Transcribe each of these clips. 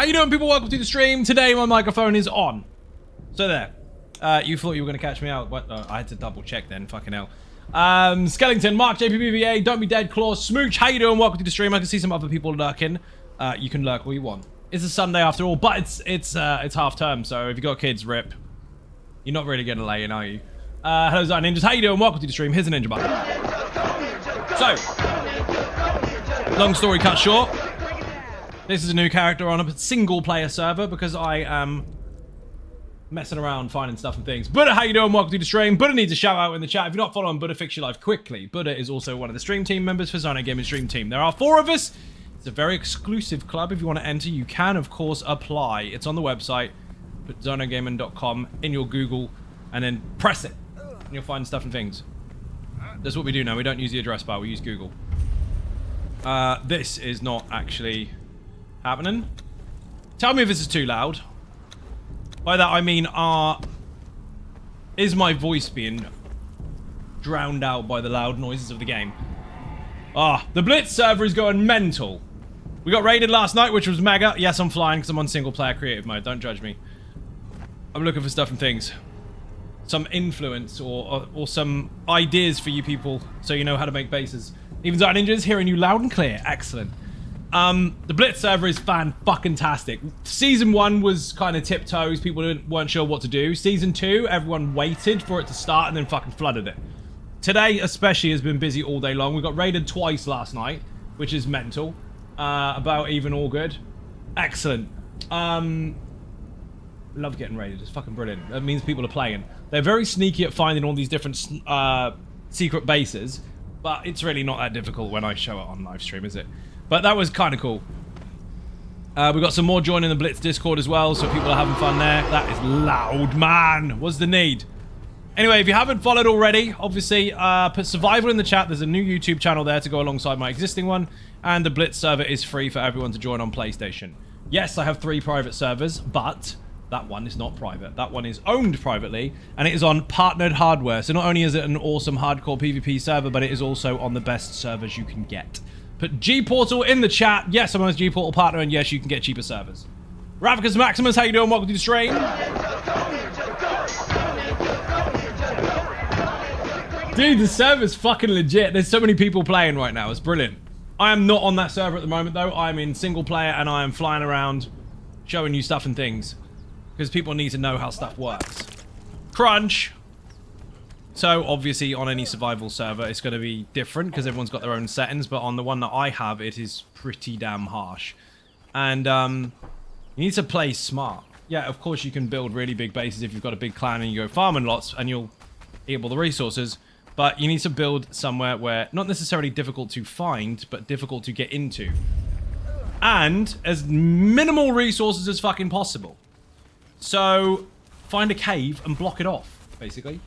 How you doing, people? Welcome to the stream. Today my microphone is on. So there. You thought you were going to catch me out. What? I had to double check then. Fucking hell. Skellington, Mark, JPBVA, Don't Be Dead, Claw, Smooch. How you doing? Welcome to the stream. I can see some other people lurking. You can lurk all you want. It's a Sunday after all, but it's half term, so if you got kids, rip. You're not really getting lay in, are you? Hello, Zion Ninjas. How you doing? Welcome to the stream. Here's a ninja button. So, long story cut short. This is a new character on a single-player server because I am messing around, finding stuff and things. Buddha, how you doing? Welcome to the stream. Buddha needs a shout-out in the chat. If you're not following Buddha, fix your life quickly. Buddha is also one of the stream team members for Zion Gaming Stream Team. There are 4 of us. It's a very exclusive club. If you want to enter, you can, of course, apply. It's on the website. Put zonogaming.com in your Google and then press it. And you'll find stuff and things. That's what we do now. We don't use the address bar. We use Google. This is not actually happening. Tell me if this is too loud. By that I mean, is my voice being drowned out by the loud noises of the game? The Blitz server is going mental. We got raided last night, which was mega. Yes, I'm flying because I'm on single player creative mode. Don't judge me. I'm looking for stuff and things. Some influence or some ideas for you people so you know how to make bases. Even Zion Ninjas, hearing you loud and clear. Excellent. The Blitz server is fan-fucking-tastic. Season 1 was kind of tiptoes. People weren't sure what to do. Season 2, everyone waited for it to start and then fucking flooded it. Today, especially, has been busy all day long. We got raided twice last night, which is mental. About even all good. Excellent. Love getting raided. It's fucking brilliant. That means people are playing. They're very sneaky at finding all these different secret bases, but it's really not that difficult when I show it on live stream, is it? But that was kind of cool. We got some more joining the Blitz Discord as well, so people are having fun there. That is loud, man. What's the need? Anyway, if you haven't followed already, obviously, put Survival in the chat. There's a new YouTube channel there to go alongside my existing one. And the Blitz server is free for everyone to join on PlayStation. Yes, I have 3 private servers, but that one is not private. That one is owned privately, and it is on partnered hardware. So not only is it an awesome hardcore PvP server, but it is also on the best servers you can get. Put Gportal in the chat. Yes, I'm on Gportal Partner, and yes, you can get cheaper servers. Ravicus Maximus, how you doing? Welcome to the stream. Dude, the server's fucking legit. There's so many people playing right now. It's brilliant. I am not on that server at the moment, though. I'm in single player, and I am flying around showing you stuff and things. Because people need to know how stuff works. Crunch. So, obviously, on any survival server, it's going to be different because everyone's got their own settings. But on the one that I have, it is pretty damn harsh. And you need to play smart. Yeah, of course, you can build really big bases if you've got a big clan and you go farming lots and you'll eat up all the resources. But you need to build somewhere where, not necessarily difficult to find, but difficult to get into. And as minimal resources as fucking possible. So, find a cave and block it off, basically.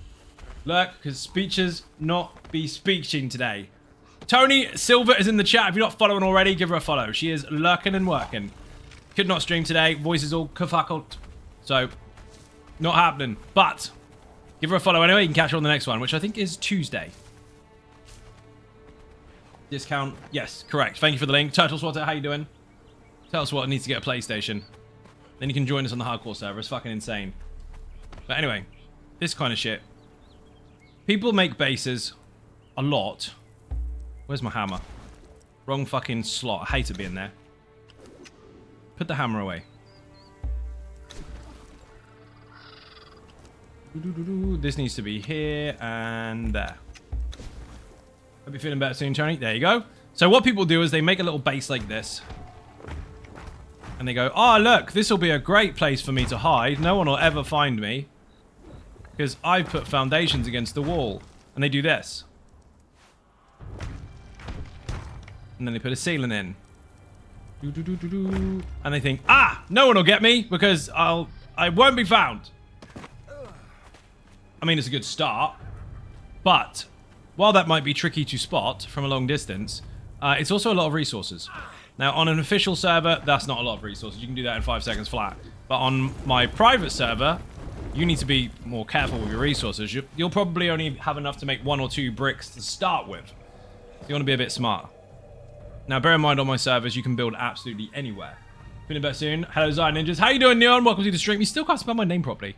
Lurk, because speeches not be speeching today. Tony Silver is in the chat. If you're not following already, give her a follow. She is lurking and working. Could not stream today. Voice is all kafuckled. So, not happening. But, give her a follow anyway. You can catch her on the next one, which I think is Tuesday. Discount. Yes, correct. Thank you for the link. Turtle Swatter, how you doing? Turtle Swatter needs to get a PlayStation. Then you can join us on the hardcore server. It's fucking insane. But anyway, this kind of shit. People make bases a lot. Where's my hammer? Wrong fucking slot. I hate it being there. Put the hammer away. This needs to be here and there. Hope you're feeling better soon, Tony. There you go. So what people do is they make a little base like this. And they go, oh, look, this will be a great place for me to hide. No one will ever find me. Because I've put foundations against the wall. And they do this. And then they put a ceiling in. And they think, no one will get me because I won't be found. I mean, it's a good start. But while that might be tricky to spot from a long distance, it's also a lot of resources. Now, on an official server, that's not a lot of resources. You can do that in 5 seconds flat. But on my private server, you need to be more careful with your resources. You'll probably only have enough to make 1 or 2 bricks to start with. You want to be a bit smart. Now, bear in mind on my servers, you can build absolutely anywhere. Feeling better soon. Hello, Zion Ninjas. How you doing, Neon? Welcome to the stream. You still can't spell my name properly.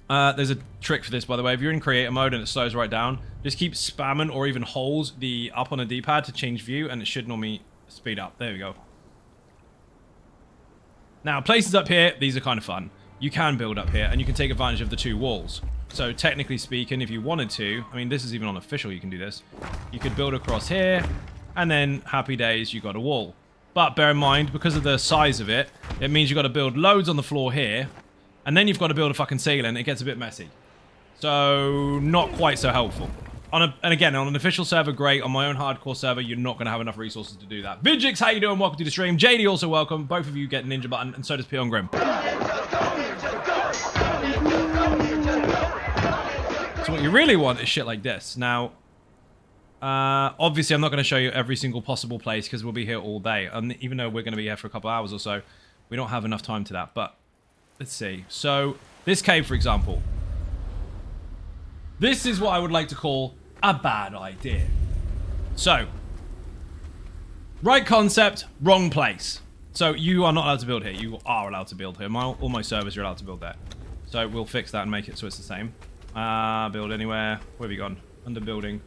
There's a trick for this, by the way. If you're in creator mode and it slows right down, just keep spamming or even hold the up on the D-pad to change view, and it should normally speed up. There we go. Now, places up here, these are kind of fun. You can build up here, and you can take advantage of the 2 walls. So, technically speaking, if you wanted to, I mean, this is even on official, you can do this. You could build across here, and then, happy days, you got a wall. But bear in mind, because of the size of it, it means you've got to build loads on the floor here, and then you've got to build a fucking ceiling. It gets a bit messy. So, not quite so helpful. And again, on an official server, great. On my own hardcore server, you're not going to have enough resources to do that. Vidjix, how you doing? Welcome to the stream. JD, also welcome. Both of you get a ninja button, and so does Peon Grim. So what you really want is shit like this. Now, obviously, I'm not going to show you every single possible place because we'll be here all day. And even though we're going to be here for a couple hours or so, we don't have enough time to that. But let's see. So this cave, for example. This is what I would like to call a bad idea. So, right concept, wrong place. So you are not allowed to build here. You are allowed to build here. All my servers, you're allowed to build there. So we'll fix that and make it so it's the same. Build anywhere. Where have you gone? Under building.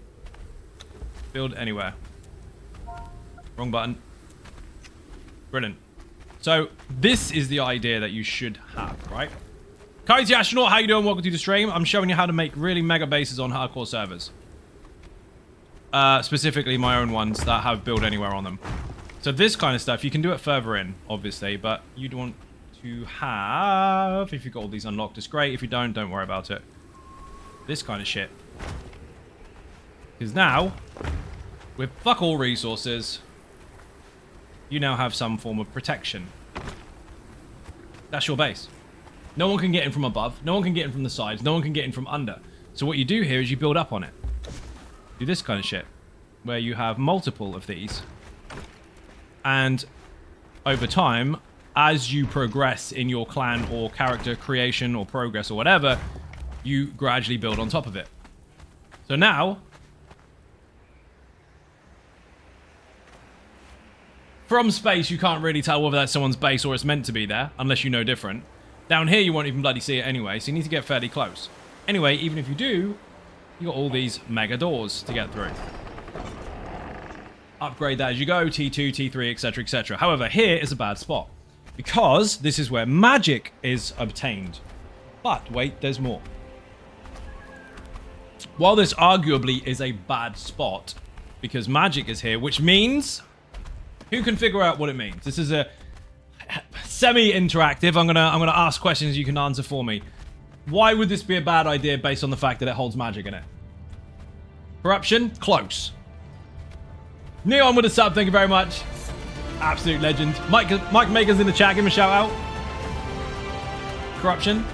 Build anywhere. Wrong button. Brilliant. So this is the idea that you should have, right? Coyote Astronaut, how you doing? Welcome to the stream. I'm showing you how to make really mega bases on hardcore servers. Specifically my own ones that have build anywhere on them. So this kind of stuff, you can do it further in, obviously, but you'd want to have... If you've got all these unlocked, it's great. If you don't worry about it. This kind of shit. Because now, with fuck all resources, you now have some form of protection. That's your base. No one can get in from above. No one can get in from the sides. No one can get in from under. So what you do here is you build up on it. Do this kind of shit. Where you have multiple of these. And over time, as you progress in your clan or character creation or progress or whatever, you gradually build on top of it. So now, from space, you can't really tell whether that's someone's base or it's meant to be there, unless you know different. Down here, you won't even bloody see it anyway, so you need to get fairly close. Anyway, even if you do, you got all these mega doors to get through. Upgrade that as you go, T2, T3, etc, etc. However, here is a bad spot, because this is where magic is obtained. But wait, there's more. While this arguably is a bad spot, because magic is here, which means... Who can figure out what it means? This is a semi-interactive. I'm gonna ask questions you can answer for me. Why would this be a bad idea based on the fact that it holds magic in it? Corruption? Close. Neon with a sub, thank you very much. Absolute legend. Mike Maker's in the chat, give him a shout out. Corruption?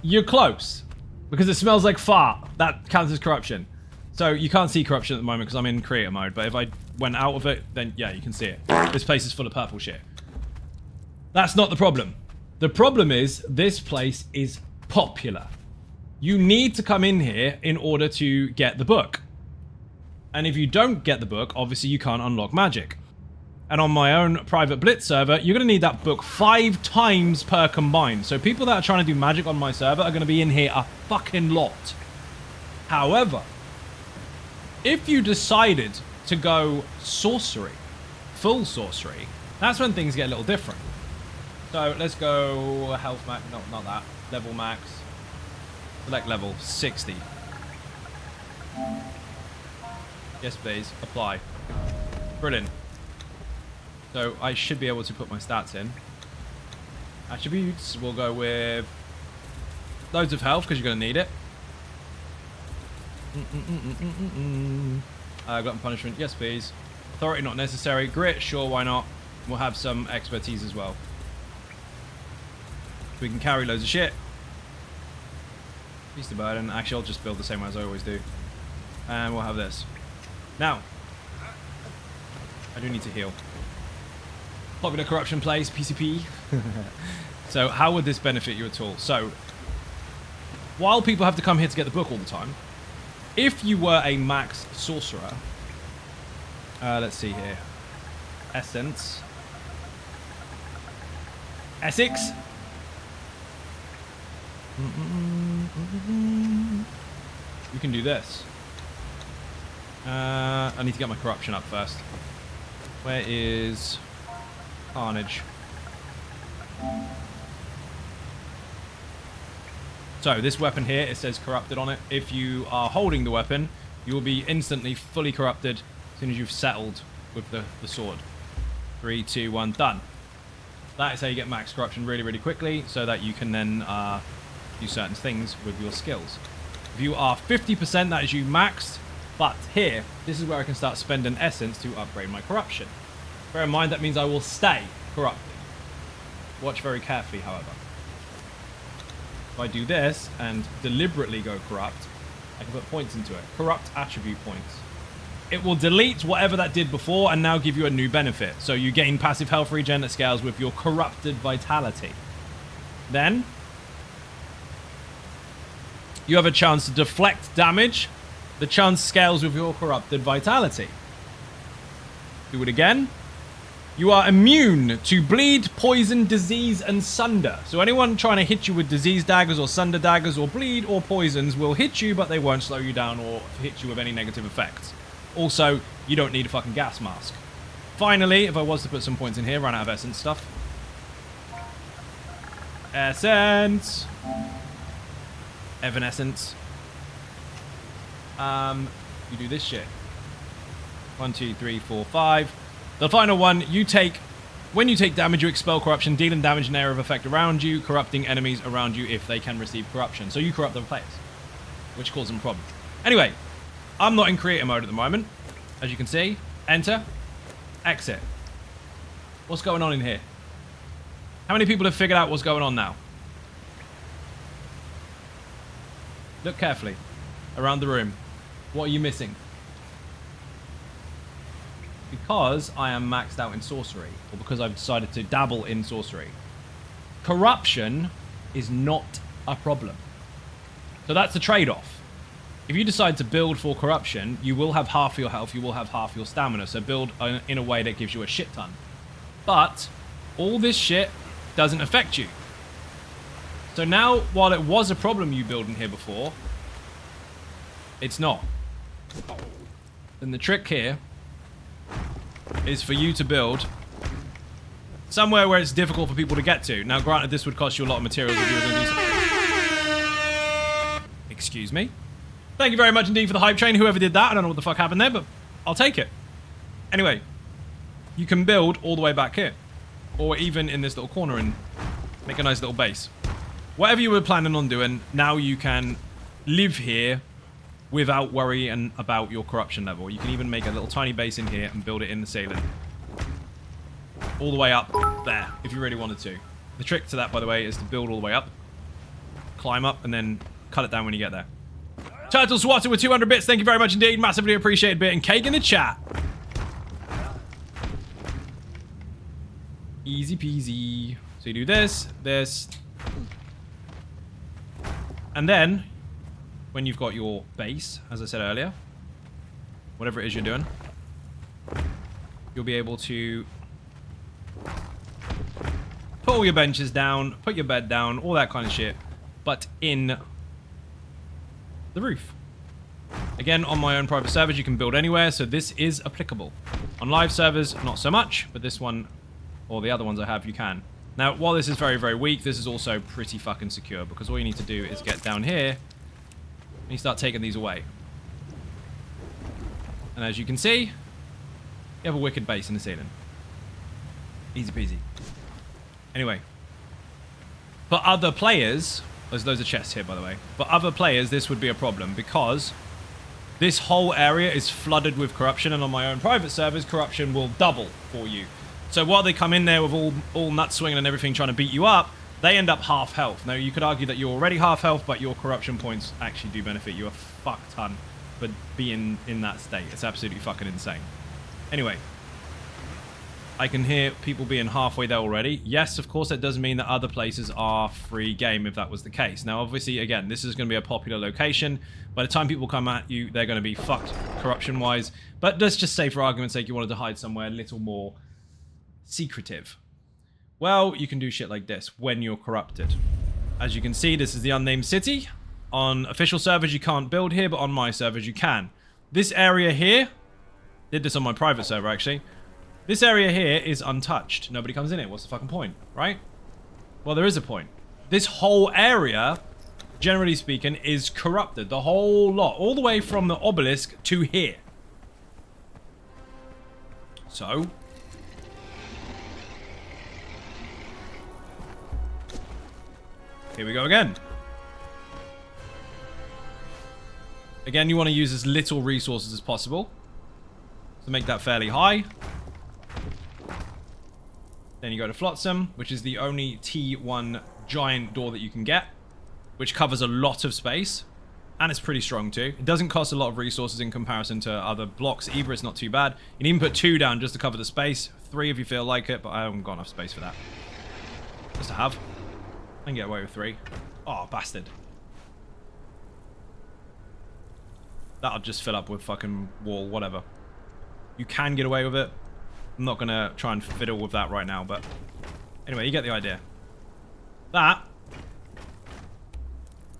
You're close. Because it smells like fart. That counts as corruption. So you can't see corruption at the moment because I'm in creator mode, but if I went out of it, then yeah, you can see it. This place is full of purple shit. That's not the problem. The problem is this place is popular. You need to come in here in order to get the book. And if you don't get the book, obviously you can't unlock magic. And on my own private Blitz server, you're going to need that book 5 times per combined. So people that are trying to do magic on my server are going to be in here a fucking lot. However, if you decided to go sorcery, full sorcery, that's when things get a little different. So let's go health max, no, not that, level max, select level 60. Yes please, apply. Brilliant. So I should be able to put my stats in. Attributes, we'll go with loads of health because you're going to need it. Glutton punishment, yes please. Authority not necessary. Grit, sure, why not. We'll have some expertise as well. We can carry loads of shit. Beast of burden. Actually, I'll just build the same way as I always do. And we'll have this. Now, I do need to heal. Popular corruption plays, PCP. So how would this benefit you at all? So, while people have to come here to get the book all the time, if you were a max sorcerer, let's see here. essence. Essex. You can do this. I need to get my corruption up first. Where is Carnage? So this weapon here, it says corrupted on it. If you are holding the weapon, you will be instantly fully corrupted as soon as you've settled with the sword. 3, 2, 1, done. That is how you get max corruption really, really quickly, so that you can then do certain things with your skills. If you are 50%, that is you maxed. But here, this is where I can start spending essence to upgrade my corruption. Bear in mind, that means I will stay corrupted. Watch very carefully, however. If I do this and deliberately go corrupt, I can put points into it. Corrupt attribute points. It will delete whatever that did before and now give you a new benefit. So you gain passive health regen that scales with your corrupted vitality. Then you have a chance to deflect damage. The chance scales with your corrupted vitality. Do it again. You are immune to bleed, poison, disease, and sunder. So anyone trying to hit you with disease daggers or sunder daggers or bleed or poisons will hit you, but they won't slow you down or hit you with any negative effects. Also, you don't need a fucking gas mask. Finally, if I was to put some points in here, run out of essence stuff. Essence. Evanescence. You do this shit. 1, 2, 3, 4, 5. The final one, when you take damage, you expel corruption, dealing damage in area of effect around you, corrupting enemies around you if they can receive corruption. So you corrupt other players, which causes them problems. Anyway, I'm not in creator mode at the moment. As you can see, enter, exit. What's going on in here? How many people have figured out what's going on now? Look carefully around the room. What are you missing? Because I am maxed out in sorcery, or because I've decided to dabble in sorcery, corruption is not a problem. So that's the trade-off. If you decide to build for corruption, you will have half your health, you will have half your stamina, so build in a way that gives you a shit ton. But all this shit doesn't affect you. So now, while it was a problem you build in here before, it's not. And the trick here is for you to build somewhere where it's difficult for people to get to. Now, granted, this would cost you a lot of materials if you were going to do something. Excuse me. Thank you very much indeed for the hype train, whoever did that. I don't know what the fuck happened there, but I'll take it. Anyway, you can build all the way back here, or even in this little corner and make a nice little base. Whatever you were planning on doing, now you can live here without worrying about your corruption level. You can even make a little tiny base in here and build it in the ceiling. All the way up there, if you really wanted to. The trick to that, by the way, is to build all the way up, climb up, and then cut it down when you get there. Turtle Swatter with 200 bits, thank you very much indeed. Massively appreciated. Bit and cake in the chat. Easy peasy. So you do this, this. And then, when you've got your base, as I said earlier, whatever it is you're doing, you'll be able to put all your benches down, put your bed down, all that kind of shit, but in the roof. Again, on my own private servers, you can build anywhere, so this is applicable. On live servers, not so much, but this one, or the other ones I have, you can. Now, while this is very, very weak, this is also pretty fucking secure, because all you need to do is get down here, and you start taking these away. And as you can see, you have a wicked base in the ceiling. Easy peasy. Anyway, for other players, there's loads of chests here, by the way. For other players, this would be a problem, because this whole area is flooded with corruption, and on my own private servers, corruption will double for you. So while they come in there with all nuts swinging and everything trying to beat you up, they end up half health. Now, you could argue that you're already half health, but your corruption points actually do benefit you a fuck ton for being in that state. It's absolutely fucking insane. Anyway, I can hear people being halfway there already. Yes, of course, that does mean that other places are free game if that was the case. Now, obviously, again, this is going to be a popular location. By the time people come at you, they're going to be fucked corruption-wise. But let's just say, for argument's sake, you wanted to hide somewhere a little more secretive? Well, you can do shit like this when you're corrupted. As you can see, this is the unnamed city. On official servers, you can't build here, but on my servers, you can. This area here, did this on my private server, actually. This area here is untouched. Nobody comes in it. What's the fucking point, right? Well, there is a point. This whole area, generally speaking, is corrupted. The whole lot. All the way from the obelisk to here. So... here we go again. Again, you want to use as little resources as possible. So make that fairly high. Then you go to Flotsam, which is the only T1 giant door that you can get, which covers a lot of space. And it's pretty strong too. It doesn't cost a lot of resources in comparison to other blocks either. It's not too bad. You can even put 2 down just to cover the space. 3 if you feel like it, but I haven't got enough space for that. Just to have. I can get away with 3. Oh, bastard. That'll just fill up with fucking wall, whatever. You can get away with it. I'm not going to try and fiddle with that right now, but... anyway, you get the idea. That...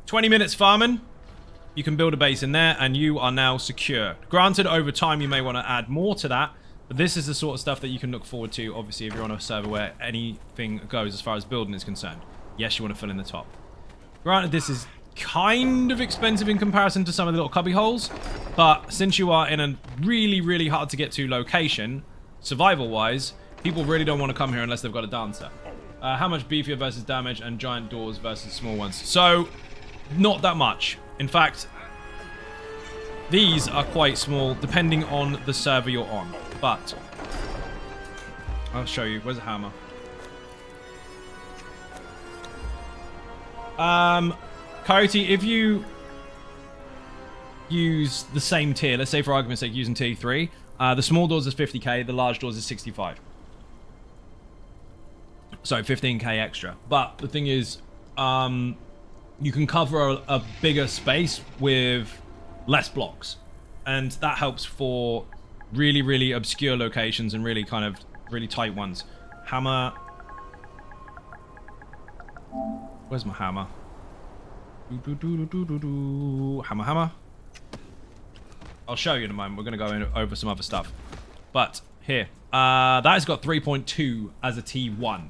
20 minutes farming. You can build a base in there, and you are now secure. Granted, over time, you may want to add more to that, but this is the sort of stuff that you can look forward to, obviously, if you're on a server where anything goes as far as building is concerned. Yes, you want to fill in the top. Granted, this is kind of expensive in comparison to some of the little cubby holes, but since you are in a really, really hard to get to location, survival-wise, people really don't want to come here unless they've got a dancer. How much beefier versus damage and giant doors versus small ones? So, not that much. In fact, these are quite small depending on the server you're on, but I'll show you. Where's the hammer? Coyote, if you use the same tier, let's say for argument's sake using tier 3, the small doors is 50k, the large doors is 65. So 15k extra. But the thing is, you can cover a bigger space with less blocks. And that helps for really, really obscure locations and really kind of really tight ones. Hammer. Where's my hammer? Hammer, hammer. I'll show you in a moment. We're going to go over some other stuff. But here. That has got 3.2 as a T1.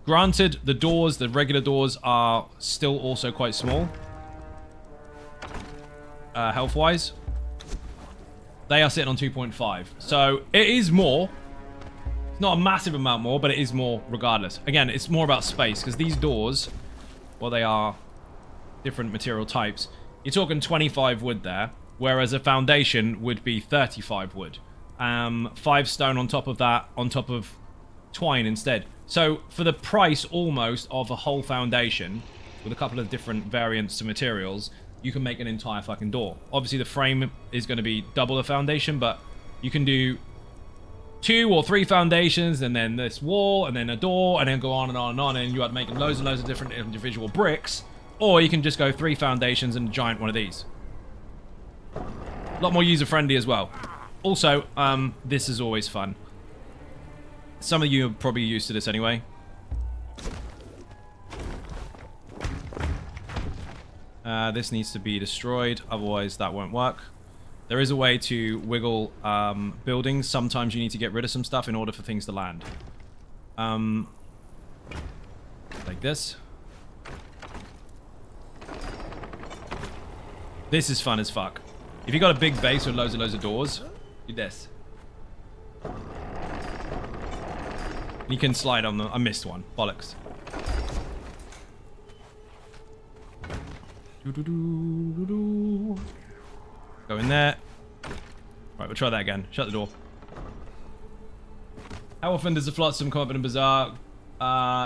Granted, the doors, the regular doors, are still also quite small. Health-wise. They are sitting on 2.5. So, it is more. It's not a massive amount more, but it is more regardless. Again, it's more about space, because these doors, well, they are different material types. You're talking 25 wood there, whereas a foundation would be 35 wood. 5 stone on top of that, on top of twine instead. So, for the price almost of a whole foundation, with a couple of different variants to materials, you can make an entire fucking door. Obviously, the frame is going to be double the foundation, but you can do 2 or 3 foundations, and then this wall, and then a door, and then go on and on and on, and you are making loads and loads of different individual bricks, or you can just go 3 foundations and a giant one of these. A lot more user-friendly as well. Also, this is always fun. Some of you are probably used to this anyway. This needs to be destroyed, otherwise that won't work. There is a way to wiggle buildings. Sometimes you need to get rid of some stuff in order for things to land. Like this. This is fun as fuck. If you got a big base with loads and loads of doors, do this. You can slide on them. I missed one. Bollocks. Go in there. Right, we'll try that again. Shut the door. How often does the Flotsam come up in a bazaar?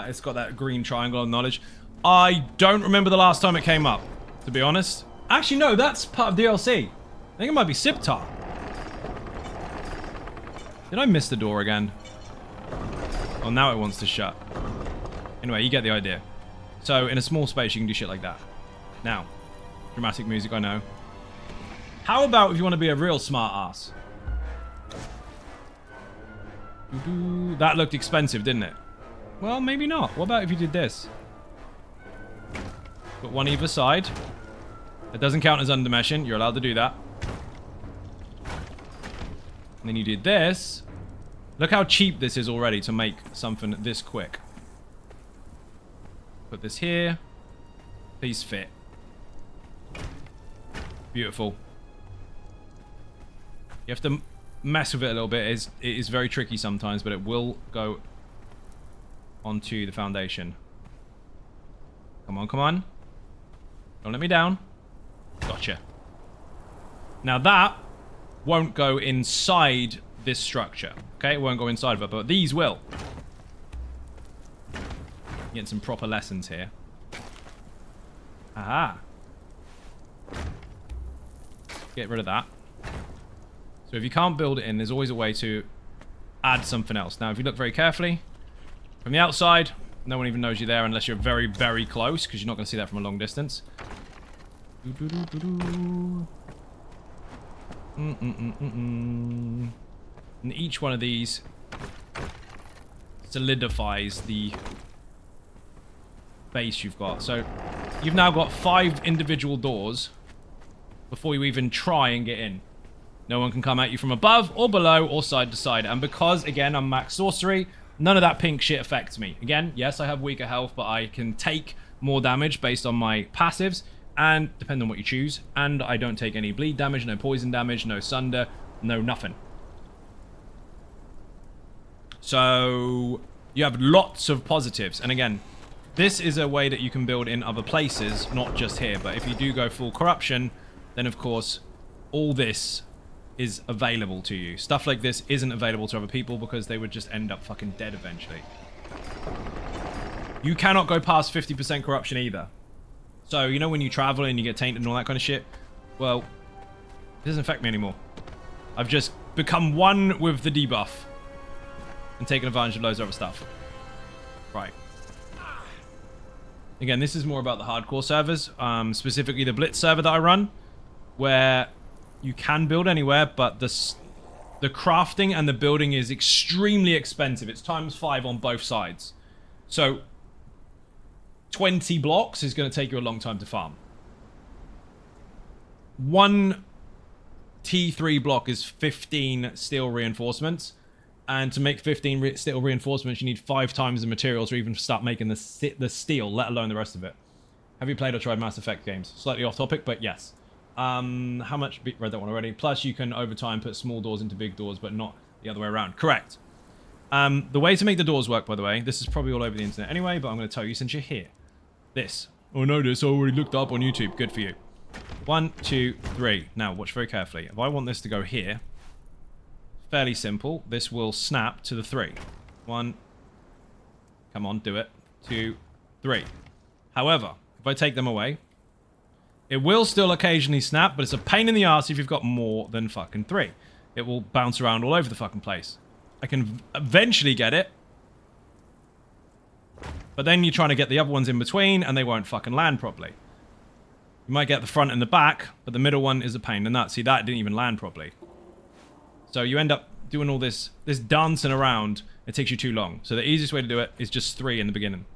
It's got that green triangle of knowledge. I don't remember the last time it came up, to be honest. Actually, no, that's part of DLC. I think it might be Siptar. Did I miss the door again? Oh, now it wants to shut. Anyway, you get the idea. So, in a small space, you can do shit like that. Now, dramatic music, I know. How about if you want to be a real smart ass? That looked expensive, didn't it? Well, maybe not. What about if you did this? Put one either side. It doesn't count as undermeshing. You're allowed to do that. And then you did this. Look how cheap this is already to make something this quick. Put this here. Please fit. Beautiful. You have to mess with it a little bit. It is very tricky sometimes, but it will go onto the foundation. Come on, come on. Don't let me down. Gotcha. Now that won't go inside this structure. Okay, it won't go inside of it, but these will. Getting some proper lessons here. Aha. Get rid of that. So if you can't build it in, there's always a way to add something else. Now, if you look very carefully, from the outside, no one even knows you're there unless you're very, very close, because you're not going to see that from a long distance. And each one of these solidifies the base you've got. So you've now got 5 individual doors before you even try and get in. No one can come at you from above or below or side to side. And because, again, I'm max sorcery, none of that pink shit affects me. Again, yes, I have weaker health, but I can take more damage based on my passives, and depending on what you choose. And I don't take any bleed damage, no poison damage, no sunder, no nothing. So you have lots of positives. And again, this is a way that you can build in other places, not just here. But if you do go full corruption, then of course all this is available to you. Stuff like this isn't available to other people because they would just end up fucking dead eventually. You cannot go past 50% corruption either. So, you know when you travel and you get tainted and all that kind of shit? Well, it doesn't affect me anymore. I've just become one with the debuff and taken advantage of loads of other stuff. Right. Again, this is more about the hardcore servers, specifically the Blitz server that I run, where you can build anywhere, but the crafting and the building is extremely expensive. It's ×5 on both sides. So 20 blocks is going to take you a long time to farm. One T3 block is 15 steel reinforcements. And to make 15 steel reinforcements, you need 5 times the materials to even start making the steel, let alone the rest of it. Have you played or tried Mass Effect games? Slightly off topic, but yes. How much? Read that one already. Plus, you can, over time, put small doors into big doors, but not the other way around. Correct. The way to make the doors work, by the way, this is probably all over the internet anyway, but I'm going to tell you since you're here. This. Oh, no, this I already looked up on YouTube. Good for you. 1, 2, 3. Now, watch very carefully. If I want this to go here, fairly simple. This will snap to the 3. 1. Come on, do it. 2, 3. However, if I take them away, it will still occasionally snap, but it's a pain in the ass if you've got more than fucking 3. It will bounce around all over the fucking place. I can eventually get it, but then you're trying to get the other ones in between, and they won't fucking land properly. You might get the front and the back, but the middle one is a pain in the nut. See, that didn't even land properly. So you end up doing all this dancing around. It takes you too long. So the easiest way to do it is just 3 in the beginning.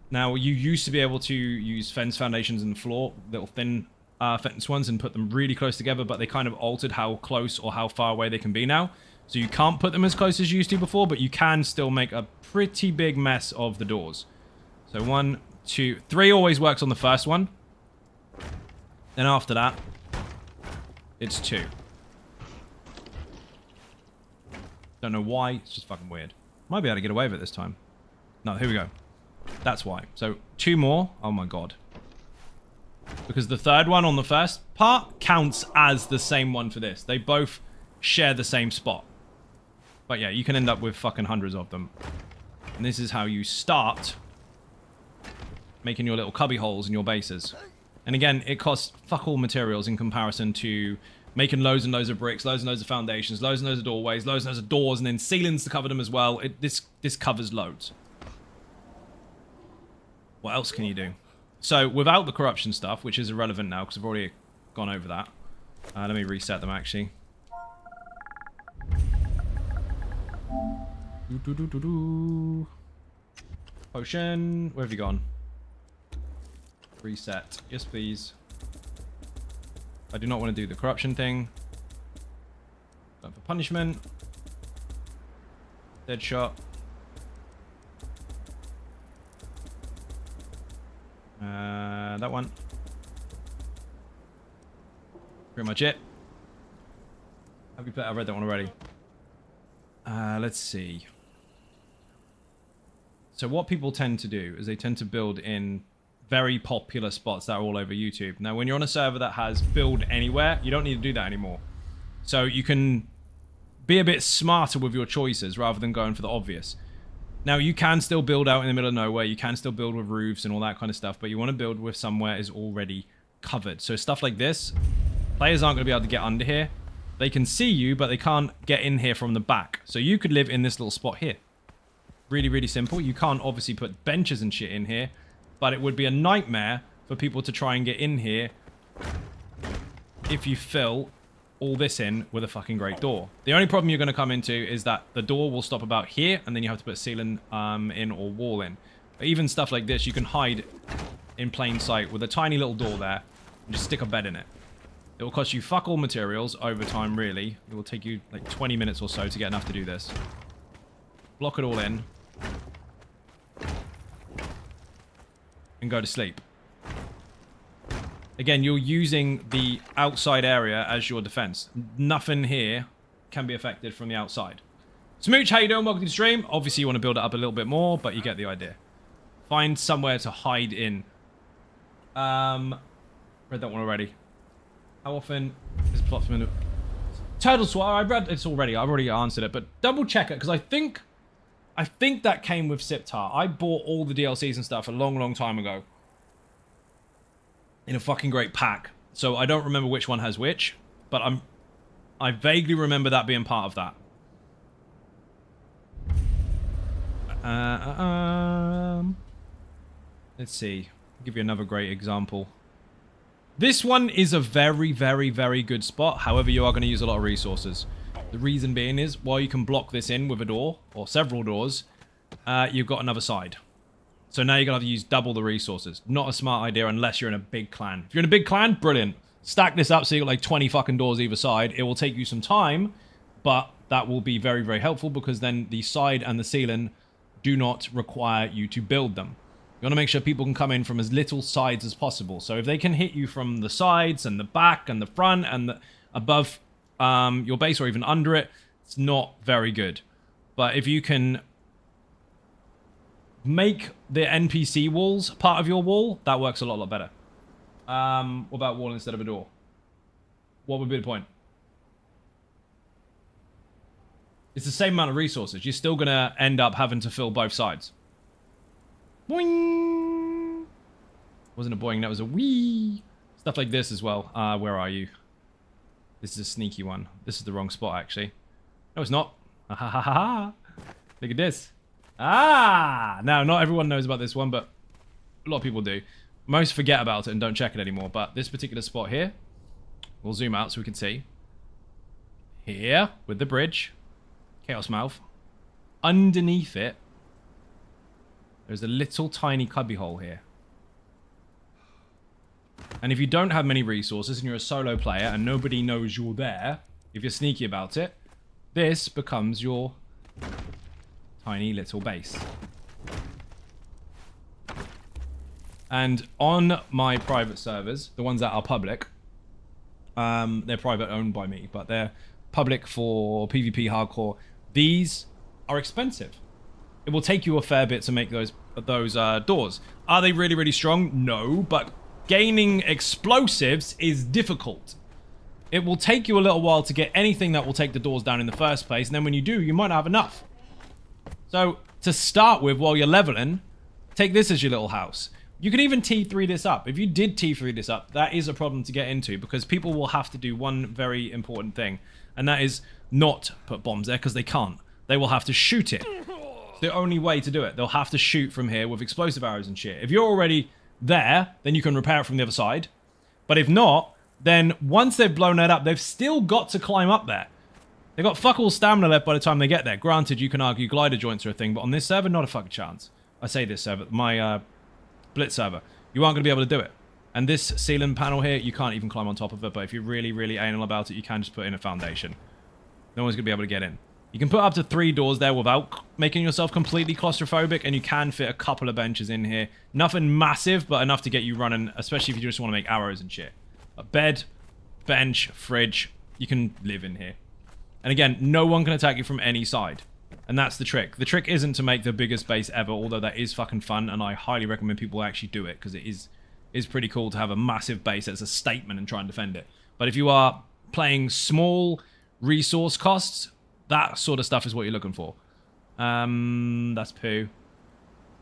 Now, you used to be able to use fence foundations in the floor, little thin fence ones, and put them really close together, but they kind of altered how close or how far away they can be now. So you can't put them as close as you used to before, but you can still make a pretty big mess of the doors. So 1, 2, 3 always works on the first one. Then after that, it's 2. Don't know why, it's just fucking weird. Might be able to get away with it this time. No, here we go. That's why. So 2 more. Oh my god. Because the third one on the first part counts as the same one for this. They both share the same spot. But yeah, you can end up with fucking hundreds of them. And this is how you start making your little cubby holes in your bases. And again, it costs fuck all materials in comparison to making loads and loads of bricks, loads and loads of foundations, loads and loads of doorways, loads and loads of doors, and then ceilings to cover them as well. This covers loads. What else can you do? So, without the corruption stuff, which is irrelevant now, because I've already gone over that. Let me reset them, actually. Potion. Where have you gone? Reset. Yes, please. I do not want to do the corruption thing. Going for punishment. Dead shot. That one. Pretty much it. Have you played? I've read that one already. Let's see. So what people tend to do is they tend to build in very popular spots that are all over YouTube. Now, when you're on a server that has build anywhere, you don't need to do that anymore. So you can be a bit smarter with your choices rather than going for the obvious. Now, you can still build out in the middle of nowhere. You can still build with roofs and all that kind of stuff, but you want to build with somewhere is already covered. So stuff like this, players aren't going to be able to get under here. They can see you, but they can't get in here from the back. So you could live in this little spot here. Really, really simple. You can't obviously put benches and shit in here, but it would be a nightmare for people to try and get in here if you fill all this in with a fucking great door. The only problem you're going to come into is that the door will stop about here, and then you have to put a ceiling in or wall in. But even stuff like this, you can hide in plain sight with a tiny little door there and just stick a bed in it. It will cost you fuck all materials over time, really. It will take you like 20 minutes or so to get enough to do this. Block it all in. And go to sleep. Again, you're using the outside area as your defense. Nothing here can be affected from the outside. Smooch, how you doing? Welcome to the stream. Obviously, you want to build it up a little bit more, but you get the idea. Find somewhere to hide in. Read that one already. How often is plot from Turtle Swallow? I read it's already. I've already answered it, but double check it because I think that came with Siptar. I bought all the DLCs and stuff a long, long time ago. In a fucking great pack. So I don't remember which one has which, but I vaguely remember that being part of that. Let's see. I'll give you another great example. This one is a very, very, very good spot. However, you are going to use a lot of resources. The reason being is, while you can block this in with a door, or several doors, you've got another side. So now you're going to have to use double the resources. Not a smart idea unless you're in a big clan. If you're in a big clan, brilliant. Stack this up so you got like 20 fucking doors either side. It will take you some time, but that will be very, very helpful because then the side and the ceiling do not require you to build them. You want to make sure people can come in from as little sides as possible. So if they can hit you from the sides and the back and the front and the above your base or even under it, it's not very good. But if you can make the NPC walls part of your wall, that works a lot better. What about wall instead of a door? What would be the point? It's the same amount of resources. You're still going to end up having to fill both sides. Boing! Wasn't a boing, that was a wee. Stuff like this as well. Where are you? This is a sneaky one. This is the wrong spot, actually. No, it's not. Ha ha ha ha. Look at this. Ah! Now, not everyone knows about this one, but a lot of people do. Most forget about it and don't check it anymore. But this particular spot here, we'll zoom out so we can see. Here, with the bridge, Chaos Mouth. Underneath it, there's a little tiny cubby hole here. And if you don't have many resources and you're a solo player and nobody knows you're there, if you're sneaky about it, this becomes your tiny little base. And on my private servers, the ones that are public, they're private owned by me, but they're public for PvP hardcore. These are expensive. It will take you a fair bit to make those doors. Are they really, really strong? No, but gaining explosives is difficult. It will take you a little while to get anything that will take the doors down in the first place, and then when you do, you might not have enough. So, to start with, while you're leveling, take this as your little house. You can even T3 this up. If you did T3 this up, that is a problem to get into, because people will have to do one very important thing, and that is not put bombs there, because they can't. They will have to shoot it. It's the only way to do it. They'll have to shoot from here with explosive arrows and shit. If you're already there, then you can repair it from the other side. But if not, then once they've blown that up, they've still got to climb up there. They got fuck all stamina left by the time they get there. Granted, you can argue glider joints are a thing, but on this server, not a fucking chance. I say this server, my Blitz server. You aren't going to be able to do it. And this ceiling panel here, you can't even climb on top of it, but if you're really, really anal about it, you can just put in a foundation. No one's going to be able to get in. You can put up to 3 doors there without making yourself completely claustrophobic, and you can fit a couple of benches in here. Nothing massive, but enough to get you running, especially if you just want to make arrows and shit. A bed, bench, fridge, you can live in here. And again, no one can attack you from any side. And that's the trick. The trick isn't to make the biggest base ever, although that is fucking fun, and I highly recommend people actually do it, because it is pretty cool to have a massive base as a statement and try and defend it. But if you are playing small resource costs, that sort of stuff is what you're looking for. That's poo.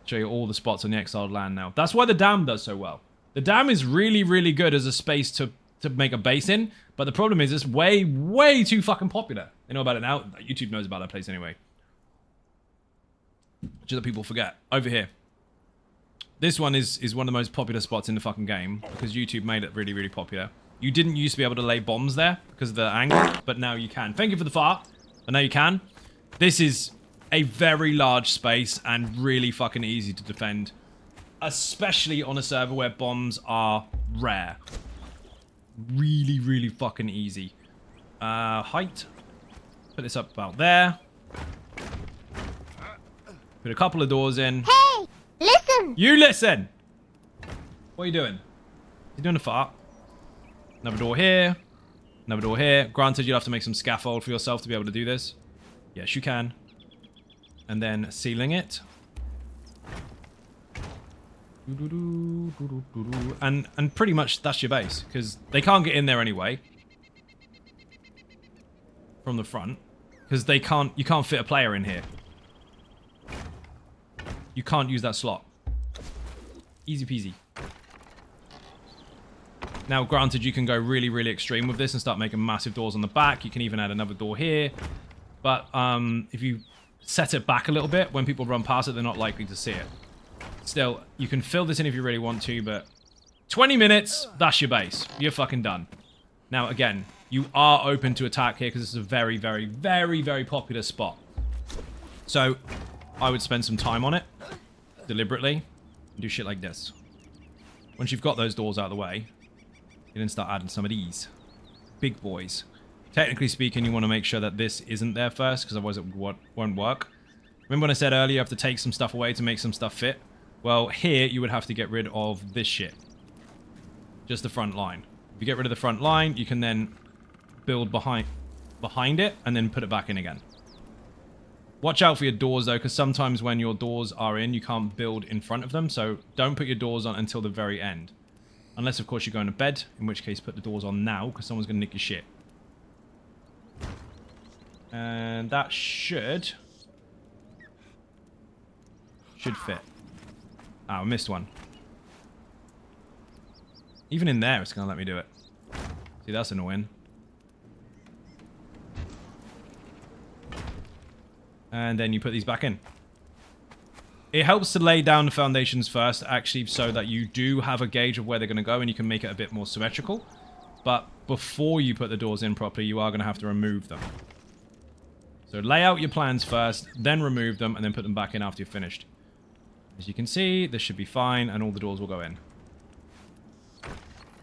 Show you all the spots on the exiled land now. That's why the dam does so well. The dam is really, really good as a space to make a base in, but the problem is it's way, way too fucking popular. They know about it now. YouTube knows about that place anyway. Just that people forget. Over here. This one is one of the most popular spots in the fucking game because YouTube made it really, really popular. You didn't used to be able to lay bombs there because of the angle, but now you can. Thank you for the fart, but now you can. This is a very large space and really fucking easy to defend, especially on a server where bombs are rare. Really, really fucking easy. Height. Put this up about there. Put a couple of doors in. Hey, listen! You listen! What are you doing? You're doing a fart. Another door here. Another door here. Granted, you'll have to make some scaffold for yourself to be able to do this. Yes, you can. And then sealing it. And pretty much that's your base, because they can't get in there anyway. From the front. Because you can't fit a player in here. You can't use that slot. Easy peasy. Now, granted, you can go really, really extreme with this and start making massive doors on the back. You can even add another door here. But if you set it back a little bit, when people run past it, they're not likely to see it. Still, you can fill this in if you really want to, but 20 minutes, that's your base. You're fucking done. Now, again, you are open to attack here because this is a very, very, very, very popular spot. So, I would spend some time on it, deliberately, and do shit like this. Once you've got those doors out of the way, you then start adding some of these. Big boys. Technically speaking, you want to make sure that this isn't there first, because otherwise it won't work. Remember when I said earlier you have to take some stuff away to make some stuff fit? Well, here you would have to get rid of this shit. Just the front line. If you get rid of the front line, you can then build behind it, and then put it back in again. Watch out for your doors, though, because sometimes when your doors are in, you can't build in front of them, so don't put your doors on until the very end. Unless, of course, you're going to bed, in which case put the doors on now, because someone's going to nick your shit. And that should fit. Ah, I missed one. Even in there, it's going to let me do it. See, that's annoying. And then you put these back in. It helps to lay down the foundations first, actually, so that you do have a gauge of where they're going to go and you can make it a bit more symmetrical. But before you put the doors in properly, you are going to have to remove them. So lay out your plans first, then remove them, and then put them back in after you're finished. As you can see, this should be fine, and all the doors will go in.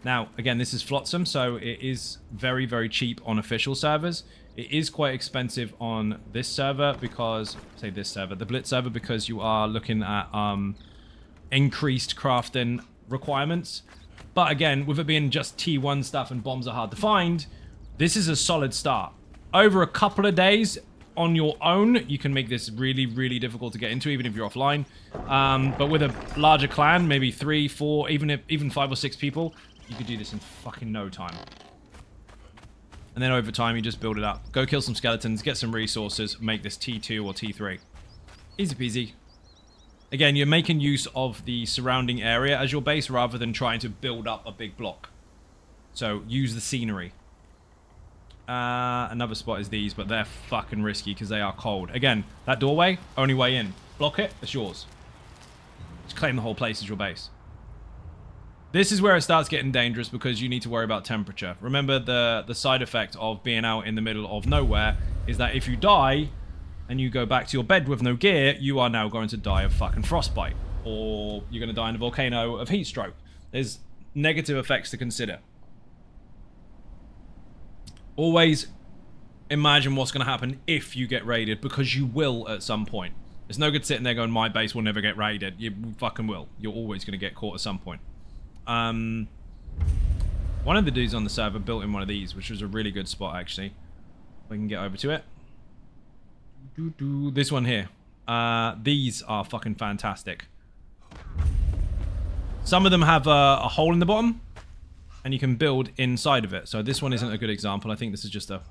Now, again, this is Flotsam, so it is very, very cheap on official servers. It is quite expensive on this server because, say this server, the Blitz server, because you are looking at increased crafting requirements. But again, with it being just T1 stuff and bombs are hard to find, this is a solid start. Over a couple of days on your own, you can make this really, really difficult to get into, even if you're offline. But with a larger clan, maybe 3, 4, even 5 or 6 people, you could do this in fucking no time. And then over time, you just build it up. Go kill some skeletons, get some resources, make this T2 or T3. Easy peasy. Again, you're making use of the surrounding area as your base rather than trying to build up a big block. So, use the scenery. Another spot is these, but they're fucking risky because they are cold. Again, that doorway, only way in. Block it, it's yours. Just claim the whole place as your base. This is where it starts getting dangerous because you need to worry about temperature. Remember, the side effect of being out in the middle of nowhere is that if you die and you go back to your bed with no gear, you are now going to die of fucking frostbite. Or you're going to die in a volcano of heat stroke. There's negative effects to consider. Always imagine what's going to happen if you get raided, because you will at some point. It's no good sitting there going, my base will never get raided. You fucking will. You're always going to get caught at some point. One of the dudes on the server built in one of these, which was a really good spot, actually. We can get over to it. This one here. These are fucking fantastic. Some of them have a hole in the bottom, and you can build inside of it. So this one isn't a good example. I think this is just a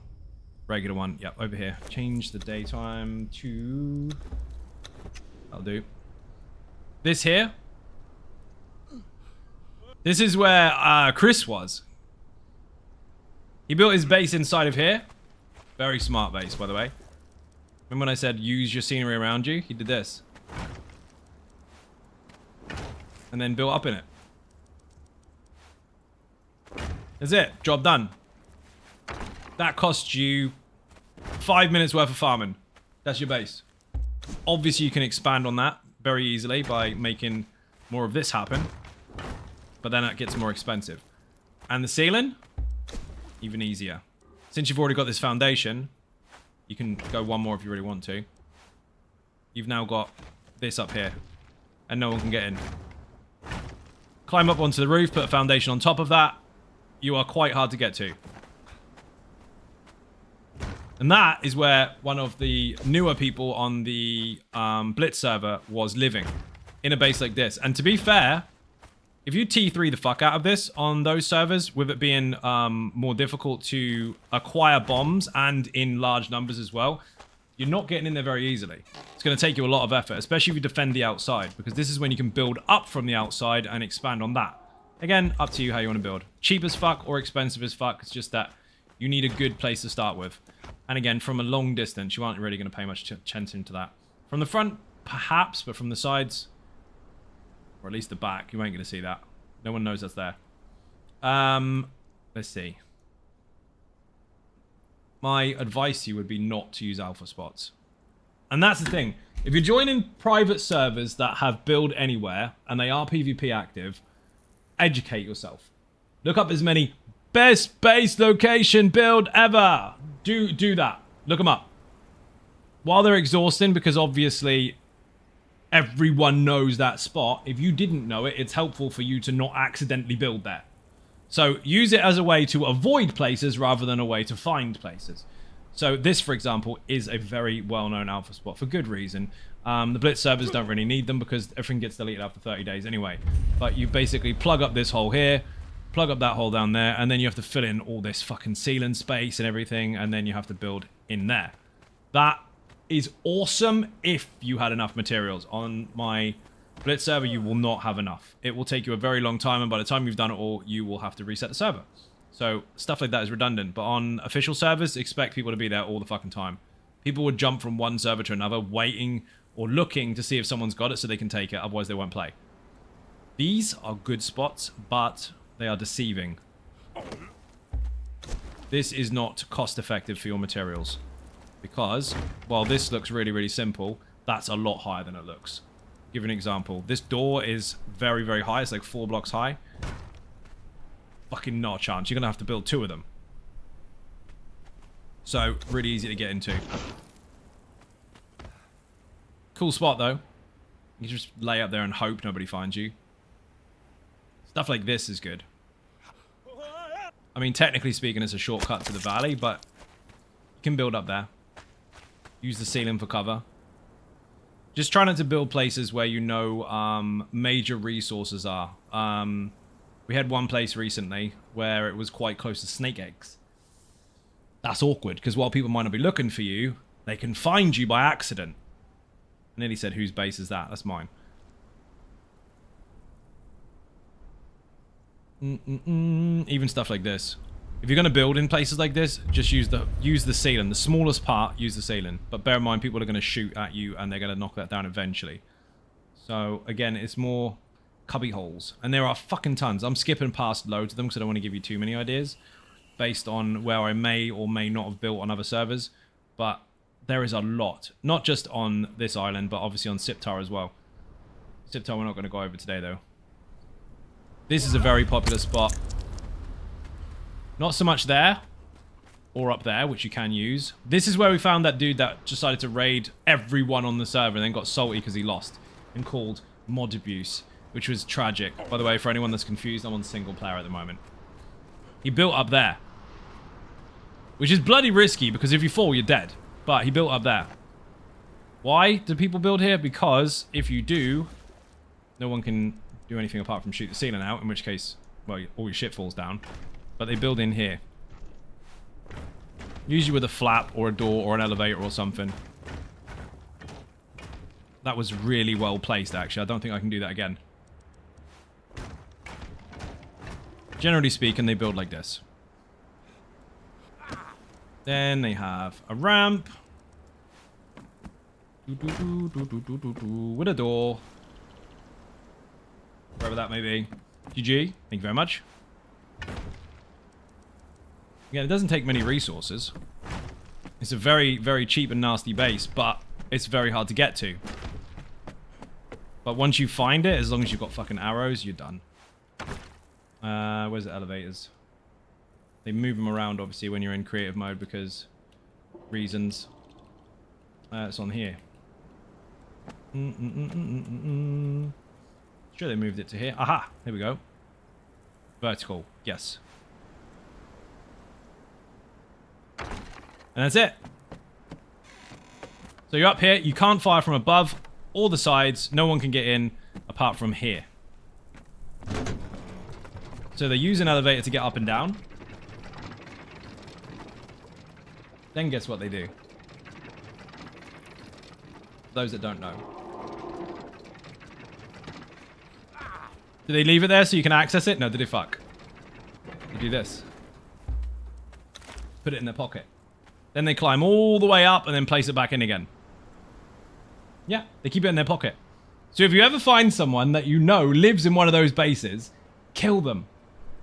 regular one. Yep, over here. Change the daytime to... That'll do. This here. This is where Chris was. He built his base inside of here. Very smart base, by the way. Remember when I said use your scenery around you? He did this. And then built up in it. That's it. Job done. That cost you 5 minutes worth of farming. That's your base. Obviously, you can expand on that very easily by making more of this happen. But then that gets more expensive. And the ceiling? Even easier. Since you've already got this foundation, you can go one more if you really want to. You've now got this up here. And no one can get in. Climb up onto the roof, put a foundation on top of that. You are quite hard to get to. And that is where one of the newer people on the Blitz server was living. In a base like this. And to be fair, if you T3 the fuck out of this on those servers, with it being more difficult to acquire bombs and in large numbers as well, you're not getting in there very easily. It's going to take you a lot of effort, especially if you defend the outside, because this is when you can build up from the outside and expand on that. Again, up to you how you want to build. Cheap as fuck or expensive as fuck, it's just that you need a good place to start with. And again, from a long distance, you aren't really going to pay much attention to that. From the front, perhaps, but from the sides, or at least the back, you ain't going to see that. No one knows that's there. Let's see. My advice to you would be not to use alpha spots. And that's the thing. If you're joining private servers that have build anywhere, and they are PvP active, educate yourself. Look up as many best base location build ever. Do that. Look them up. While they're exhausting, because obviously everyone knows that spot, if you didn't know it, it's helpful for you to not accidentally build there. So use it as a way to avoid places rather than a way to find places. So this, for example, is a very well-known alpha spot for good reason. The Blitz servers don't really need them because everything gets deleted after 30 days anyway. But you basically plug up this hole here, plug up that hole down there, and then you have to fill in all this fucking ceiling space and everything, and then you have to build in there. That is awesome if you had enough materials. On my Blitz server, you will not have enough. It will take you a very long time, and by the time you've done it all, you will have to reset the server. So stuff like that is redundant. But on official servers, expect people to be there all the fucking time. People would jump from one server to another, waiting or looking to see if someone's got it so they can take it, otherwise they won't play. These are good spots, but they are deceiving. This is not cost effective for your materials. Because, while this looks really, really simple, that's a lot higher than it looks. Give you an example. This door is very, very high. It's like 4 blocks high. Fucking not a chance. You're going to have to build 2 of them. So, really easy to get into. Cool spot, though. You just lay up there and hope nobody finds you. Stuff like this is good. I mean, technically speaking, it's a shortcut to the valley, but you can build up there. Use the ceiling for cover. Just try not to build places where you know major resources are. We had one place recently where it was quite close to snake eggs. That's awkward, because while people might not be looking for you, they can find you by accident. I nearly said, whose base is that? That's mine. Even stuff like this. If you're going to build in places like this, just use the ceiling. The smallest part, use the ceiling. But bear in mind, people are going to shoot at you, and they're going to knock that down eventually. So, again, it's more cubby holes. And there are fucking tons. I'm skipping past loads of them because I don't want to give you too many ideas based on where I may or may not have built on other servers. But there is a lot. Not just on this island, but obviously on Siptar as well. Siptar we're not going to go over today, though. This is a very popular spot. Not so much there. Or up there, which you can use. This is where we found that dude that decided to raid everyone on the server and then got salty because he lost. And called mod abuse, which was tragic. By the way, for anyone that's confused, I'm on single player at the moment. He built up there. Which is bloody risky, because if you fall, you're dead. But he built up there. Why do people build here? Because if you do, no one can do anything apart from shoot the ceiling out, in which case, well, all your shit falls down. But they build in here. Usually with a flap or a door or an elevator or something. That was really well placed, actually. I don't think I can do that again. Generally speaking, they build like this. Then they have a ramp. With a door. Wherever that may be. GG. Thank you very much. Yeah, it doesn't take many resources. It's a very, very cheap and nasty base, but it's very hard to get to. But once you find it, as long as you've got fucking arrows, you're done. Where's the elevators? They move them around, obviously, when you're in creative mode because reasons. It's on here. Sure, they moved it to here. Aha! Here we go. Vertical. Yes. And that's it. So you're up here. You can't fire from above or the sides. No one can get in apart from here. So they use an elevator to get up and down. Then guess what they do? For those that don't know. Do they leave it there so you can access it? No, did they fuck? They do this. Put it in their pocket. Then they climb all the way up and then place it back in again. Yeah, they keep it in their pocket. So if you ever find someone that you know lives in one of those bases, kill them.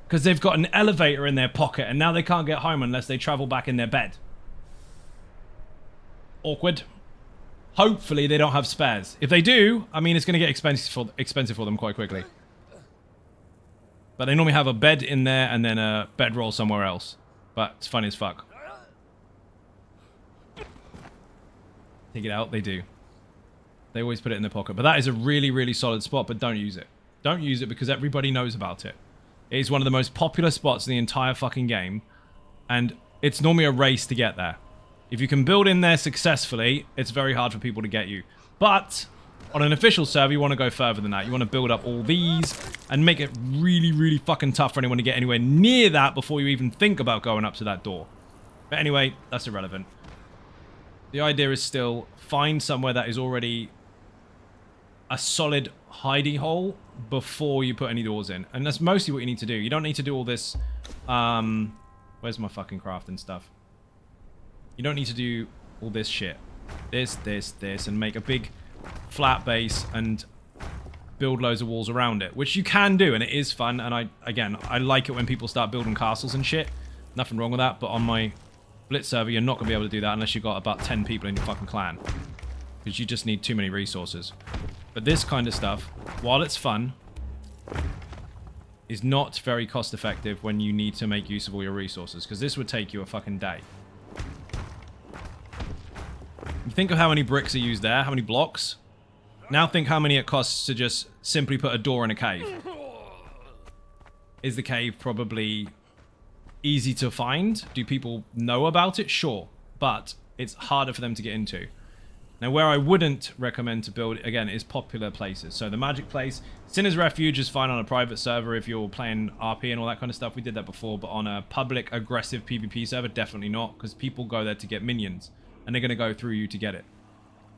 Because they've got an elevator in their pocket and now they can't get home unless they travel back in their bed. Awkward. Hopefully they don't have spares. If they do, I mean, it's going to get expensive for them quite quickly. But they normally have a bed in there and then a bedroll somewhere else. But it's funny as fuck. Take it out, they do. They always put it in their pocket. But that is a really, really solid spot, but don't use it. Don't use it because everybody knows about it. It is one of the most popular spots in the entire fucking game. And it's normally a race to get there. If you can build in there successfully, it's very hard for people to get you. But on an official server, you want to go further than that. You want to build up all these and make it really, really fucking tough for anyone to get anywhere near that before you even think about going up to that door. But anyway, that's irrelevant. The idea is still find somewhere that is already a solid hidey hole before you put any doors in. And that's mostly what you need to do. You don't need to do all this... where's my fucking crafting stuff? You don't need to do all this shit. This, and make a big flat base and build loads of walls around it. Which you can do, and it is fun. And I like it when people start building castles and shit. Nothing wrong with that, but on my Blitz server, you're not going to be able to do that unless you've got about 10 people in your fucking clan. Because you just need too many resources. But this kind of stuff, while it's fun, is not very cost effective when you need to make use of all your resources. Because this would take you a fucking day. You think of how many bricks are used there, how many blocks. Now think how many it costs to just simply put a door in a cave. Is the cave probably easy to find? Do people know about it? Sure. But it's harder for them to get into. Now, where I wouldn't recommend to build, again, is popular places. So the magic place, Sinner's Refuge is fine on a private server if you're playing RP and all that kind of stuff. We did that before, but on a public, aggressive PvP server, definitely not, because people go there to get minions, and they're going to go through you to get it.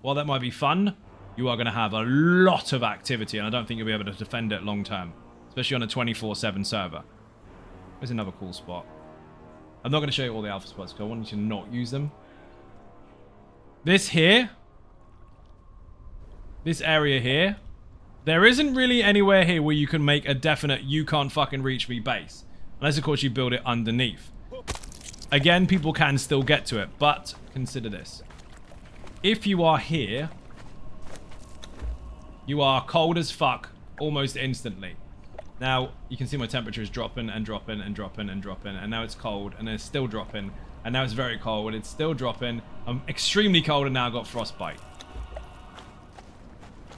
While that might be fun, you are going to have a lot of activity, and I don't think you'll be able to defend it long term, especially on a 24/7 server. There's another cool spot. I'm not going to show you all the alpha spots, because I want you to not use them. This here... This area here, there isn't really anywhere here where you can make a definite you can't fucking reach me base. Unless, of course, you build it underneath. Again, people can still get to it, but consider this. If you are here, you are cold as fuck almost instantly. Now, you can see my temperature is dropping and dropping and dropping and dropping, and now it's cold, and it's still dropping, and now it's very cold, it's still dropping. I'm extremely cold, and now I've got frostbite.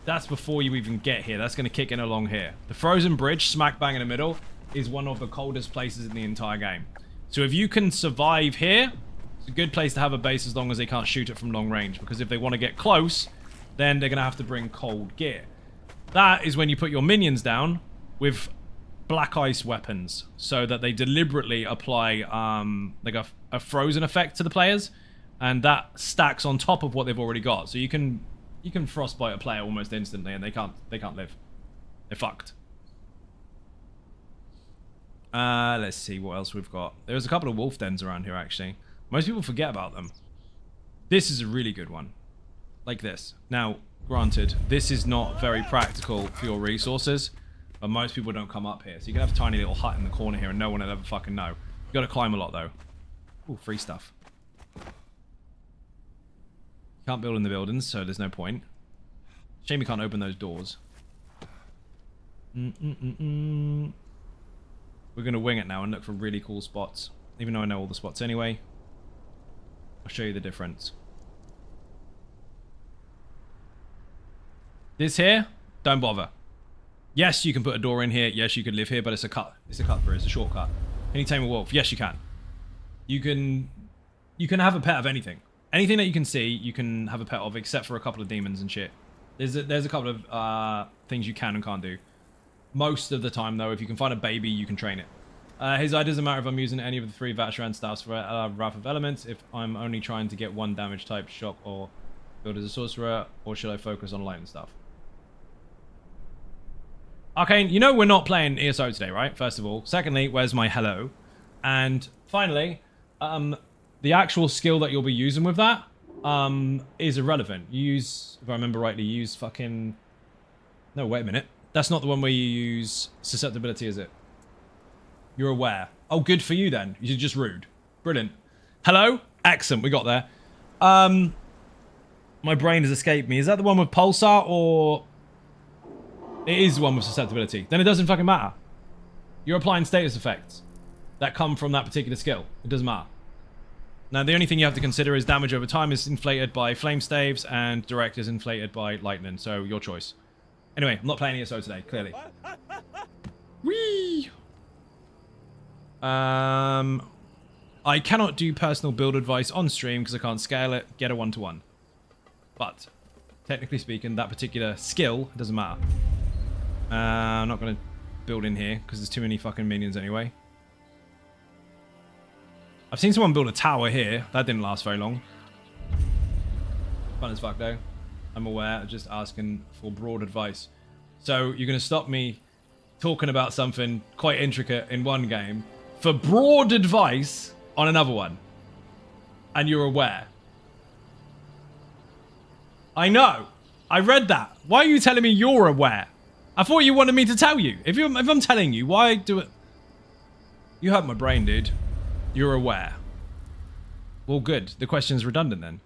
That's before you even get here. That's going to kick in along here. The frozen bridge, smack bang in the middle, is one of the coldest places in the entire game. So if you can survive here, it's a good place to have a base as long as they can't shoot it from long range, because if they want to get close, then they're going to have to bring cold gear. That is when you put your minions down with black ice weapons, so that they deliberately apply like a frozen effect to the players, and that stacks on top of what they've already got. So you can frostbite a player almost instantly, and they can't live. They're fucked. Let's see what else we've got. There's a couple of wolf dens around here, actually. Most people forget about them. This is a really good one. Like this. Now, granted, this is not very practical for your resources, but most people don't come up here. So you can have a tiny little hut in the corner here and no one will ever fucking know. You gotta climb a lot, though. Ooh, free stuff. Can't build in the buildings, so there's no point. Shame you can't open those doors. We're gonna wing it now and look for really cool spots. Even though I know all the spots anyway. I'll show you the difference. This here, don't bother. Yes, you can put a door in here. Yes, you could live here, but it's a cut. It's a cut through. It's a shortcut. Can you tame a wolf? Yes, you can. You can have a pet of anything. Anything that you can see, you can have a pet of, except for a couple of demons and shit. There's a couple of things you can and can't do. Most of the time, though, if you can find a baby, you can train it. His eye doesn't matter if I'm using any of the 3 Vatran staffs for Wrath of Elements, if I'm only trying to get 1 damage type, shock, or build as a sorcerer, or should I focus on lightning stuff? Arcane, you know we're not playing ESO today, right? First of all. Secondly, where's my hello? And finally, the actual skill that you'll be using with that is irrelevant. You use, if I remember rightly, you use fucking... No, wait a minute. That's not the one where you use susceptibility, is it? You're aware. Oh, good for you then. You're just rude. Brilliant. Hello? Excellent, we got there. My brain has escaped me. Is that the one with Pulsar, or... It is the one with susceptibility. Then it doesn't fucking matter. You're applying status effects that come from that particular skill. It doesn't matter. Now, the only thing you have to consider is damage over time is inflated by flame staves, and direct is inflated by lightning. So, your choice. Anyway, I'm not playing ESO today, clearly. Whee! I cannot do personal build advice on stream because I can't scale it, get a 1-to-1. But, technically speaking, that particular skill doesn't matter. I'm not going to build in here because there's too many fucking minions anyway. I've seen someone build a tower here. That didn't last very long. Fun as fuck though. I'm aware. I'm just asking for broad advice. So you're going to stop me talking about something quite intricate in one game for broad advice on another one. And you're aware. I know. I read that. Why are you telling me you're aware? I thought you wanted me to tell you. If I'm telling you, why do it? You hurt my brain, dude. You're aware. Well, good. The question's redundant then.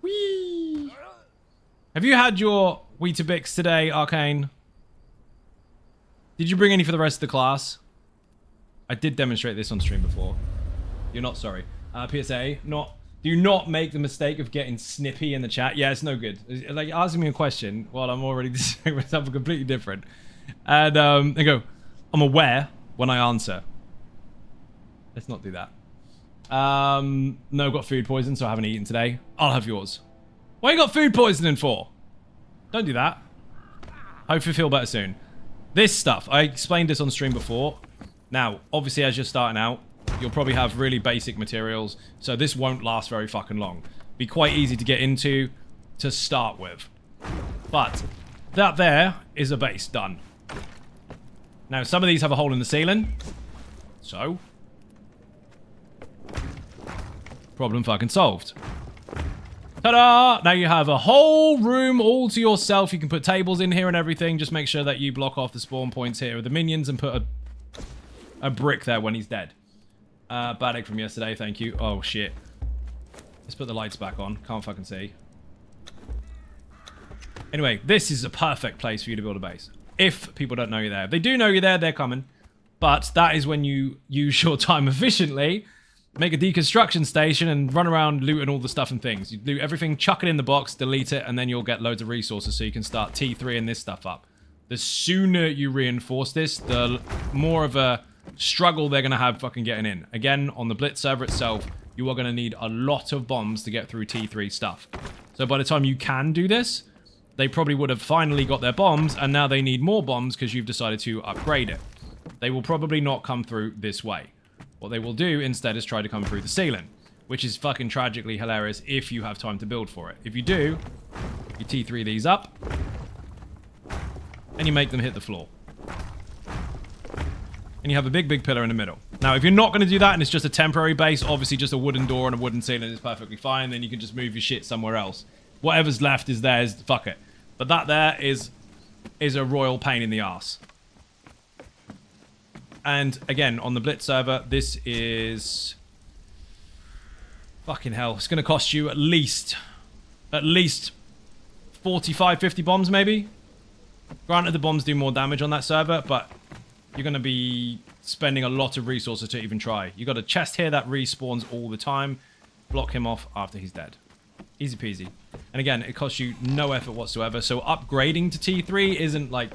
Whee! Have you had your Weetabix today, Arcane? Did you bring any for the rest of the class? I did demonstrate this on stream before. You're not sorry. PSA, do not make the mistake of getting snippy in the chat. Yeah, it's no good. Like, asking me a question while I'm already distracting myself completely different. And they go, I'm aware when I answer. Let's not do that. No, I've got food poison, so I haven't eaten today. I'll have yours. What you got food poisoning for? Don't do that. Hope you feel better soon. This stuff, I explained this on stream before. Now, obviously, as you're starting out, you'll probably have really basic materials, so this won't last very fucking long. Be quite easy to get into to start with. But that there is a base done. Now, some of these have a hole in the ceiling. So, problem fucking solved. Ta-da! Now you have a whole room all to yourself. You can put tables in here and everything. Just make sure that you block off the spawn points here with the minions and put a brick there when he's dead. Bad egg from yesterday, thank you. Oh, shit. Let's put the lights back on. Can't fucking see. Anyway, this is a perfect place for you to build a base. If people don't know you're there. If they do know you're there, they're coming. But that is when you use your time efficiently, make a deconstruction station, and run around looting all the stuff and things. You loot everything, chuck it in the box, delete it, and then you'll get loads of resources so you can start T3 and this stuff up. The sooner you reinforce this, the more of a struggle they're going to have fucking getting in. Again, on the Blitz server itself, you are going to need a lot of bombs to get through T3 stuff. So by the time you can do this, they probably would have finally got their bombs, and now they need more bombs because you've decided to upgrade it. They will probably not come through this way. What they will do instead is try to come through the ceiling, which is fucking tragically hilarious if you have time to build for it. If you do, you T3 these up, and you make them hit the floor. And you have a big, big pillar in the middle. Now, if you're not going to do that and it's just a temporary base, obviously just a wooden door and a wooden ceiling is perfectly fine, then you can just move your shit somewhere else. Whatever's left is theirs, fuck it. But that there is a royal pain in the arse. And again, on the Blitz server, this is... fucking hell. It's going to cost you at least 45, 50 bombs, maybe? Granted, the bombs do more damage on that server, but you're going to be spending a lot of resources to even try. You got a chest here that respawns all the time. Block him off after he's dead. Easy peasy. And again, it costs you no effort whatsoever. So upgrading to T3 isn't like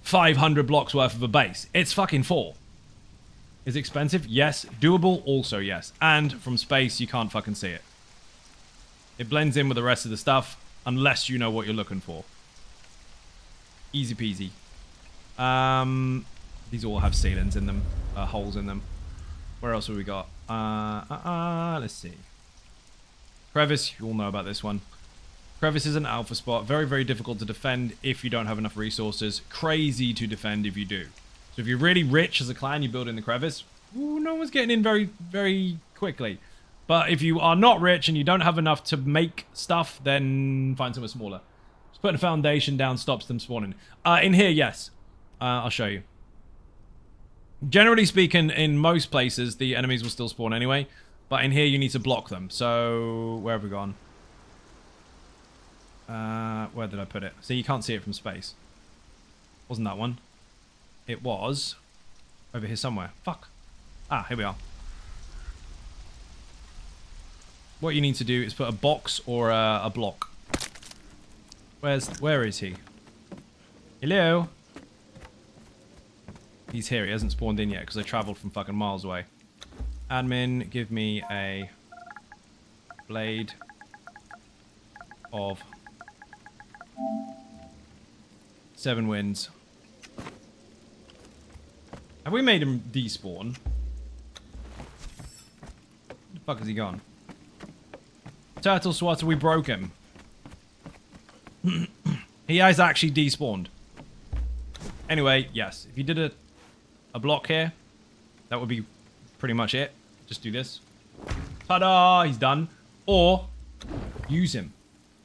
500 blocks worth of a base. It's fucking 4. Is it expensive? Yes. Doable? Also yes. And from space, you can't fucking see it. It blends in with the rest of the stuff unless you know what you're looking for. Easy peasy. These all have ceilings in them, holes in them. Where else have we got? Let's see. Crevice, you all know about this one. Crevice is an alpha spot. Very, very difficult to defend if you don't have enough resources. Crazy to defend if you do. So if you're really rich as a clan, you build in the crevice. Ooh, no one's getting in very, very quickly. But if you are not rich and you don't have enough to make stuff, then find somewhere smaller. Just putting a foundation down stops them spawning. In here, yes. I'll show you. Generally speaking, in most places, the enemies will still spawn anyway. But in here, you need to block them. So, where have we gone? Where did I put it? See, you can't see it from space. Wasn't that one? It was over here somewhere. Fuck. Ah, here we are. What you need to do is put a box or a block. Where is he? Hello? He's here. He hasn't spawned in yet because I traveled from fucking miles away. Admin, give me a blade of 7 winds. Have we made him despawn? Where the fuck has he gone? Turtle Swatter, we broke him. He has actually despawned. Anyway, yes. If you did a block here, that would be pretty much it. Just do this. Ta-da! He's done. Or use him.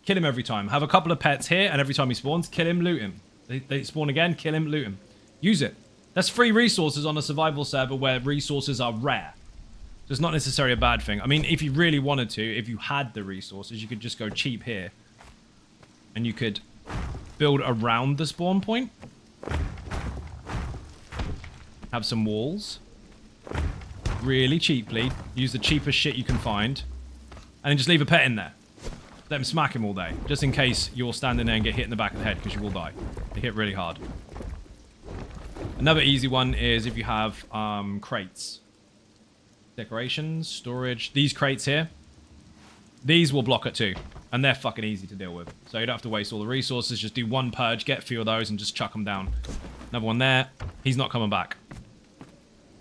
Kill him every time. Have a couple of pets here, and every time he spawns, kill him, loot him. They spawn again, kill him, loot him. Use it. That's free resources on a survival server where resources are rare. So it's not necessarily a bad thing. I mean, if you really wanted to, if you had the resources, you could just go cheap here. And you could build around the spawn point. Have some walls. Really cheaply. Use the cheapest shit you can find. And then just leave a pet in there. Let him smack him all day. Just in case you're standing there and get hit in the back of the head, because you will die. They hit really hard. Another easy one is if you have crates. Decorations, storage. These crates here. These will block it too. And they're fucking easy to deal with. So you don't have to waste all the resources. Just do one purge, get a few of those, and just chuck them down. Another one there. He's not coming back.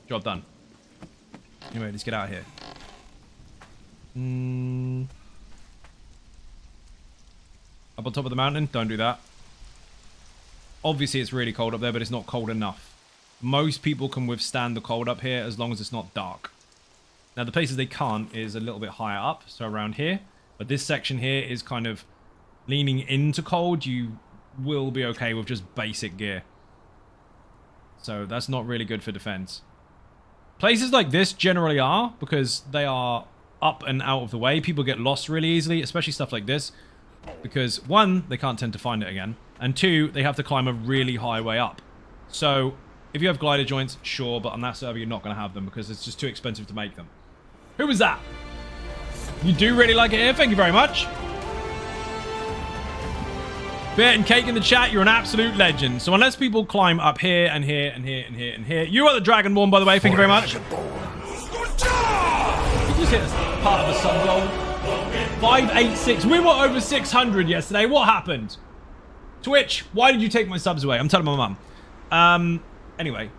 Job done. Anyway, let's get out of here. Up on top of the mountain? Don't do that. Obviously, it's really cold up there, but it's not cold enough. Most people can withstand the cold up here as long as it's not dark. Now, the places they can't is a little bit higher up, so around here. But this section here is kind of leaning into cold. You will be okay with just basic gear. So that's not really good for defense. Places like this generally are, because they are up and out of the way. People get lost really easily, especially stuff like this. Because, one, they can't tend to find it again. And two, they have to climb a really high way up. So, if you have glider joints, sure, but on that server you're not going to have them because it's just too expensive to make them. Who was that? You do really like it here? Thank you very much. Beer and Cake in the chat, you're an absolute legend. So unless people climb up here and here and here and here and here. You are the Dragonborn, by the way. Thank you very much. Did you just hit part of a sub goal? 586. We were over 600 yesterday. What happened? Twitch, why did you take my subs away? I'm telling my mum. Anyway.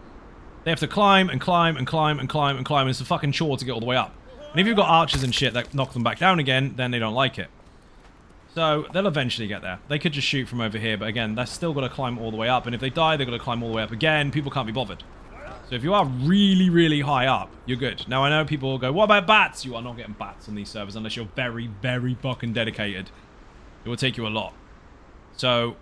They have to climb and climb and climb and climb and climb. And it's a fucking chore to get all the way up. And if you've got archers and shit that knock them back down again, then they don't like it. So, they'll eventually get there. They could just shoot from over here, but again, they're still got to climb all the way up. And if they die, they've got to climb all the way up again. People can't be bothered. So if you are really, really high up, you're good. Now, I know people will go, what about bats? You are not getting bats on these servers unless you're very, very fucking dedicated. It will take you a lot. So,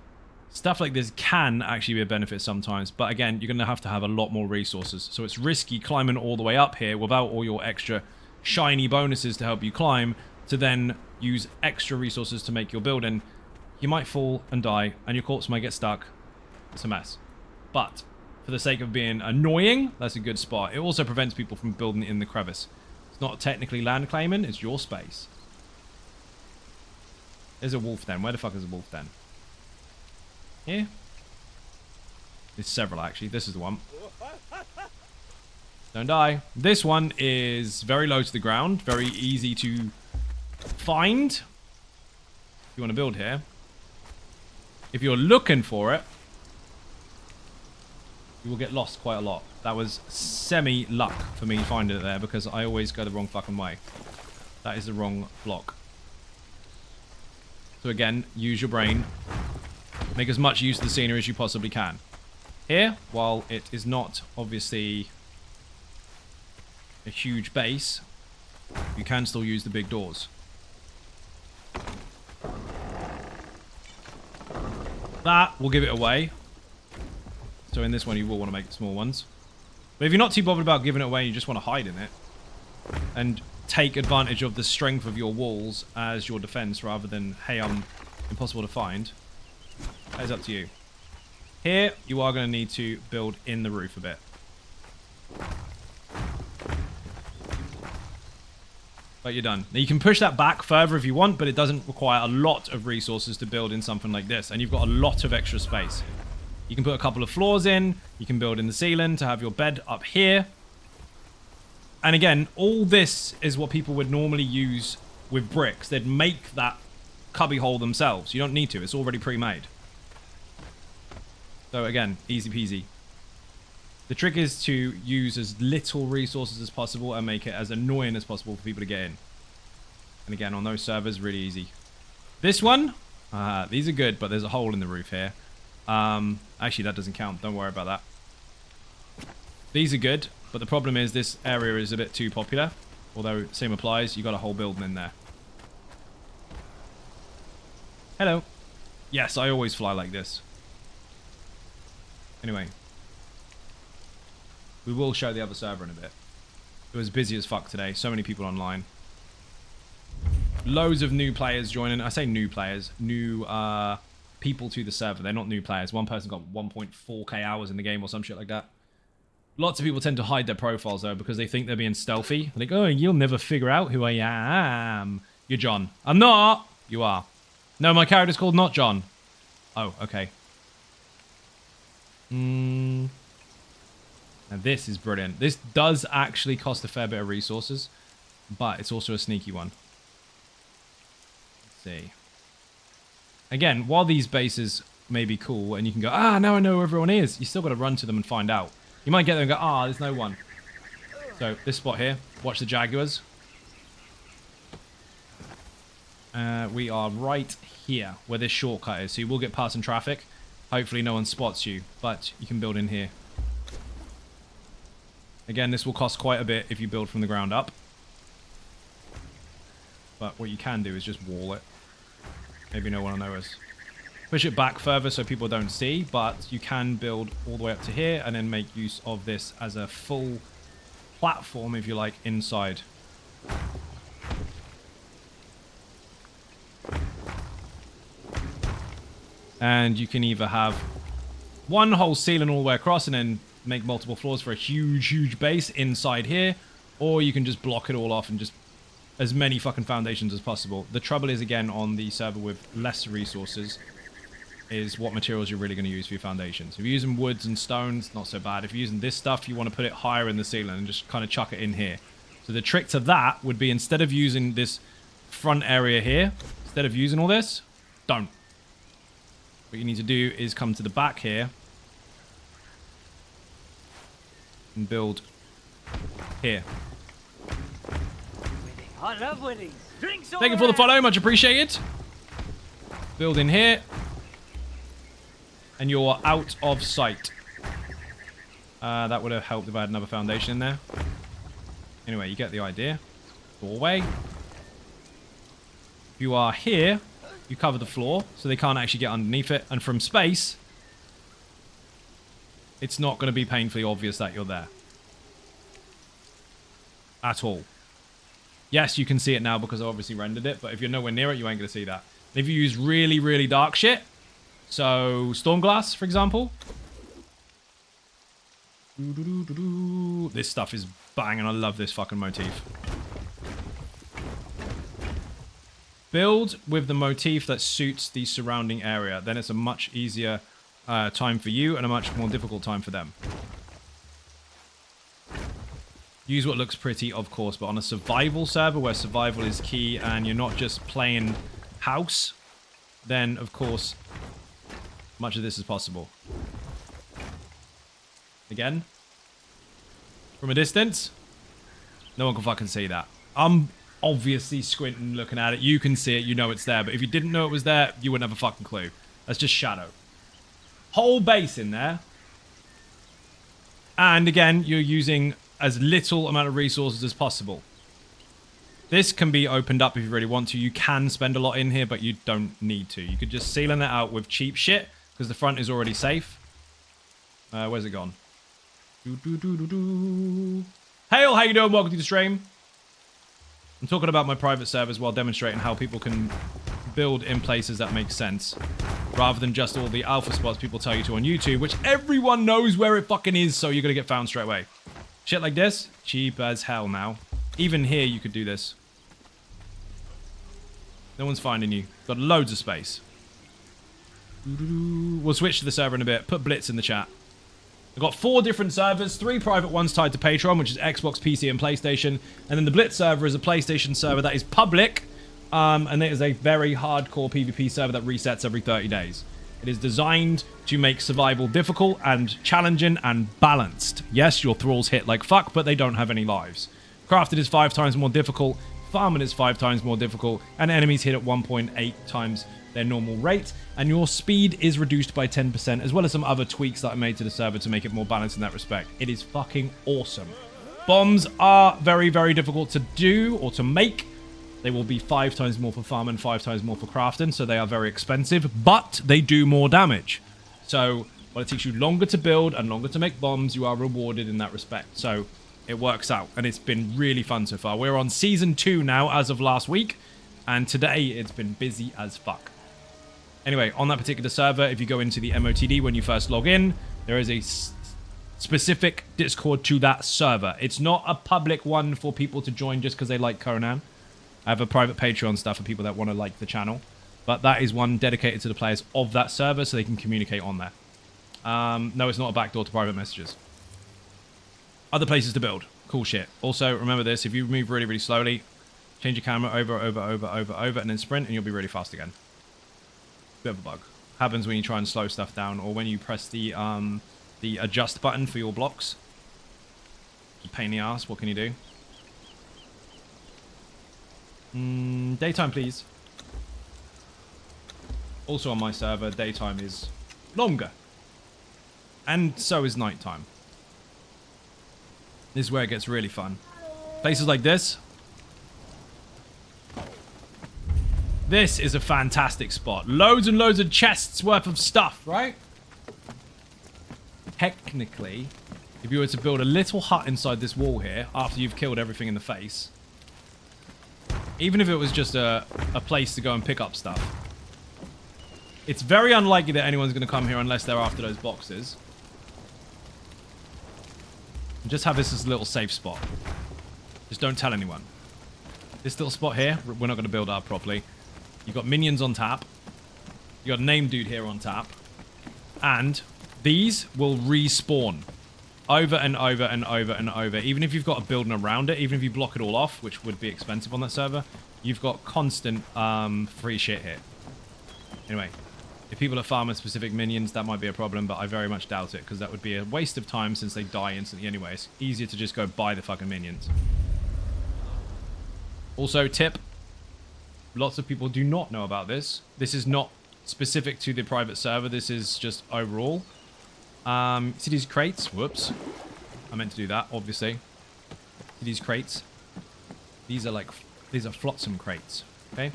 stuff like this can actually be a benefit sometimes. But again, you're going to have a lot more resources. So it's risky climbing all the way up here without all your extra shiny bonuses to help you climb, to then use extra resources to make your building. You might fall and die, and your corpse might get stuck. It's a mess. But for the sake of being annoying, that's a good spot. It also prevents people from building in the crevice. It's not technically land claiming, it's your space. There's a wolf den. Where the fuck is a wolf den? Here? There's several, actually. This is the one. Don't die. This one is very low to the ground. Very easy to find. If you want to build here. If you're looking for it, you will get lost quite a lot. That was semi-luck for me finding it there because I always go the wrong fucking way. That is the wrong block. So again, use your brain. Make as much use of the scenery as you possibly can. Here, while it is not obviously a huge base, you can still use the big doors. That will give it away. So in this one, you will want to make the small ones. But if you're not too bothered about giving it away, you just want to hide in it. And take advantage of the strength of your walls as your defense, rather than, hey, I'm impossible to find. That is up to you. Here, you are going to need to build in the roof a bit. But you're done. Now you can push that back further if you want, but it doesn't require a lot of resources to build in something like this. And you've got a lot of extra space. You can put a couple of floors in. You can build in the ceiling to have your bed up here. And again, all this is what people would normally use with bricks. They'd make that cubby hole themselves. You don't need to. It's already pre-made. So again, easy peasy. The trick is to use as little resources as possible and make it as annoying as possible for people to get in. And again, on those servers, really easy. This one, these are good, but there's a hole in the roof here. Actually, that doesn't count. Don't worry about that. These are good, but the problem is this area is a bit too popular. Although, same applies. You got a whole building in there. Hello. Yes, I always fly like this. Anyway. We will show the other server in a bit. It was busy as fuck today. So many people online. Loads of new players joining. I say new players. New people to the server. They're not new players. One person got 1.4k hours in the game or some shit like that. Lots of people tend to hide their profiles though because they think they're being stealthy. They're like, oh, you'll never figure out who I am. You're John. I'm not. You are. No, my character's called not John. Oh, okay. Now this is brilliant. This does actually cost a fair bit of resources, but it's also a sneaky one. Let's see. Again, while these bases may be cool and you can go, ah, now I know where everyone is, you still got to run to them and find out. You might get there and go, ah, there's no one. So this spot here, watch the Jaguars. We are right here where this shortcut is, so you will get passing traffic. Hopefully no one spots you, but you can build in here. Again, this will cost quite a bit if you build from the ground up. But what you can do is just wall it. Maybe no one will notice. Push it back further so people don't see, but you can build all the way up to here and then make use of this as a full platform, if you like, inside. And you can either have one whole ceiling all the way across and then make multiple floors for a huge, huge base inside here, or you can just block it all off and just as many fucking foundations as possible. The trouble is, again, on the server with less resources, is what materials you're really going to use for your foundations. If you're using woods and stones, not so bad. If you're using this stuff, you want to put it higher in the ceiling and just kind of chuck it in here. So the trick to that would be, instead of using this front area here, instead of using all this, don't. What you need to do is come to the back here and build here. I love weddings. Drinks all Thank you for the follow, much appreciated. Build in here. And you're out of sight. That would have helped if I had another foundation in there. Anyway, you get the idea. Doorway. If you are here, you cover the floor, so they can't actually get underneath it. And from space, it's not going to be painfully obvious that you're there. At all. Yes, you can see it now because I obviously rendered it, but if you're nowhere near it, you ain't going to see that. And if you use really, really dark shit, so Stormglass, for example. This stuff is banging. I love this fucking motif. Build with the motif that suits the surrounding area. Then it's a much easier time for you and a much more difficult time for them. Use what looks pretty, of course, but on a survival server where survival is key and you're not just playing house, then, of course, much of this is possible. Again, from a distance, no one can fucking see that. I'm obviously squinting looking at it. You can see it, you know it's there, but if you didn't know it was there, you wouldn't have a fucking clue. That's just shadow. Whole base in there. And again, you're using as little amount of resources as possible. This can be opened up if you really want to. You can spend a lot in here, but you don't need to. You could just ceiling it out with cheap shit, because the front is already safe. Where's it gone? Hail, how you doing? Welcome to the stream. I'm talking about my private servers while demonstrating how people can build in places that make sense, rather than just all the alpha spots people tell you to on YouTube, which everyone knows where it fucking is, so you're gonna get found straight away. Shit like this, cheap as hell now. Even here, you could do this. No one's finding you. Got loads of space. We'll switch to the server in a bit. Put Blitz in the chat. I've got 4 different servers, 3 private ones tied to Patreon, which is Xbox, PC, and PlayStation. And then the Blitz server is a PlayStation server that is public. And it is a very hardcore PvP server that resets every 30 days. It is designed to make survival difficult and challenging and balanced. Yes, your thralls hit like fuck, but they don't have any lives. Crafted is 5 times more difficult. Farming is 5 times more difficult. And enemies hit at 1.8 times their normal rate. And your speed is reduced by 10%, as well as some other tweaks that I made to the server to make it more balanced in that respect. It is fucking awesome. Bombs are very, very difficult to do or to make. They will be 5 times more for farming, 5 times more for crafting, so they are very expensive, but they do more damage. So, while it takes you longer to build and longer to make bombs, you are rewarded in that respect. So, it works out, and it's been really fun so far. We're on Season 2 now, as of last week, and today it's been busy as fuck. Anyway, on that particular server, if you go into the MOTD when you first log in, there is a specific Discord to that server. It's not a public one for people to join just because they like Conan. I have a private Patreon stuff for people that want to like the channel. But that is one dedicated to the players of that server so they can communicate on there. No, it's not a backdoor to private messages. Other places to build. Cool shit. Also, remember this. If you move really, really slowly, change your camera over, and then sprint, and you'll be really fast again. Bit of a bug. Happens when you try and slow stuff down, or when you press the adjust button for your blocks. Pain in the ass. What can you do? Daytime, please. Also on my server, daytime is longer. And so is nighttime. This is where it gets really fun. Places like this. This is a fantastic spot. Loads and loads of chests worth of stuff, right? Technically, if you were to build a little hut inside this wall here, after you've killed everything in the face, even if it was just a place to go and pick up stuff, it's very unlikely that anyone's going to come here unless they're after those boxes. And just have this as a little safe spot. Just don't tell anyone. This little spot here, we're not going to build up properly. You've got minions on tap. You've got a name dude here on tap. And these will respawn over and over and over and over. Even if you've got a building around it, even if you block it all off, which would be expensive on that server, you've got constant free shit here. Anyway, if people are farming specific minions, that might be a problem, but I very much doubt it, because that would be a waste of time since they die instantly anyway. It's easier to just go buy the fucking minions. Also, tip, lots of people do not know about this. This is not specific to the private server. This is just overall. See these crates? Whoops. I meant to do that, obviously. See these crates? These are flotsam crates, okay?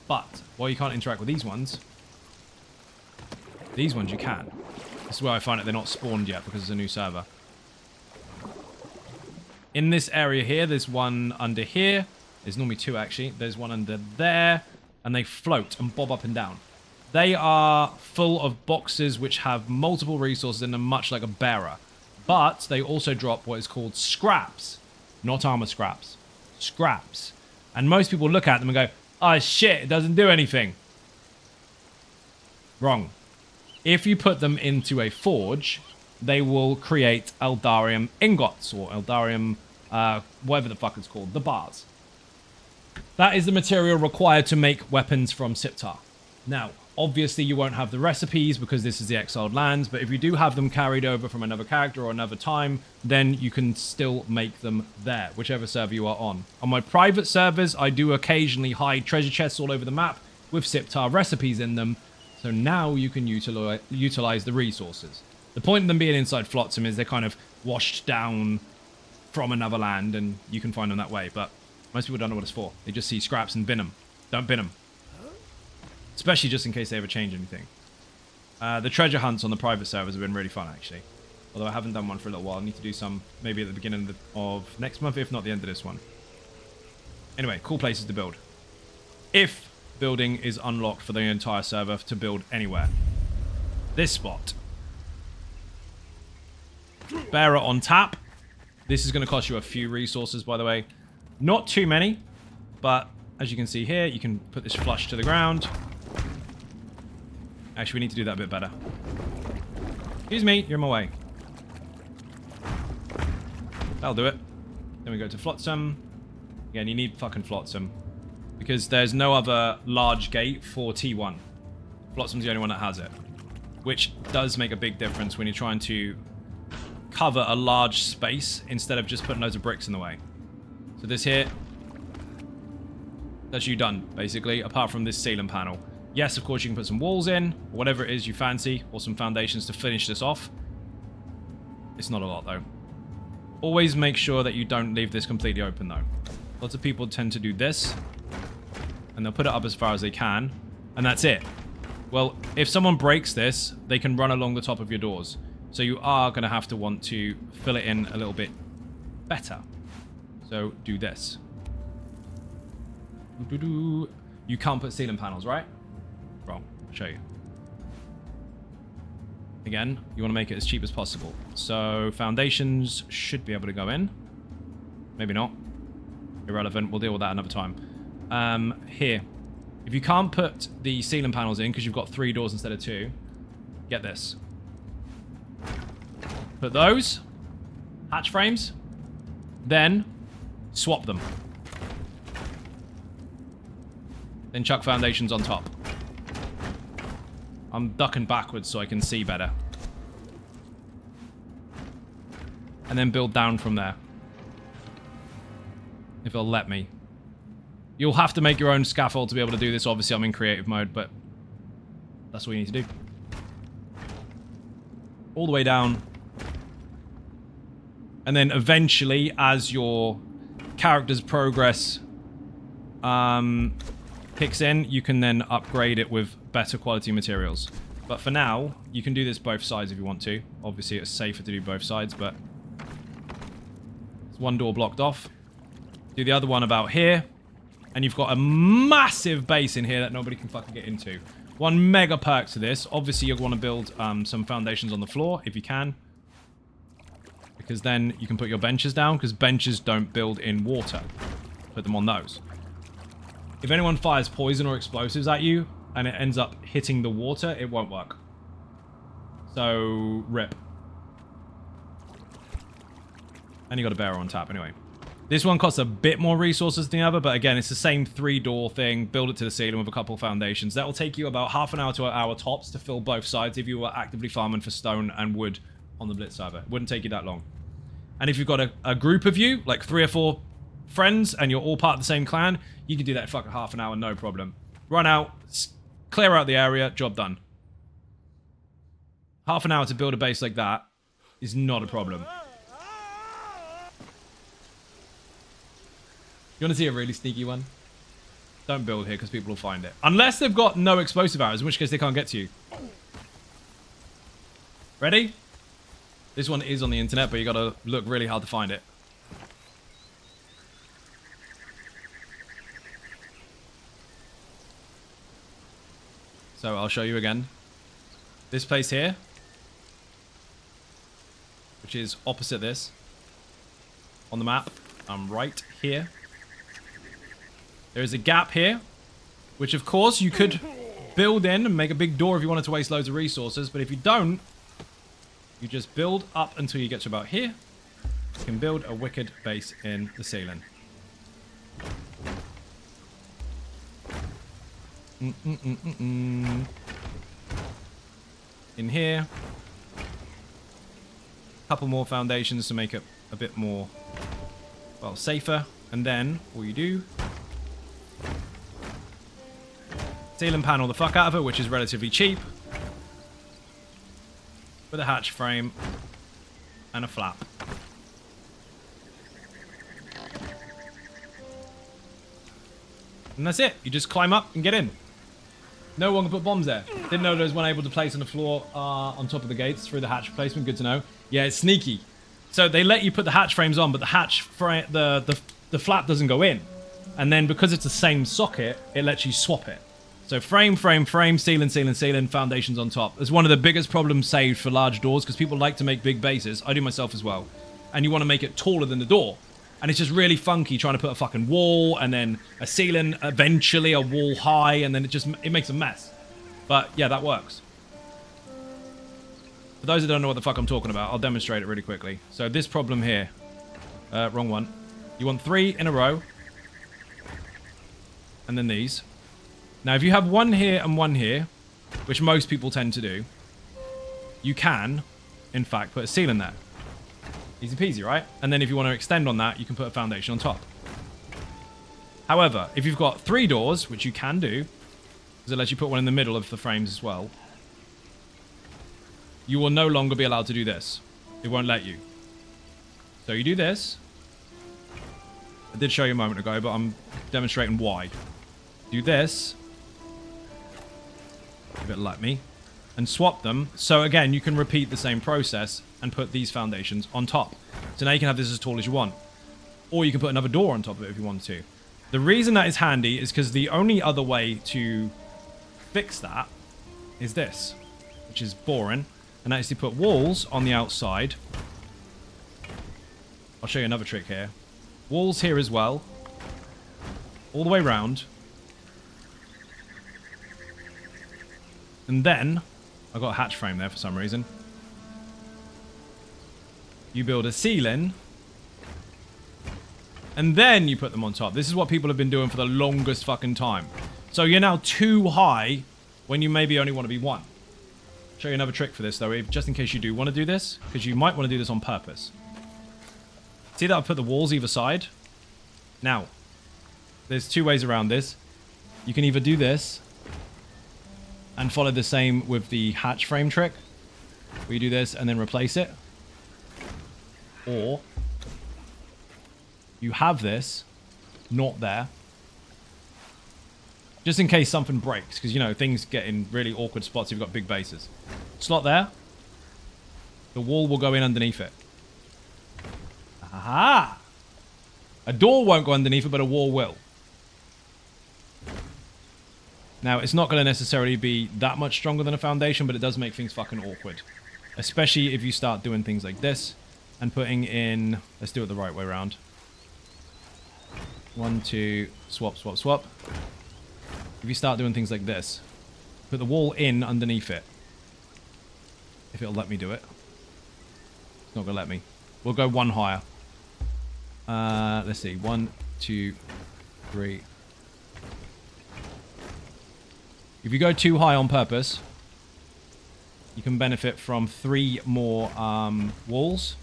But, while you can't interact with these ones you can. This is where I find that they're not spawned yet because it's a new server. In this area here, there's one under here. There's normally two, actually. There's one under there. And they float and bob up and down. They are full of boxes which have multiple resources in them, much like a bearer. But they also drop what is called scraps. Not armor scraps. Scraps. And most people look at them and go, oh shit, it doesn't do anything. Wrong. If you put them into a forge, they will create Eldarium ingots, or Eldarium, whatever the fuck it's called, the bars. That is the material required to make weapons from Siptar. Now, obviously you won't have the recipes because this is the Exiled Lands, but if you do have them carried over from another character or another time, then you can still make them there, whichever server you are on. On my private servers, I do occasionally hide treasure chests all over the map with Siptar recipes in them, so now you can utilize the resources. The point of them being inside Flotsam is they're kind of washed down from another land, and you can find them that way, but most people don't know what it's for. They just see scraps and bin them. Don't bin them. Especially just in case they ever change anything. The treasure hunts on the private servers have been really fun, actually. Although I haven't done one for a little while. I need to do some maybe at the beginning of next month, if not the end of this one. Anyway, cool places to build. If building is unlocked for the entire server to build anywhere. This spot. Bearer on tap. This is going to cost you a few resources, by the way. Not too many, but as you can see here, you can put this flush to the ground. Actually, we need to do that a bit better. Excuse me, you're in my way. That'll do it. Then we go to Flotsam. Again, you need fucking Flotsam, because there's no other large gate for T1. Flotsam's the only one that has it, which does make a big difference when you're trying to cover a large space instead of just putting loads of bricks in the way. So this here, that's you done, basically, apart from this ceiling panel. Yes, of course, you can put some walls in, or whatever it is you fancy, or some foundations to finish this off. It's not a lot, though. Always make sure that you don't leave this completely open, though. Lots of people tend to do this, and they'll put it up as far as they can, and that's it. Well, if someone breaks this, they can run along the top of your doors. So you are going to have to want to fill it in a little bit better. So do this. You can't put ceiling panels, right? Wrong. I'll show you. Again, you want to make it as cheap as possible. So foundations should be able to go in. Maybe not. Irrelevant. We'll deal with that another time. Here. If you can't put the ceiling panels in because you've got 3 doors instead of 2, get this. Put those. Hatch frames. Then swap them. Then chuck foundations on top. I'm ducking backwards so I can see better. And then build down from there. If it'll let me. You'll have to make your own scaffold to be able to do this. Obviously, I'm in creative mode, but that's what you need to do. All the way down. And then eventually, as your character's progress kicks in, you can then upgrade it with better quality materials. But for now, you can do this both sides if you want to. Obviously, it's safer to do both sides, but There's one door blocked off. Do the other one about here. And you've got a massive base in here that nobody can fucking get into. One mega perk to this. Obviously, you'll want to build some foundations on the floor, if you can. Because then you can put your benches down, because benches don't build in water. Put them on those. If anyone fires poison or explosives at you, and it ends up hitting the water, it won't work. So, rip. And you got a bear on tap, anyway. This one costs a bit more resources than the other, but again, it's the same 3-door thing. Build it to the ceiling with a couple of foundations. That will take you about half an hour to an hour tops to fill both sides if you were actively farming for stone and wood on the Blitz server. It wouldn't take you that long. And if you've got a group of you, like 3 or 4 friends, and you're all part of the same clan, you can do that in fucking half an hour, no problem. Run out, clear out the area, job done. Half an hour to build a base like that is not a problem. You want to see a really sneaky one? Don't build here because people will find it. Unless they've got no explosive arrows, in which case they can't get to you. Ready? This one is on the internet, but you gotta look really hard to find it. So I'll show you again. This place here, which is opposite this, on the map, right here. There is a gap here, which of course you could build in and make a big door if you wanted to waste loads of resources, but if you don't, you just build up until you get to about here. You can build a wicked base in the ceiling. In here. A couple more foundations to make it a bit more, well, safer. And then, all you do, ceiling panel the fuck out of it, which is relatively cheap. With a hatch frame and a flap. And that's it. You just climb up and get in. No one can put bombs there. Didn't know there was one able to place on the floor on top of the gates through the hatch placement. Good to know. Yeah, it's sneaky. So they let you put the hatch frames on, but the hatch frame, the flap doesn't go in. And then because it's the same socket, it lets you swap it. So frame, ceiling, foundations on top. It's one of the biggest problems saved for large doors because people like to make big bases. I do myself as well. And you want to make it taller than the door. And it's just really funky trying to put a fucking wall and then a ceiling, eventually a wall high, and then it makes a mess. But yeah, that works. For those that don't know what the fuck I'm talking about, I'll demonstrate it really quickly. So this problem here, wrong one. You want 3 in a row. And then these. Now, if you have one here and one here, which most people tend to do, you can, in fact, put a ceiling there. Easy peasy, right? And then if you want to extend on that, you can put a foundation on top. However, if you've got 3 doors, which you can do, because it lets you put one in the middle of the frames as well, you will no longer be allowed to do this. It won't let you. So you do this. I did show you a moment ago, but I'm demonstrating why. Do this. Give it like me. And swap them. So again, you can repeat the same process and put these foundations on top. So now you can have this as tall as you want. Or you can put another door on top of it if you want to. The reason that is handy is because the only other way to fix that is this, which is boring. And that is to put walls on the outside. I'll show you another trick here. Walls here as well. All the way around. And then, I've got a hatch frame there for some reason. You build a ceiling. And then you put them on top. This is what people have been doing for the longest fucking time. So you're now too high when you maybe only want to be 1. Show you another trick for this though, just in case you do want to do this. Because you might want to do this on purpose. See that I've put the walls either side? Now, there's 2 ways around this. You can either do this and follow the same with the hatch frame trick, where you do this and then replace it. Or you have this not there, just in case something breaks, because you know things get in really awkward spots if you've got big bases. Slot there, the wall will go in underneath it. Aha! A door won't go underneath it, but a wall will. Now, it's not going to necessarily be that much stronger than a foundation, but it does make things fucking awkward. Especially if you start doing things like this and putting in... Let's do it the right way around. 1, 2, swap, swap, swap. If you start doing things like this, put the wall in underneath it. If it'll let me do it. It's not going to let me. We'll go one higher. Let's see. 1, 2, 3. If you go too high on purpose, you can benefit from 3 more walls.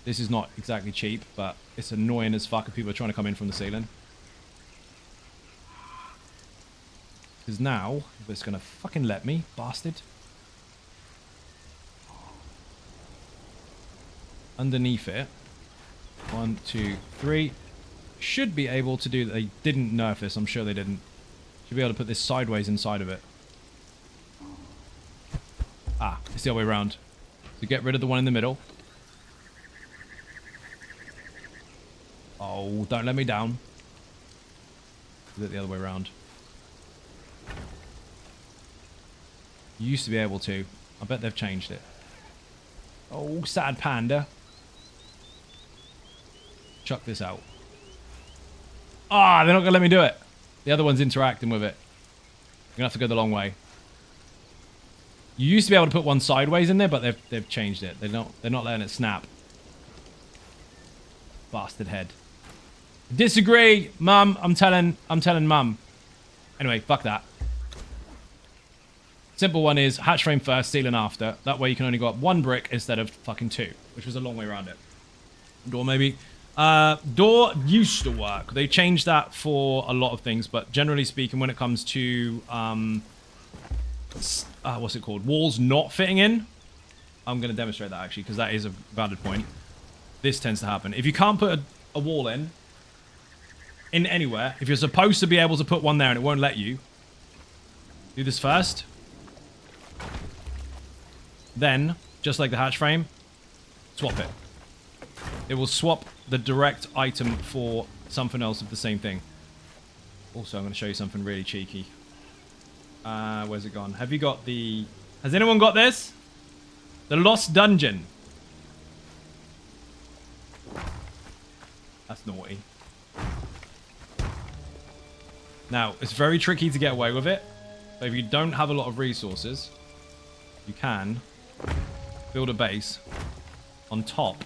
This is not exactly cheap, but it's annoying as fuck if people are trying to come in from the ceiling. Because now, if it's going to fucking let me, bastard. Underneath it. 1, 2, 3. Should be able to do... They didn't nerf this, I'm sure they didn't. Should be able to put this sideways inside of it. Ah, it's the other way around. So get rid of the one in the middle. Oh, don't let me down. Is it the other way around? You used to be able to. I bet they've changed it. Oh, sad panda. Chuck this out. Ah, they're not going to let me do it. The other one's interacting with it. You're going to have to go the long way. You used to be able to put one sideways in there, but they've changed it. They're not letting it snap. Bastard head. Disagree, Mum. I'm telling Mum. Anyway, fuck that. Simple one is hatch frame first, ceiling after. That way you can only go up 1 brick instead of fucking 2, which was a long way around it. Door maybe. Door used to work. They changed that for a lot of things, but generally speaking, when it comes to what's it called? Walls not fitting in. I'm going to demonstrate that actually, because that is a valid point. This tends to happen. If you can't put a wall in anywhere, if you're supposed to be able to put one there and it won't let you, do this first. Then, just like the hatch frame, swap it. It will swap the direct item for something else of the same thing. Also, I'm going to show you something really cheeky. Where's it gone? Have you got the... Has anyone got this? The Lost Dungeon. That's naughty. Now, it's very tricky to get away with it. But if you don't have a lot of resources, you can build a base on top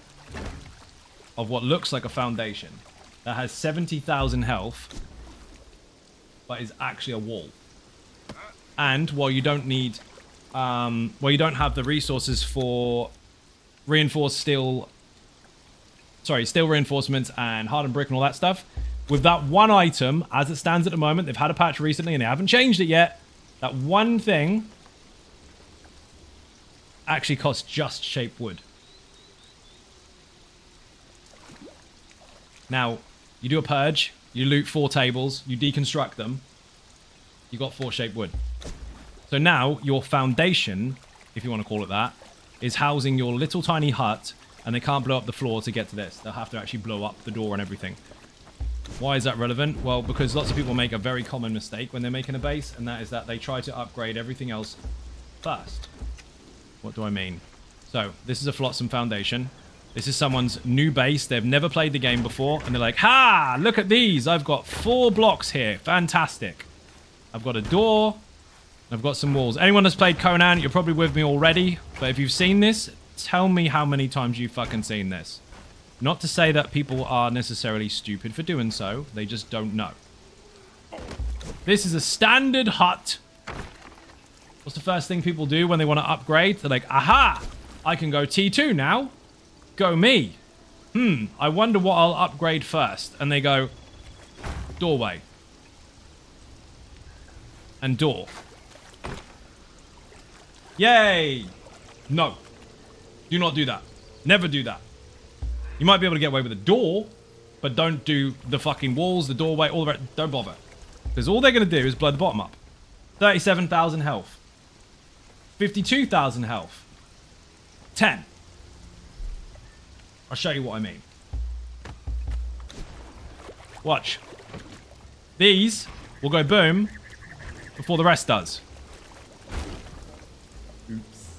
of what looks like a foundation that has 70,000 health, but is actually a wall. And while you don't need, you don't have the resources for reinforced steel, steel reinforcements and hardened brick and all that stuff, with that one item, as it stands at the moment, they've had a patch recently and they haven't changed it yet, that one thing actually costs just shaped wood. Now, you do a purge, you loot 4 tables, you deconstruct them, you got 4 shaped wood. So now, your foundation, if you want to call it that, is housing your little tiny hut, and they can't blow up the floor to get to this. They'll have to actually blow up the door and everything. Why is that relevant? Well, because lots of people make a very common mistake when they're making a base, and that is that they try to upgrade everything else first. What do I mean? So, this is a flotsam foundation. This is someone's new base. They've never played the game before. And they're like, ha! Look at these. I've got 4 blocks here. Fantastic. I've got a door. I've got some walls. Anyone that's played Conan, you're probably with me already. But if you've seen this, tell me how many times you've fucking seen this. Not to say that people are necessarily stupid for doing so. They just don't know. This is a standard hut. What's the first thing people do when they want to upgrade? They're like, aha! I can go T2 now. Go me. I wonder what I'll upgrade first. And they go, doorway. And door. Yay! No. Do not do that. Never do that. You might be able to get away with a door, but don't do the fucking walls, the doorway, all the rest. Don't bother. Because all they're going to do is blow the bottom up. 37,000 health. 52,000 health. 10. I'll show you what I mean. Watch. These will go boom before the rest does. Oops.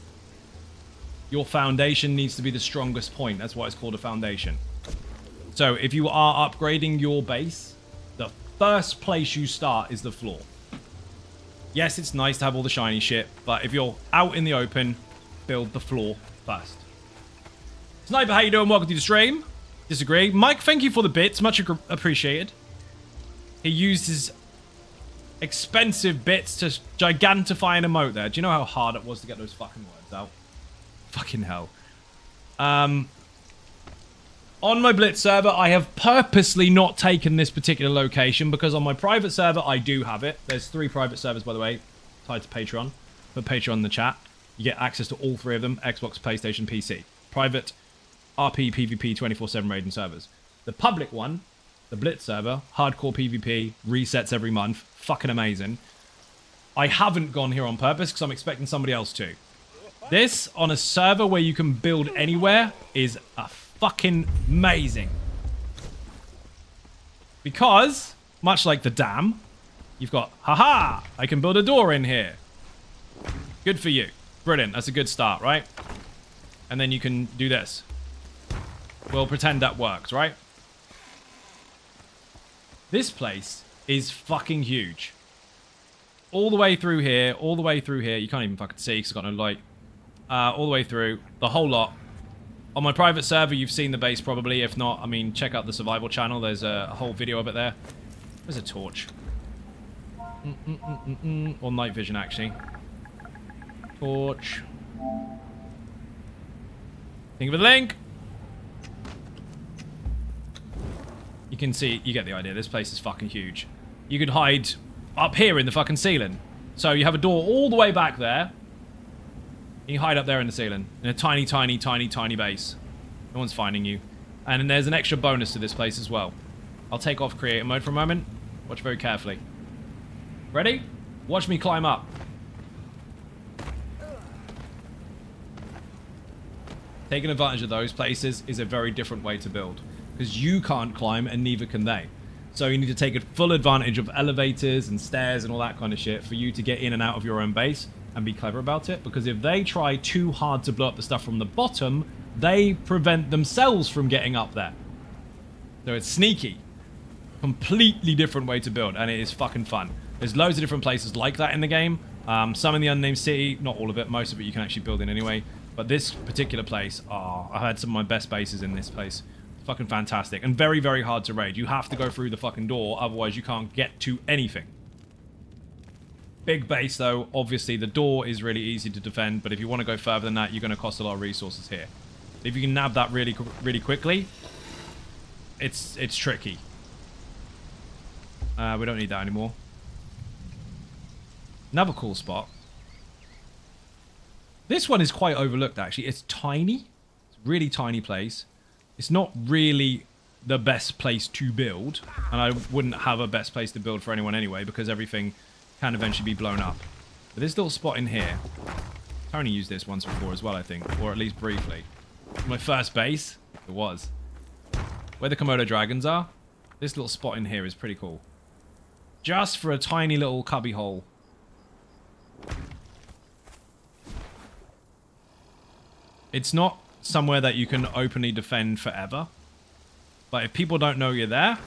Your foundation needs to be the strongest point. That's why it's called a foundation. So if you are upgrading your base, the first place you start is the floor. Yes, it's nice to have all the shiny shit, but if you're out in the open, build the floor first. Sniper, how you doing? Welcome to the stream. Disagree. Mike, thank you for the bits. Much appreciated. He used his expensive bits to gigantify an emote there. Do you know how hard it was to get those fucking words out? Fucking hell. On my Blitz server, I have purposely not taken this particular location because on my private server, I do have it. There's 3 private servers, by the way, tied to Patreon. Put Patreon in the chat. You get access to all 3 of them, Xbox, PlayStation, PC. Private, RP, PvP, 24/7 raid and servers. The public one, the Blitz server, hardcore PvP, resets every month. Fucking amazing. I haven't gone here on purpose because I'm expecting somebody else to. This, on a server where you can build anywhere, is a fucking amazing. Because, much like the dam, you've got, haha, I can build a door in here. Good for you. Brilliant. That's a good start, right? And then you can do this. We'll pretend that works, right? This place is fucking huge. All the way through here, all the way through here. You can't even fucking see because I've got no light. All the way through, the whole lot. On my private server, you've seen the base probably. If not, I mean, check out the survival channel. There's a whole video of it there. Where's a torch? Or night vision, actually. Torch. Think of a link. You can see, you get the idea. This place is fucking huge. You could hide up here in the fucking ceiling. So you have a door all the way back there. You hide up there in the ceiling. In a tiny, tiny, tiny, tiny base. No one's finding you. And then there's an extra bonus to this place as well. I'll take off creator mode for a moment. Watch very carefully. Ready? Watch me climb up. Taking advantage of those places is a very different way to build. Because you can't climb and neither can they. So you need to take full advantage of elevators and stairs and all that kind of shit for you to get in and out of your own base. And be clever about it, because if they try too hard to blow up the stuff from the bottom, they prevent themselves from getting up there. So it's sneaky. Completely different way to build, and it is fucking fun. There's loads of different places like that in the game. Some in the Unnamed City, not all of it, most of it you can actually build in anyway. But this particular place, I had some of my best bases in this place. It's fucking fantastic, and very, very hard to raid. You have to go through the fucking door, otherwise you can't get to anything. Big base, though. Obviously, the door is really easy to defend, but if you want to go further than that, you're going to cost a lot of resources here. If you can nab that really, really quickly, it's tricky. We don't need that anymore. Another cool spot. This one is quite overlooked, actually. It's tiny. It's a really tiny place. It's not really the best place to build, and I wouldn't have a best place to build for anyone anyway, because everything can eventually be blown up. But this little spot in here, Tony used this once before as well, I think, or at least briefly. My first base, it was. Where the Komodo dragons are, this little spot in here is pretty cool. Just for a tiny little cubby hole. It's not somewhere that you can openly defend forever, but if people don't know you're there,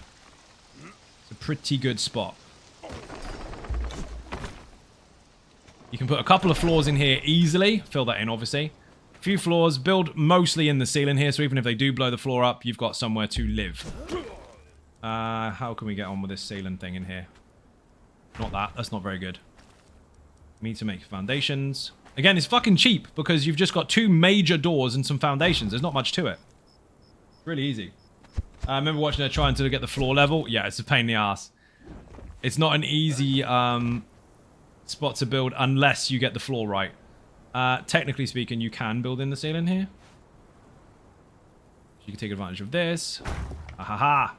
it's a pretty good spot. You can put a couple of floors in here easily. Fill that in, obviously. A few floors. Build mostly in the ceiling here, so even if they do blow the floor up, you've got somewhere to live. How can we get on with this ceiling thing in here? Not that. That's not very good. We need to make foundations. Again, it's fucking cheap, because you've just got 2 major doors and some foundations. There's not much to it. Really easy. I remember watching her trying to get the floor level. Yeah, it's a pain in the ass. It's not an easy spot to build unless you get the floor right. Technically speaking, you can build in the ceiling here. So you can take advantage of this. Ahaha.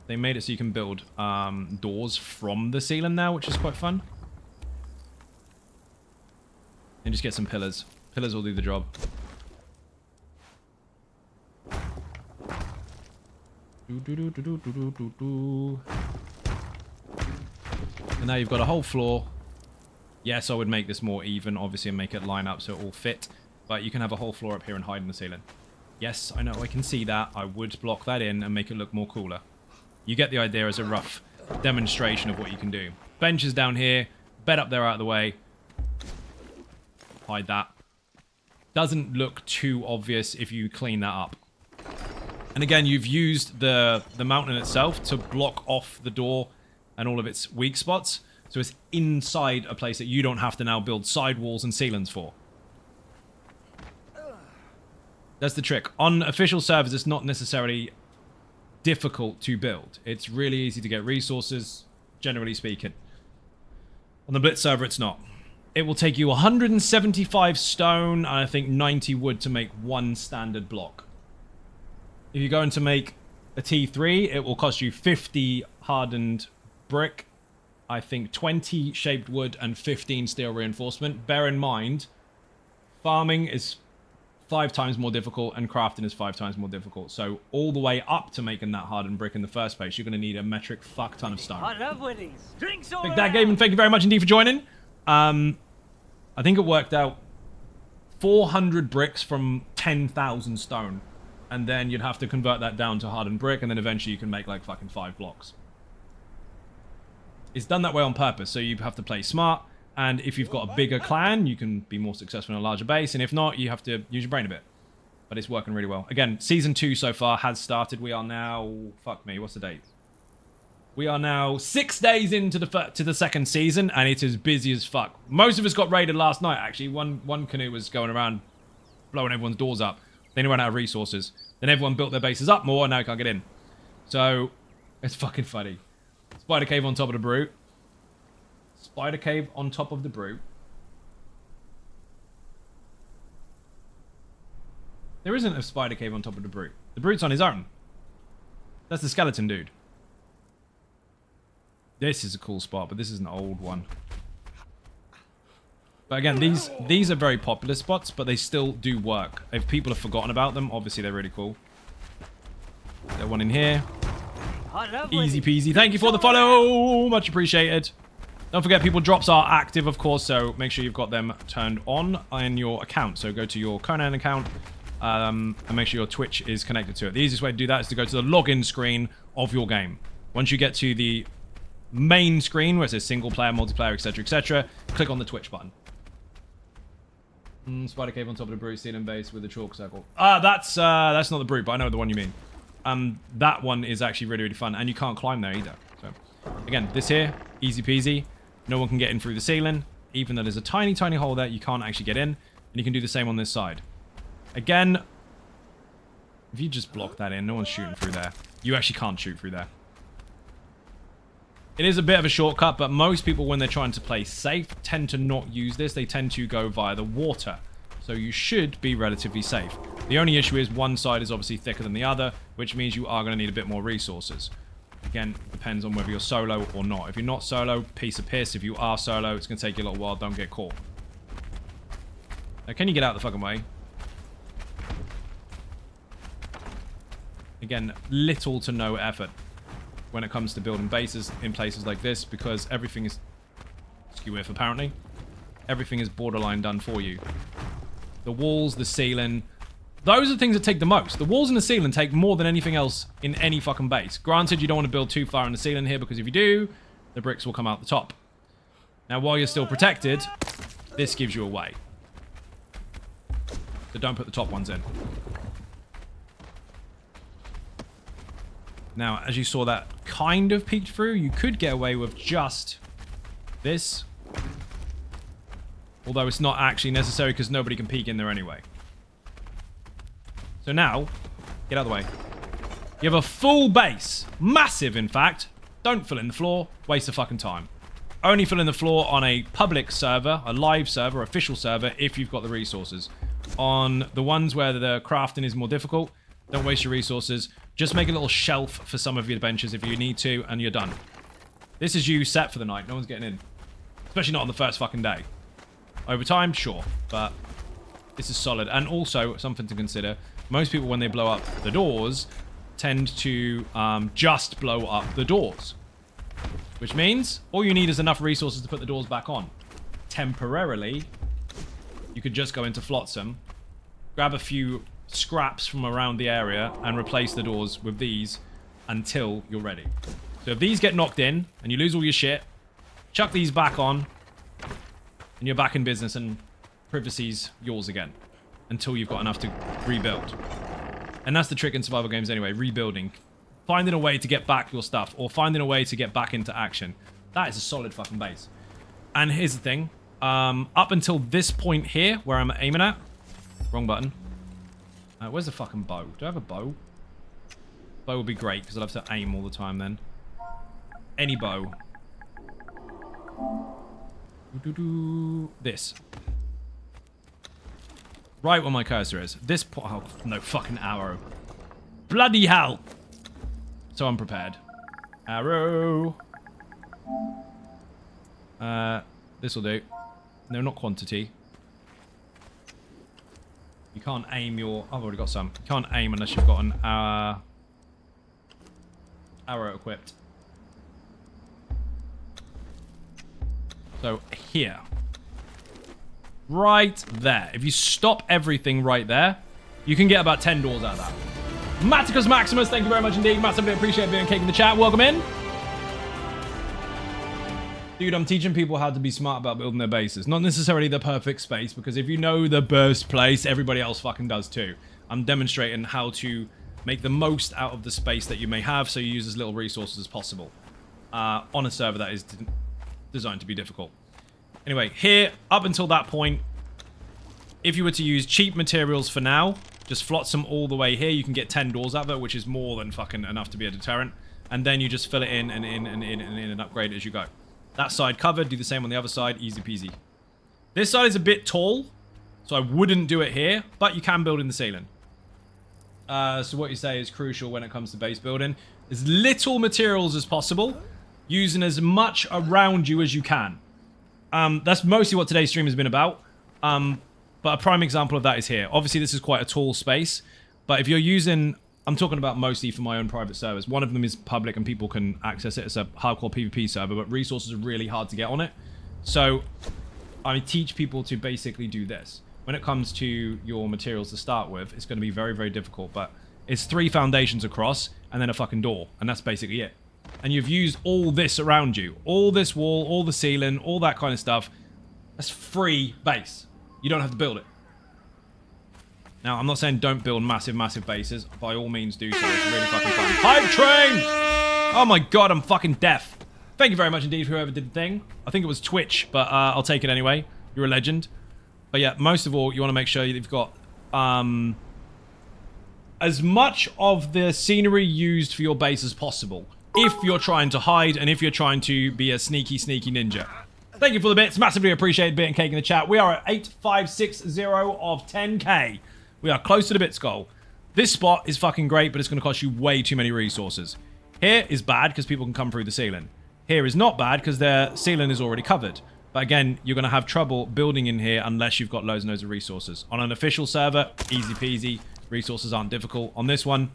They made it so you can build doors from the ceiling now, which is quite fun. And just get some pillars. Pillars will do the job. And now you've got a whole floor. Yes, I would make this more even, obviously, and make it line up so it all fit. But you can have a whole floor up here and hide in the ceiling. Yes, I know, I can see that. I would block that in and make it look more cooler. You get the idea as a rough demonstration of what you can do. Benches down here, bed up there out of the way. Hide that. Doesn't look too obvious if you clean that up. And again, you've used the mountain itself to block off the door and all of its weak spots. So it's inside a place that you don't have to now build side walls and ceilings for. That's the trick. On official servers, it's not necessarily difficult to build. It's really easy to get resources, generally speaking. On the Blitz server, it's not. It will take you 175 stone and I think 90 wood to make one standard block. If you're going to make a T3, it will cost you 50 hardened brick, I think 20 shaped wood, and 15 steel reinforcement. Bear in mind, farming is 5 times more difficult and crafting is 5 times more difficult. So all the way up to making that hardened brick in the first place, you're going to need a metric fuck ton of stone. I love winnings. Drinks all Take that, Gabe, and thank you very much indeed for joining. I think it worked out 400 bricks from 10,000 stone. And then you'd have to convert that down to hardened brick, and then eventually you can make like fucking 5 blocks. It's done that way on purpose, so you have to play smart. And if you've got a bigger clan, you can be more successful in a larger base. And if not, you have to use your brain a bit. But it's working really well. Again, Season 2 so far has started. We are now... Fuck me, what's the date? We are now 6 days into the second season, and it is busy as fuck. Most of us got raided last night, actually. One canoe was going around blowing everyone's doors up. Then he ran out of resources. Then everyone built their bases up more, and now he can't get in. So, it's fucking funny. Spider cave on top of the brute. Spider cave on top of the brute. There isn't a spider cave on top of the brute. The brute's on his own. That's the skeleton dude. This is a cool spot, but this is an old one. But again, these are very popular spots, but they still do work. If people have forgotten about them, obviously they're really cool. There's one in here. Easy peasy. Thank you for the follow. Much appreciated. Don't forget, people drops are active, of course, so make sure you've got them turned on in your account. So go to your Conan account and make sure your Twitch is connected to it. The easiest way to do that is to go to the login screen of your game. Once you get to the main screen where it says single player, multiplayer, etc., click on the Twitch button. Spider cave on top of the brute, ceiling base with a chalk circle. That's not the brute, but I know the one you mean. That one is actually really, really fun, and you can't climb there either. So, again, this here, easy peasy. No one can get in through the ceiling. Even though there's a tiny, tiny hole there, you can't actually get in. And you can do the same on this side. Again, if you just block that in, no one's shooting through there. You actually can't shoot through there. It is a bit of a shortcut, but most people, when they're trying to play safe, tend to not use this. They tend to go via the water. So you should be relatively safe. The only issue is one side is obviously thicker than the other, which means you are going to need a bit more resources. Again, depends on whether you're solo or not. If you're not solo, piece of piss. If you are solo, it's going to take you a little while. Don't get caught. Now, can you get out the fucking way? Again, little to no effort when it comes to building bases in places like this, because everything is skew if apparently. Everything is borderline done for you. The walls, the ceiling, those are the things that take the most. The walls and the ceiling take more than anything else in any fucking base. Granted, you don't want to build too far in the ceiling here, because if you do, the bricks will come out the top. Now, while you're still protected, this gives you away. So don't put the top ones in. Now, as you saw that kind of peeked through, you could get away with just this. Although it's not actually necessary because nobody can peek in there anyway. So now, get out of the way. You have a full base. Massive, in fact. Don't fill in the floor. Waste of fucking time. Only fill in the floor on a public server, a live server, official server, if you've got the resources. On the ones where the crafting is more difficult, don't waste your resources. Just make a little shelf for some of your benches if you need to, and you're done. This is you set for the night. No one's getting in. Especially not on the first fucking day. Over time, sure, but this is solid. And also, something to consider, most people, when they blow up the doors, tend to just blow up the doors. Which means all you need is enough resources to put the doors back on. Temporarily, you could just go into Flotsam, grab a few scraps from around the area, and replace the doors with these until you're ready. So if these get knocked in, and you lose all your shit, chuck these back on, and you're back in business, and privacy's yours again. Until you've got enough to rebuild. And that's the trick in survival games anyway, rebuilding. Finding a way to get back your stuff, or finding a way to get back into action. That is a solid fucking base. And here's the thing. Up until this point here, where I'm aiming at. Wrong button. Where's the fucking bow? Do I have a bow? Bow would be great, because I'll have to aim all the time then. Any bow. This. Right where my cursor is. This oh, no fucking arrow. Bloody hell! So unprepared. Arrow. This'll do. No, not quantity. You can't aim your... I've already got some. You can't aim unless you've got an arrow equipped. So, here. Right there. If you stop everything right there, you can get about 10 doors out of that. Maticus Maximus, thank you very much indeed. Massively appreciate being cake in the chat. Welcome in. Dude, I'm teaching people how to be smart about building their bases. Not necessarily the perfect space, because if you know the best place, everybody else fucking does too. I'm demonstrating how to make the most out of the space that you may have, so you use as little resources as possible. On a server that is designed to be difficult. Anyway, here, up until that point, if you were to use cheap materials for now, just flotsam all the way here, you can get 10 doors out of it, which is more than fucking enough to be a deterrent. And then you just fill it in and in and in and in and upgrade as you go. That side covered, do the same on the other side, easy peasy. This side is a bit tall, so I wouldn't do it here, but you can build in the ceiling. So what you say is crucial when it comes to base building. As little materials as possible, using as much around you as you can. That's mostly what today's stream has been about. But a prime example of that is here. Obviously, this is quite a tall space, but if you're using... I'm talking about mostly for my own private servers. One of them is public and people can access it. It's a hardcore PvP server, but resources are really hard to get on it. So I teach people to basically do this. When it comes to your materials to start with, it's going to be very, very difficult, but it's 3 foundations across and then a fucking door, and that's basically it. And you've used all this around you. All this wall, all the ceiling, all that kind of stuff. That's free base. You don't have to build it. Now, I'm not saying don't build massive, massive bases. By all means do so. It's really fucking fun. Hype train! Oh my god, I'm fucking deaf. Thank you very much indeed for whoever did the thing. I think it was Twitch, but I'll take it anyway. You're a legend. But yeah, most of all, you want to make sure you've got as much of the scenery used for your base as possible. If you're trying to hide and if you're trying to be a sneaky, sneaky ninja. Thank you for the bits. Massively appreciate bit and cake in the chat. We are at 8560 of 10k. We are close to the bits goal. This spot is fucking great, but it's going to cost you way too many resources. Here is bad because people can come through the ceiling. Here is not bad because their ceiling is already covered. But again, you're going to have trouble building in here unless you've got loads and loads of resources. On an official server, easy peasy. Resources aren't difficult. On this one,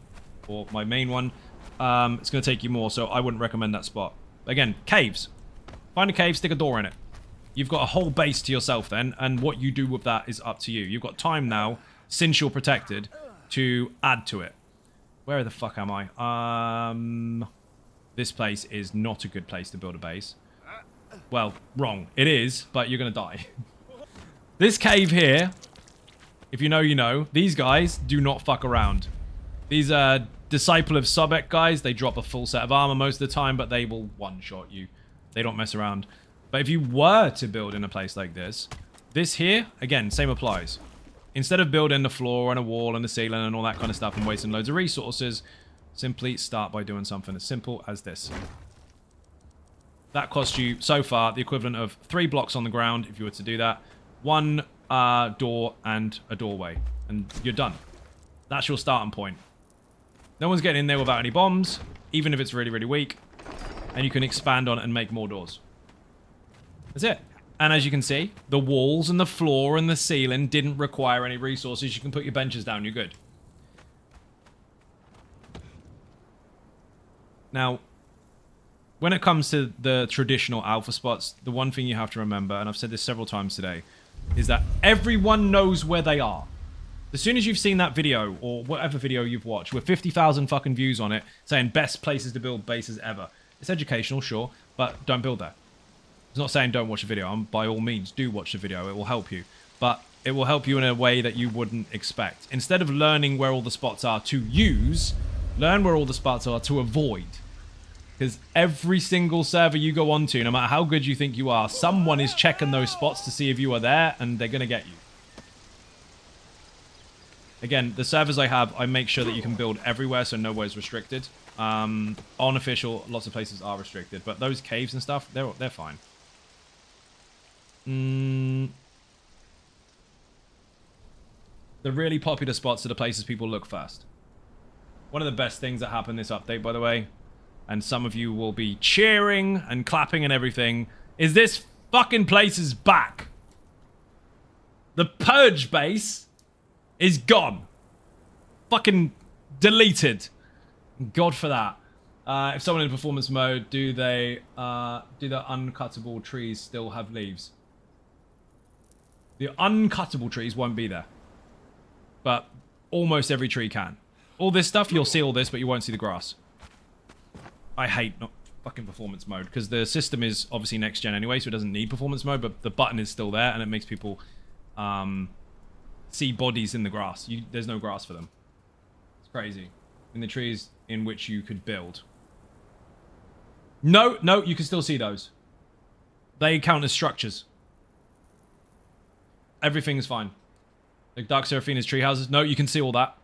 or my main one, it's going to take you more, so I wouldn't recommend that spot. Again, caves. Find a cave, stick a door in it. You've got a whole base to yourself then, and what you do with that is up to you. You've got time now, since you're protected, to add to it. Where the fuck am I? This place is not a good place to build a base. Well, wrong. It is, but you're going to die. This cave here, if you know, you know. These guys do not fuck around. These are Disciple of Sobek guys. They drop a full set of armor most of the time, but they will one-shot you. They don't mess around. But if you were to build in a place like this, this here, again, same applies. Instead of building the floor and a wall and the ceiling and all that kind of stuff and wasting loads of resources, simply start by doing something as simple as this. That costs you, so far, the equivalent of 3 blocks on the ground, if you were to do that. 1 door and a doorway. And you're done. That's your starting point. No one's getting in there without any bombs, even if it's really, really weak. And you can expand on it and make more doors. That's it. And as you can see, the walls and the floor and the ceiling didn't require any resources. You can put your benches down, you're good. Now, when it comes to the traditional alpha spots, the one thing you have to remember, and I've said this several times today, is that everyone knows where they are. As soon as you've seen that video, or whatever video you've watched, with 50,000 fucking views on it, saying best places to build bases ever. It's educational, sure, but don't build there. It's not saying don't watch a video. By all means, do watch the video. It will help you. But it will help you in a way that you wouldn't expect. Instead of learning where all the spots are to use, learn where all the spots are to avoid. Because every single server you go onto, no matter how good you think you are, someone is checking those spots to see if you are there, and they're going to get you. Again, the servers I have, I make sure that you can build everywhere, so nowhere is restricted. Unofficial, lots of places are restricted, but those caves and stuff, they're fine. The really popular spots are the places people look first. One of the best things that happened this update, by the way, and some of you will be cheering and clapping and everything, is this fucking place is back. The Purge base is gone. Fucking deleted. God for that. If someone in performance mode, do the uncuttable trees still have leaves? The uncuttable trees won't be there. But almost every tree can. All this stuff, you'll see all this, but you won't see the grass. I hate not fucking performance mode, because the system is obviously next gen anyway, so it doesn't need performance mode, but the button is still there, and it makes people see bodies in the grass. There's no grass for them. It's crazy. In the trees in which you could build. No, you can still see those. They count as structures. Everything's fine. Like Dark Seraphina's tree houses. No, you can see all that.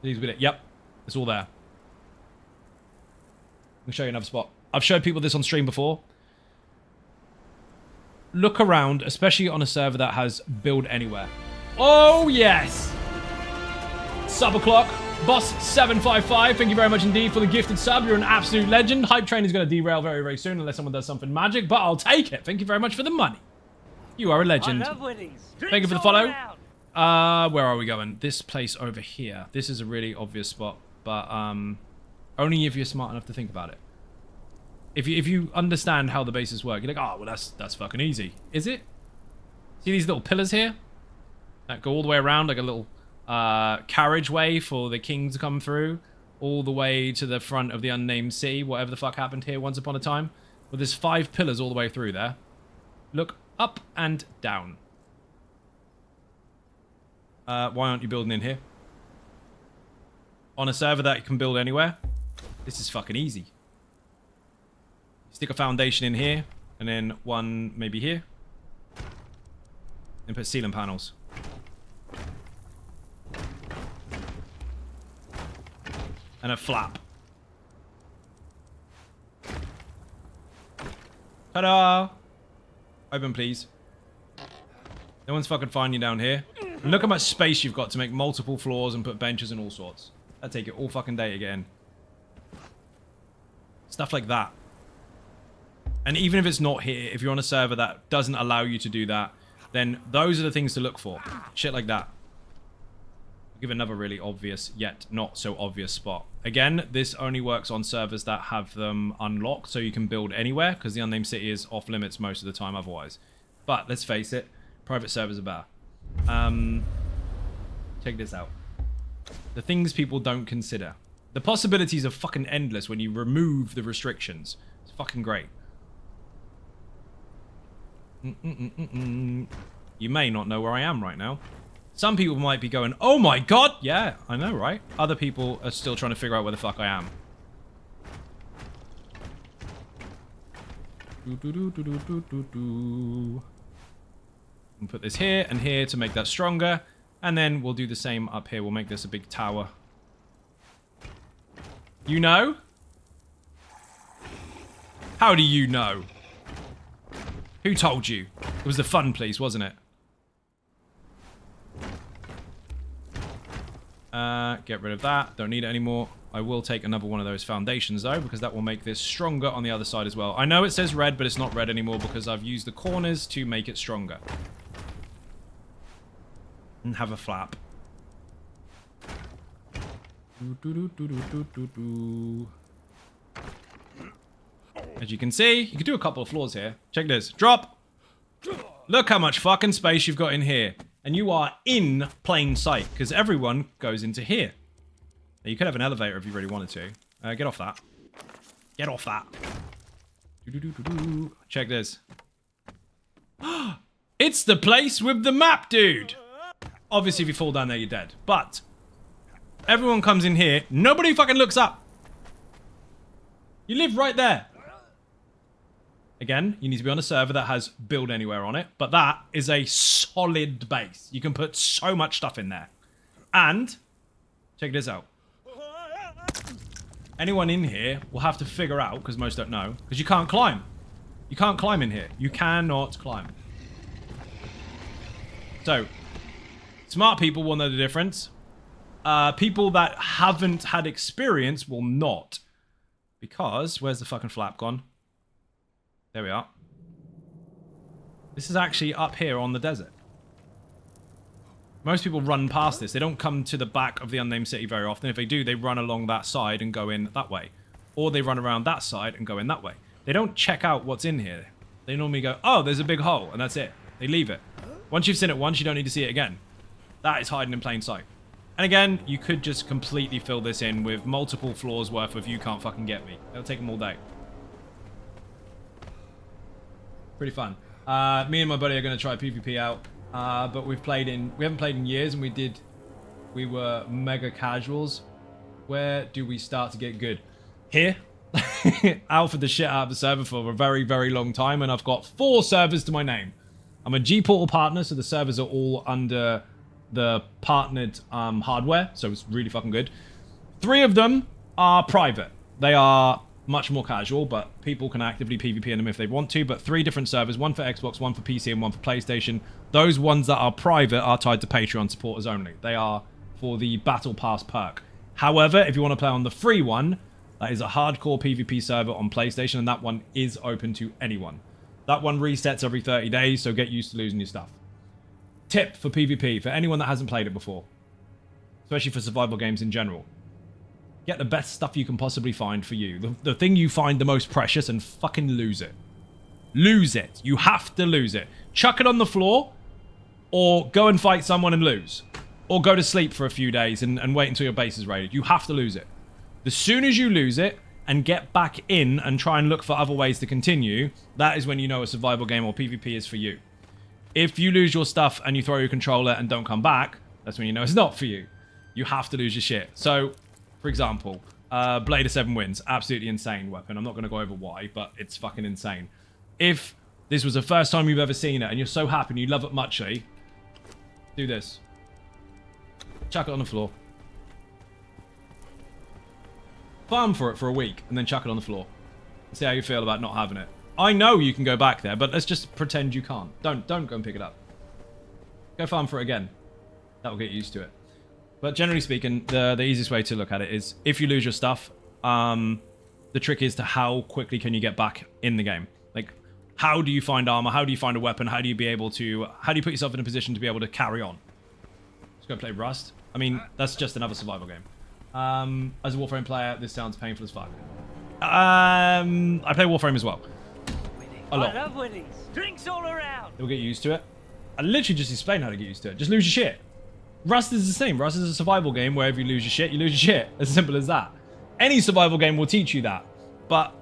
These with it. Yep. It's all there. I'll show you another spot. I've showed people this on stream before. Look around, especially on a server that has build anywhere. Oh, yes! Sub o'clock. Boss755, thank you very much indeed for the gifted sub. You're an absolute legend. Hype train is going to derail very, very soon unless someone does something magic, but I'll take it. Thank you very much for the money. You are a legend. I love winnings. Thank you for the follow. Where are we going? This place over here. This is a really obvious spot, but only if you're smart enough to think about it. If you understand how the bases work, you're like, oh, well, that's fucking easy. Is it? See these little pillars here? That go all the way around like a little carriageway for the king to come through, all the way to the front of the unnamed city, whatever the fuck happened here once upon a time. Well, there's 5 pillars all the way through there. Look up and down. Why aren't you building in here? On a server that you can build anywhere, this is fucking easy. Stick a foundation in here, and then one maybe here. And put ceiling panels. And a flap. Ta-da! Open, please. No one's fucking finding you down here. And look how much space you've got to make multiple floors and put benches and all sorts. That'd take it all fucking day to get in. Stuff like that. And even if it's not here, if you're on a server that doesn't allow you to do that, then those are the things to look for. Shit like that. I'll give another really obvious, yet not so obvious spot. Again, this only works on servers that have them unlocked, so you can build anywhere, because the unnamed city is off limits most of the time otherwise. But let's face it, private servers are better. Check this out. The things people don't consider. The possibilities are fucking endless when you remove the restrictions. It's fucking great. You may not know where I am right now. Some people might be going, oh my god! Yeah, I know, right? Other people are still trying to figure out where the fuck I am. And put this here and here to make that stronger. And then we'll do the same up here. We'll make this a big tower. You know? How do you know? Who told you? It was the fun place, wasn't it? Get rid of that. Don't need it anymore. I will take another one of those foundations, though, because that will make this stronger on the other side as well. I know it says red, but it's not red anymore because I've used the corners to make it stronger. And have a flap. As you can see, you can do a couple of floors here. Check this. Drop. Look how much fucking space you've got in here. And you are in plain sight, because everyone goes into here. Now, you could have an elevator if you really wanted to. Get off that. Get off that. Check this. It's the place with the map, dude. Obviously, if you fall down there, you're dead. But everyone comes in here. Nobody fucking looks up. You live right there. Again, you need to be on a server that has build anywhere on it. But that is a solid base. You can put so much stuff in there. And check this out. Anyone in here will have to figure out, because most don't know, because you can't climb. You can't climb in here. You cannot climb. So, smart people will know the difference. People that haven't had experience will not. Because, where's the fucking flap gone? There we are. This is actually up here on the desert. Most people run past this. They don't come to the back of the unnamed city very often. If they do, they run along that side and go in that way. Or they run around that side and go in that way. They don't check out what's in here. They normally go, oh, there's a big hole, and that's it. They leave it. Once you've seen it once, you don't need to see it again. That is hiding in plain sight. And again, you could just completely fill this in with multiple floors worth of you can't fucking get me. It'll take them all day. Pretty fun. Me and my buddy are going to try PvP out. But we haven't played in years, and we were mega casuals. Where do we start to get good? Here. Alpha the shit out of the server for a very, very long time, and I've got 4 servers to my name. I'm a Gportal partner, so the servers are all under the partnered hardware, so it's really fucking good. 3 of them are private. They are much more casual, but people can actively PvP in them if they want to. But 3 different servers, one for Xbox, one for PC, and one for PlayStation. Those ones that are private are tied to Patreon supporters only. They are for the Battle Pass perk. However, if you want to play on the free one, that is a hardcore PvP server on PlayStation, and that one is open to anyone. That one resets every 30 days, so get used to losing your stuff. Tip for PvP, for anyone that hasn't played it before, especially for survival games in general. Get the best stuff you can possibly find for you. The thing you find the most precious, and fucking lose it. Lose it. You have to lose it. Chuck it on the floor, or go and fight someone and lose. Or go to sleep for a few days and wait until your base is raided. You have to lose it. As soon as you lose it, and get back in and try and look for other ways to continue, that is when you know a survival game or PvP is for you. If you lose your stuff and you throw your controller and don't come back, that's when you know it's not for you. You have to lose your shit. So, for example, Blade of 7 Winds, absolutely insane weapon. I'm not going to go over why, but it's fucking insane. If this was the first time you've ever seen it and you're so happy and you love it muchly, do this. Chuck it on the floor. Farm for it for a week and then chuck it on the floor. See how you feel about not having it. I know you can go back there, but let's just pretend you can't. Don't go and pick it up. Go farm for it again. That will get you used to it. But generally speaking, the easiest way to look at it is if you lose your stuff, the trick is to how quickly can you get back in the game. Like, how do you find armor? How do you find a weapon? How do you put yourself in a position to be able to carry on? Let's go play Rust. I mean, that's just another survival game. As a Warframe player, this sounds painful as fuck. I play Warframe as well. A lot. I love winning. Drinks all around. You'll get used to it. I literally just explained how to get used to it. Just lose your shit. Rust is the same. Rust is a survival game where if you lose your shit, you lose your shit. As simple as that. Any survival game will teach you that. But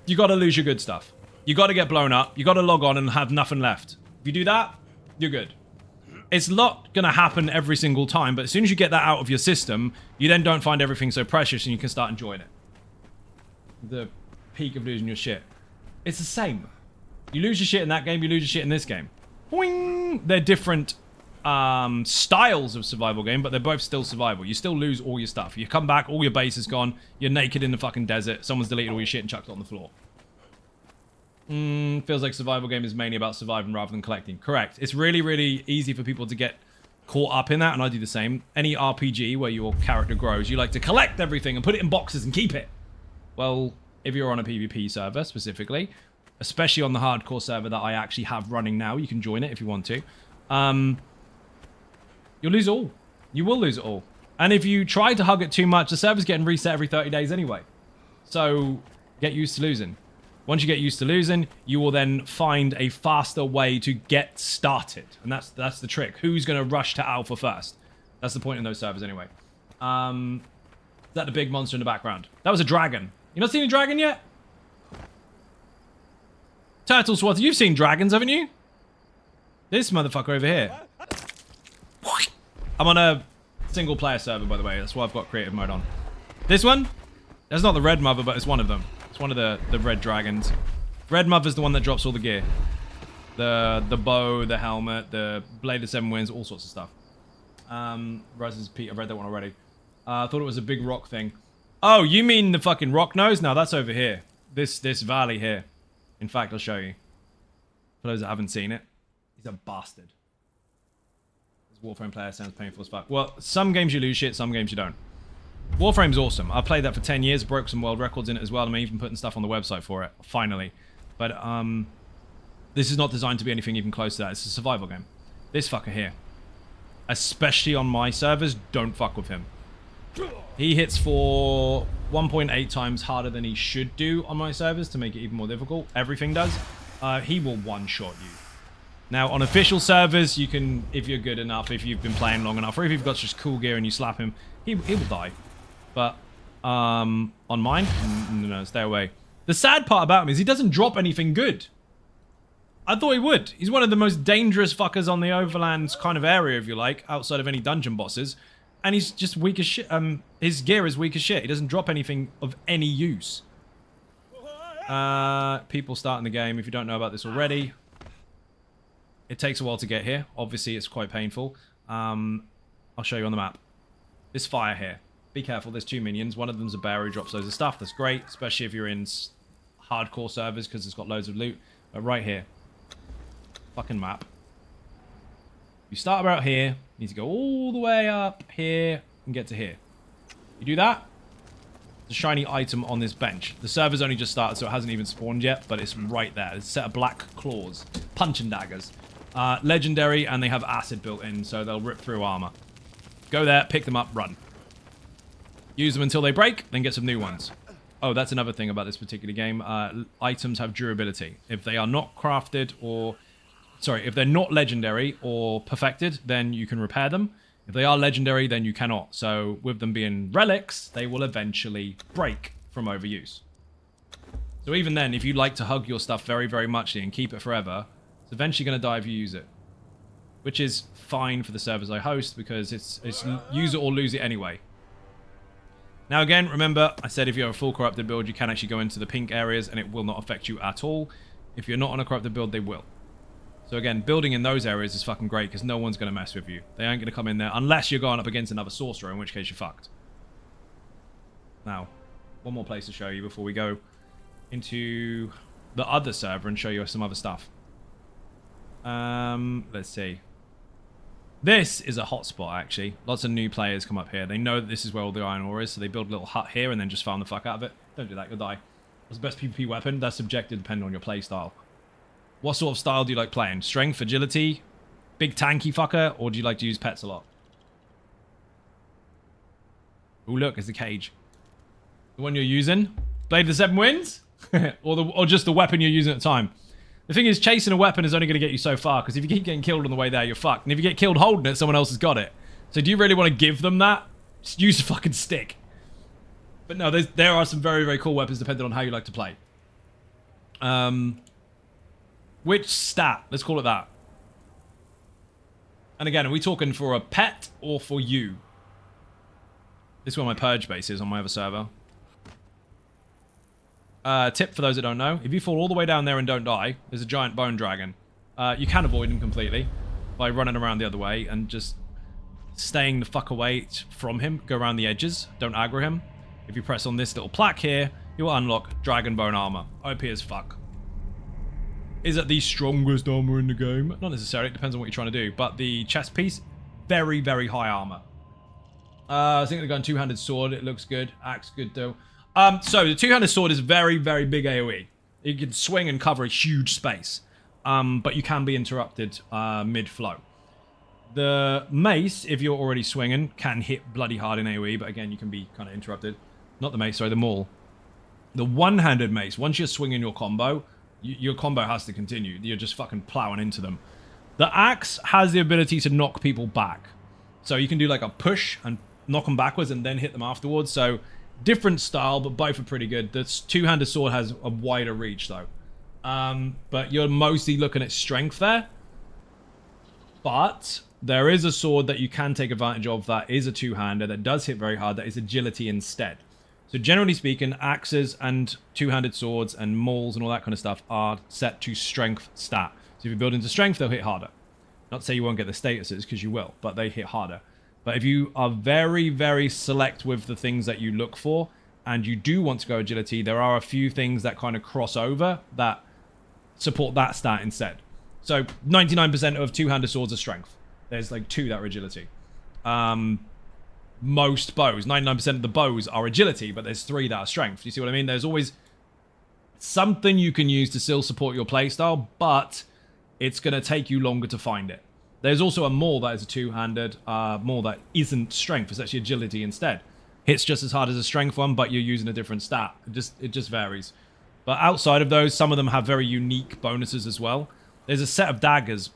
you gotta lose your good stuff. You gotta get blown up. You gotta log on and have nothing left. If you do that, you're good. It's not going to happen every single time, but as soon as you get that out of your system, you then don't find everything so precious and you can start enjoying it. The peak of losing your shit. It's the same. You lose your shit in that game, you lose your shit in this game. Boing! They're different styles of survival game, but they're both still survival. You still lose all your stuff. You come back, all your base is gone, you're naked in the fucking desert, someone's deleted all your shit and chucked it on the floor. Feels like survival game is mainly about surviving rather than collecting. Correct. It's really, really easy for people to get caught up in that, and I do the same. Any RPG where your character grows, you like to collect everything and put it in boxes and keep it. Well, if you're on a PvP server specifically, especially on the hardcore server that I actually have running now, you can join it if you want to. You'll lose it all. You will lose it all. And if you try to hug it too much, the server's getting reset every 30 days anyway. So get used to losing. Once you get used to losing, you will then find a faster way to get started. And that's the trick. Who's going to rush to alpha first? That's the point in those servers anyway. Is that the big monster in the background? That was a dragon. You not seen a dragon yet? Turtle Swatter, you've seen dragons, haven't you? This motherfucker over here. I'm on a single player server, by the way. That's why I've got creative mode on. This one? That's not the red mother, but it's one of them. It's one of the red dragons. Red mother's the one that drops all the gear. The bow, the helmet, the blade of 7 winds, all sorts of stuff. Rises Pete, I've read that one already. I thought it was a big rock thing. Oh, you mean the fucking rock nose? No, that's over here. This valley here. In fact, I'll show you. For those that haven't seen it. He's a bastard. This Warframe player sounds painful as fuck. Well, some games you lose shit, some games you don't. Warframe's awesome. I've played that for 10 years, broke some world records in it as well. I'm even putting stuff on the website for it, finally. But, this is not designed to be anything even close to that. It's a survival game. This fucker here. Especially on my servers, don't fuck with him. He hits for 1.8 times harder than he should do on my servers to make it even more difficult. Everything does. He will one-shot you. Now, on official servers, you can, if you're good enough, if you've been playing long enough, or if you've got just cool gear and you slap him, he will die. But, on mine, no, stay away. The sad part about him is he doesn't drop anything good. I thought he would. He's one of the most dangerous fuckers on the Overlands kind of area, if you like, outside of any dungeon bosses. And he's just weak as shit. His gear is weak as shit. He doesn't drop anything of any use. People starting the game, if you don't know about this already. It takes a while to get here. Obviously, it's quite painful. I'll show you on the map. This fire here. Be careful, there's 2 minions. One of them's a bear who drops loads of stuff. That's great, especially if you're in hardcore servers because it's got loads of loot. But right here. Fucking map. You start about here. You need to go all the way up here and get to here. You do that. There's a shiny item on this bench. The server's only just started, so it hasn't even spawned yet, but it's right there. It's a set of black claws. Punching daggers. Legendary, and they have acid built in, so they'll rip through armor. Go there, pick them up, run. Use them until they break, then get some new ones. Oh, that's another thing about this particular game. Items have durability. If they are not crafted or... Sorry, if they're not legendary or perfected, then you can repair them. If they are legendary, then you cannot. So, with them being relics, they will eventually break from overuse. So even then, if you like to hug your stuff very, very much and keep it forever, it's eventually going to die if you use it. Which is fine for the servers I host, because it's use it or lose it anyway. Now again, remember, I said if you have a full corrupted build, you can actually go into the pink areas and it will not affect you at all. If you're not on a corrupted build, they will. So again, building in those areas is fucking great because no one's going to mess with you. They ain't going to come in there unless you're going up against another sorcerer, in which case you're fucked. Now, one more place to show you before we go into the other server and show you some other stuff. Let's see. This is a hotspot, actually. Lots of new players come up here. They know that this is where all the iron ore is, so they build a little hut here and then just farm the fuck out of it. Don't do that, you'll die. What's the best PvP weapon? That's subjective depending on your play style. What sort of style do you like playing? Strength, agility, big tanky fucker, or do you like to use pets a lot? Oh, look, it's the cage. The one you're using? Blade of the 7 Winds? or just the weapon you're using at the time? The thing is, chasing a weapon is only going to get you so far, because if you keep getting killed on the way there, you're fucked. And if you get killed holding it, someone else has got it. So do you really want to give them that? Just use a fucking stick. But no, there are some very, very cool weapons depending on how you like to play. Which stat? Let's call it that. And again, are we talking for a pet or for you? This is where my Purge base is on my other server. Tip for those that don't know. If you fall all the way down there and don't die, there's a giant bone dragon. You can avoid him completely by running around the other way and just staying the fuck away from him. Go around the edges. Don't aggro him. If you press on this little plaque here, you will unlock Dragon Bone Armor. OP as fuck. Is it the strongest armor in the game? Not necessarily. It depends on what you're trying to do. But the chest piece, very, very high armor. I think they've got a two-handed sword. It looks good. Axe good though. So the two-handed sword is very, very big AoE. You can swing and cover a huge space. But you can be interrupted mid-flow. The mace, if you're already swinging, can hit bloody hard in AoE, but again, you can be kind of interrupted. Not the mace, sorry, the maul. The one-handed mace, once you're swinging your combo, your combo has to continue. You're just fucking plowing into them. The axe has the ability to knock people back. So you can do like a push and knock them backwards and then hit them afterwards. So different style, but both are pretty good. The two-handed sword has a wider reach though. But you're mostly looking at strength there. But there is a sword that you can take advantage of that is a two-hander that does hit very hard, that is agility instead. So generally speaking, axes and two-handed swords and mauls and all that kind of stuff are set to strength stat. So if you build into strength, they'll hit harder. Not to say you won't get the statuses, because you will, but they hit harder. But if you are very, very select with the things that you look for, and you do want to go agility, there are a few things that kind of cross over that support that stat instead. So 99% of two-handed swords are strength. There's like 2 that are agility. Most bows, 99% of the bows are agility, but there's 3 that are strength. You see what I mean? There's always something you can use to still support your playstyle, but it's going to take you longer to find it. There's also a maul that is a two-handed, maul that isn't strength. It's actually agility instead. Hits just as hard as a strength one, but you're using a different stat. It just varies. But outside of those, some of them have very unique bonuses as well. There's a set of daggers.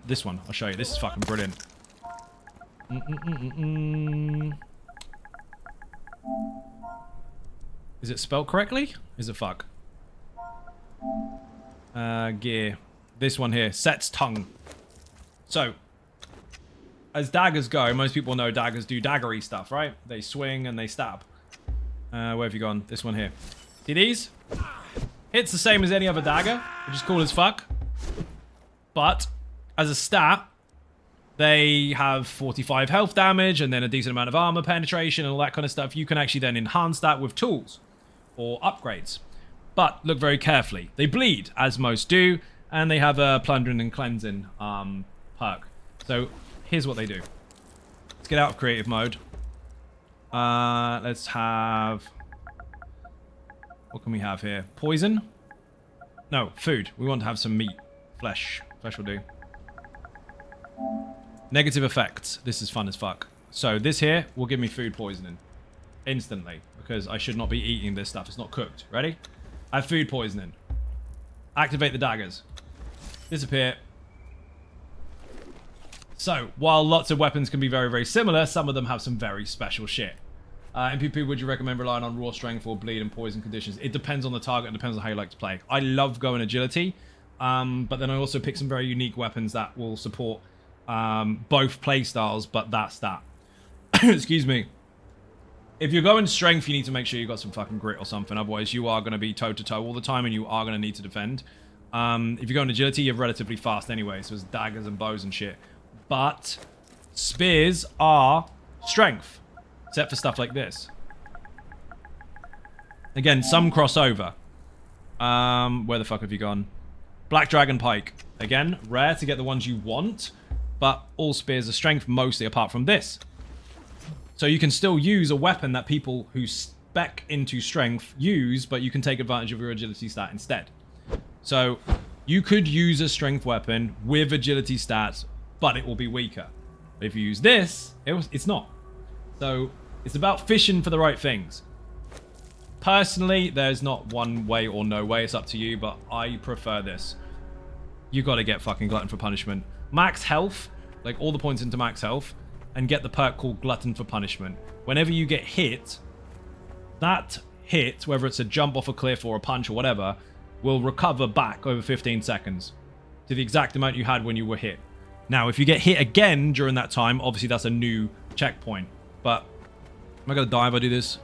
This one, I'll show you. This is fucking brilliant. Is it spelled correctly? Is it fuck? Gear. This one here. Sets tongue. So, as daggers go, most people know daggers do daggery stuff, right? They swing and they stab. Where have you gone? This one here. See these? Hits the same as any other dagger, which is cool as fuck. But, as a stat, they have 45 health damage and then a decent amount of armor penetration and all that kind of stuff. You can actually then enhance that with tools or upgrades. But look very carefully. They bleed, as most do, and they have a plundering and cleansing perk. So here's what they do. Let's get out of creative mode. Let's have... What can we have here? Poison? No, food. We want to have some meat. Flesh. Flesh will do. Negative effects. This is fun as fuck. So this here will give me food poisoning. Instantly. Because I should not be eating this stuff. It's not cooked. Ready? I have food poisoning. Activate the daggers. Disappear. So, while lots of weapons can be very, very similar, some of them have some very special shit. In PP, would you recommend relying on raw strength or bleed and poison conditions? It depends on the target. It depends on how you like to play. I love going agility. But then I also pick some very unique weapons that will support both playstyles, but that stat. Excuse me. If you're going strength, you need to make sure you've got some fucking grit or something. Otherwise, you are going to be toe-to-toe all the time, and you are going to need to defend. If you're going agility, you're relatively fast anyway, so it's daggers and bows and shit. But spears are strength, except for stuff like this. Again, some crossover. Where the fuck have you gone? Black Dragon Pike. Again, rare to get the ones you want, but all spears are strength mostly apart from this. So you can still use a weapon that people who spec into strength use, but you can take advantage of your agility stat instead. So you could use a strength weapon with agility stats, but it will be weaker. But if you use this, it's not. So it's about fishing for the right things. Personally, there's not one way or no way. It's up to you, but I prefer this. You got to get fucking Glutton for Punishment. Max health, like all the points into max health, and get the perk called Glutton for Punishment. Whenever you get hit, that hit, whether it's a jump off a cliff or a punch or whatever, will recover back over 15 seconds to the exact amount you had when you were hit. Now, if you get hit again during that time, obviously that's a new checkpoint. But am I going to die if I do this?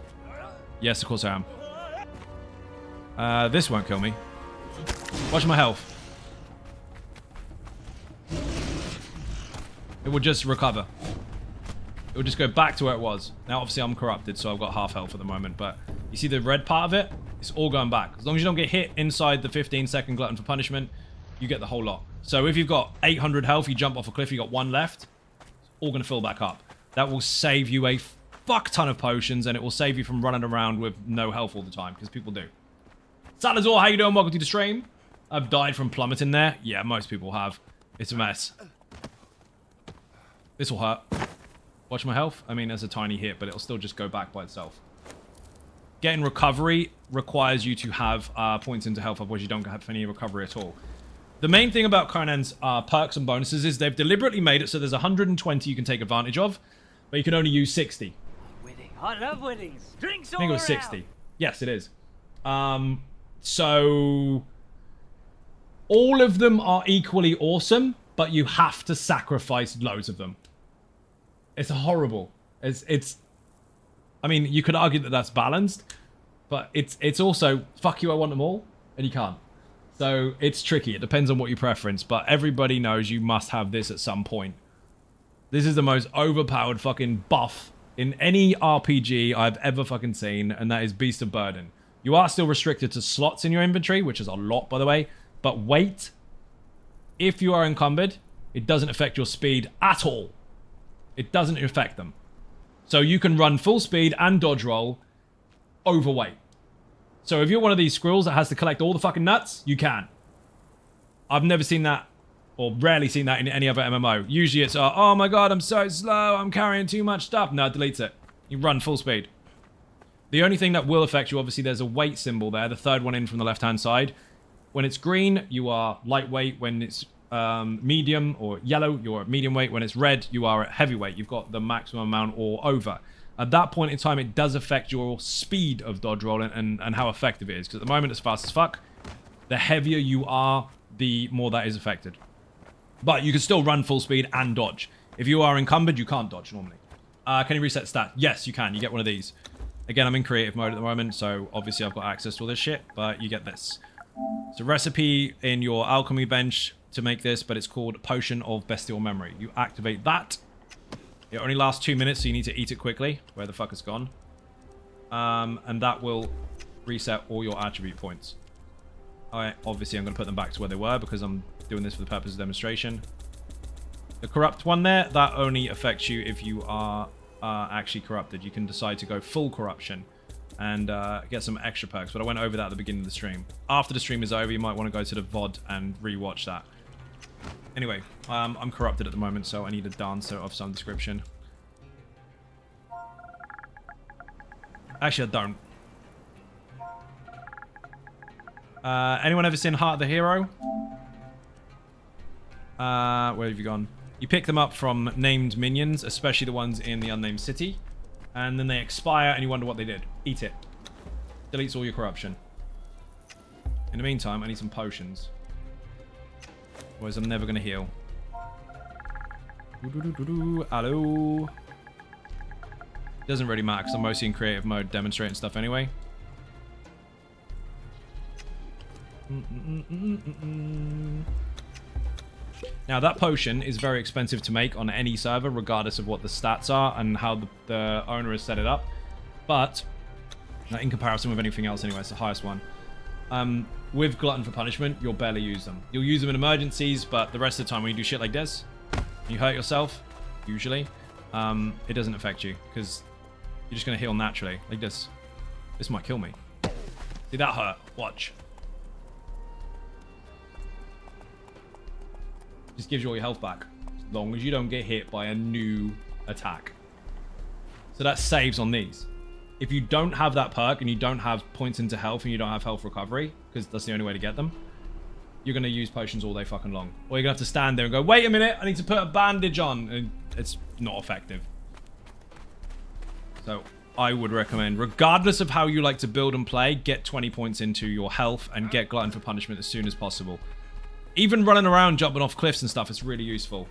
Yes, of course I am. This won't kill me. Watch my health. It will just recover. It will just go back to where it was. Now, obviously, I'm corrupted, so I've got half health at the moment. But you see the red part of it? It's all going back. As long as you don't get hit inside the 15-second Glutton for Punishment, you get the whole lot. So if you've got 800 health, you jump off a cliff, you got 1 left, it's all going to fill back up. That will save you a fuck ton of potions, and it will save you from running around with no health all the time, because people do. Salazar, how you doing? Welcome to the stream. I've died from plummeting there. Yeah, most people have. It's a mess. This will hurt. Watch my health. I mean, there's a tiny hit, but it'll still just go back by itself. Getting recovery requires you to have points into health, otherwise you don't have any recovery at all. The main thing about Conan's perks and bonuses is they've deliberately made it so there's 120 you can take advantage of, but you can only use 60. Winning. I love winnings. Drinks all I think it was 60. Yes, it is. So all of them are equally awesome, but you have to sacrifice loads of them. It's horrible. It's I mean, you could argue that that's balanced, but it's also, fuck you, I want them all, and you can't. So it's tricky. It depends on what you preference, but everybody knows you must have this at some point. This is the most overpowered fucking buff in any RPG I've ever fucking seen, and that is Beast of Burden. You are still restricted to slots in your inventory, which is a lot, by the way, but weight, if you are encumbered, it doesn't affect your speed at all. It doesn't affect them. So you can run full speed and dodge roll overweight. So if you're one of these squirrels that has to collect all the fucking nuts, you can. I've never seen that, or rarely seen that in any other MMO. Usually it's, oh my god, I'm so slow, I'm carrying too much stuff. No, it deletes it. You run full speed. The only thing that will affect you, obviously, there's a weight symbol there, the third one in from the left-hand side. When it's green, you are lightweight. When it's medium or yellow, you're at medium weight. When it's red, you are at heavyweight. You've got the maximum amount or over. At that point in time, it does affect your speed of dodge roll and how effective it is. Because at the moment, it's fast as fuck. The heavier you are, the more that is affected. But you can still run full speed and dodge. If you are encumbered, you can't dodge normally. Can you reset stat? Yes, you can. You get one of these. Again, I'm in creative mode at the moment, so obviously I've got access to all this shit, but you get this. It's a recipe in your alchemy bench to make this, but it's called Potion of Bestial Memory. You activate that. It only lasts 2 minutes, so you need to eat it quickly. Where the fuck it's gone. And that will reset all your attribute points. Obviously, I'm going to put them back to where they were because I'm doing this for the purpose of demonstration. The corrupt one there, that only affects you if you are actually corrupted. You can decide to go full corruption and get some extra perks, but I went over that at the beginning of the stream. After the stream is over, you might want to go to the VOD and rewatch that. Anyway, I'm corrupted at the moment, so I need a dancer of some description. Actually, I don't. Anyone ever seen Heart of the Hero? Where have you gone? You pick them up from named minions, especially the ones in the unnamed city. And then they expire and you wonder what they did. Eat it. Deletes all your corruption. In the meantime, I need some potions. Otherwise, I'm never going to heal. Hello. Doesn't really matter because I'm mostly in creative mode demonstrating stuff anyway. Now, that potion is very expensive to make on any server, regardless of what the stats are and how the owner has set it up. But, in comparison with anything else anyway, it's the highest one. With Glutton for Punishment, you'll barely use them. You'll use them in emergencies, but the rest of the time when you do shit like this, you hurt yourself, usually, it doesn't affect you, because you're just going to heal naturally, like this. This might kill me. See, that hurt. Watch. Just gives you all your health back, as long as you don't get hit by a new attack. So that saves on these. If you don't have that perk and you don't have points into health and you don't have health recovery, because that's the only way to get them, you're going to use potions all day fucking long. Or you're going to have to stand there and go, wait a minute, I need to put a bandage on. And it's not effective. So I would recommend, regardless of how you like to build and play, get 20 points into your health and get Glutton for Punishment as soon as possible. Even running around, jumping off cliffs and stuff, it's really useful.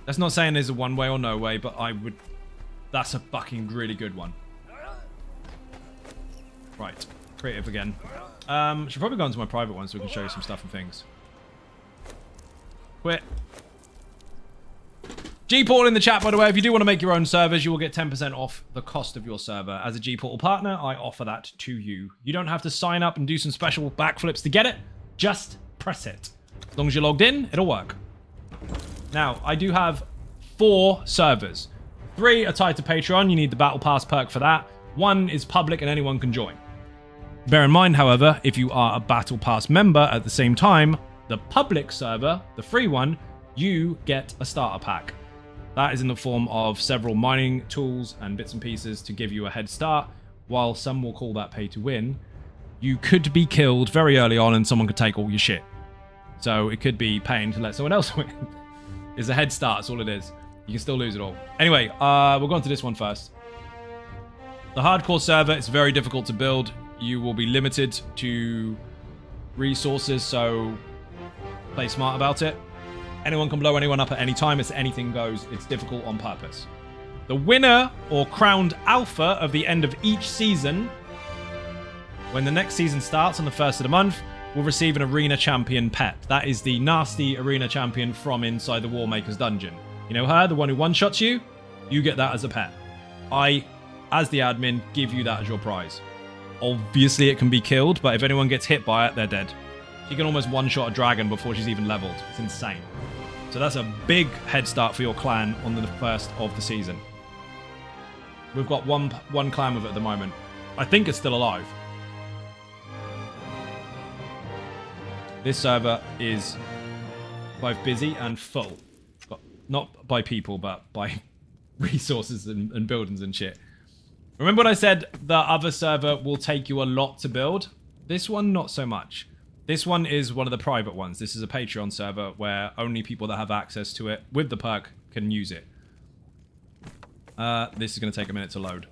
That's not saying there's a one way or no way, but I would... That's a fucking really good one. Right. Creative again. Should probably go into my private one so we can show you some stuff and things. Quit. Gportal in the chat, by the way. If you do want to make your own servers, you will get 10% off the cost of your server. As a Gportal partner, I offer that to you. You don't have to sign up and do some special backflips to get it. Just press it. As long as you're logged in, it'll work. Now, I do have 4 servers. 3 are tied to Patreon. You need the Battle Pass perk for that. 1 is public and anyone can join. Bear in mind, however, if you are a Battle Pass member at the same time, the public server, the free one, you get a starter pack. That is in the form of several mining tools and bits and pieces to give you a head start. While some will call that pay to win, you could be killed very early on and someone could take all your shit. So it could be paying to let someone else win. It's a head start, that's all it is. You can still lose it all. Anyway, we'll go on to this one first. The hardcore server is very difficult to build. You will be limited to resources, so play smart about it. Anyone can blow anyone up at any time. It's anything goes. It's difficult on purpose. The winner or crowned alpha of the end of each season, when the next season starts on the 1st of the month, will receive an arena champion pet. That is the nasty arena champion from inside the Warmaker's dungeon. You know her, the one who one-shots you? You get that as a pet. I, as the admin, give you that as your prize. Obviously, it can be killed, but if anyone gets hit by it, they're dead. She can almost one-shot a dragon before she's even leveled. It's insane. So that's a big head start for your clan on the 1st of the season. We've got one clan with it at the moment. I think it's still alive. This server is both busy and full. Not by people, but by resources and buildings and shit. Remember when I said the other server will take you a lot to build? This one, not so much. This one is one of the private ones. This is a Patreon server where only people that have access to it with the perk can use it. This is going to take a minute to load.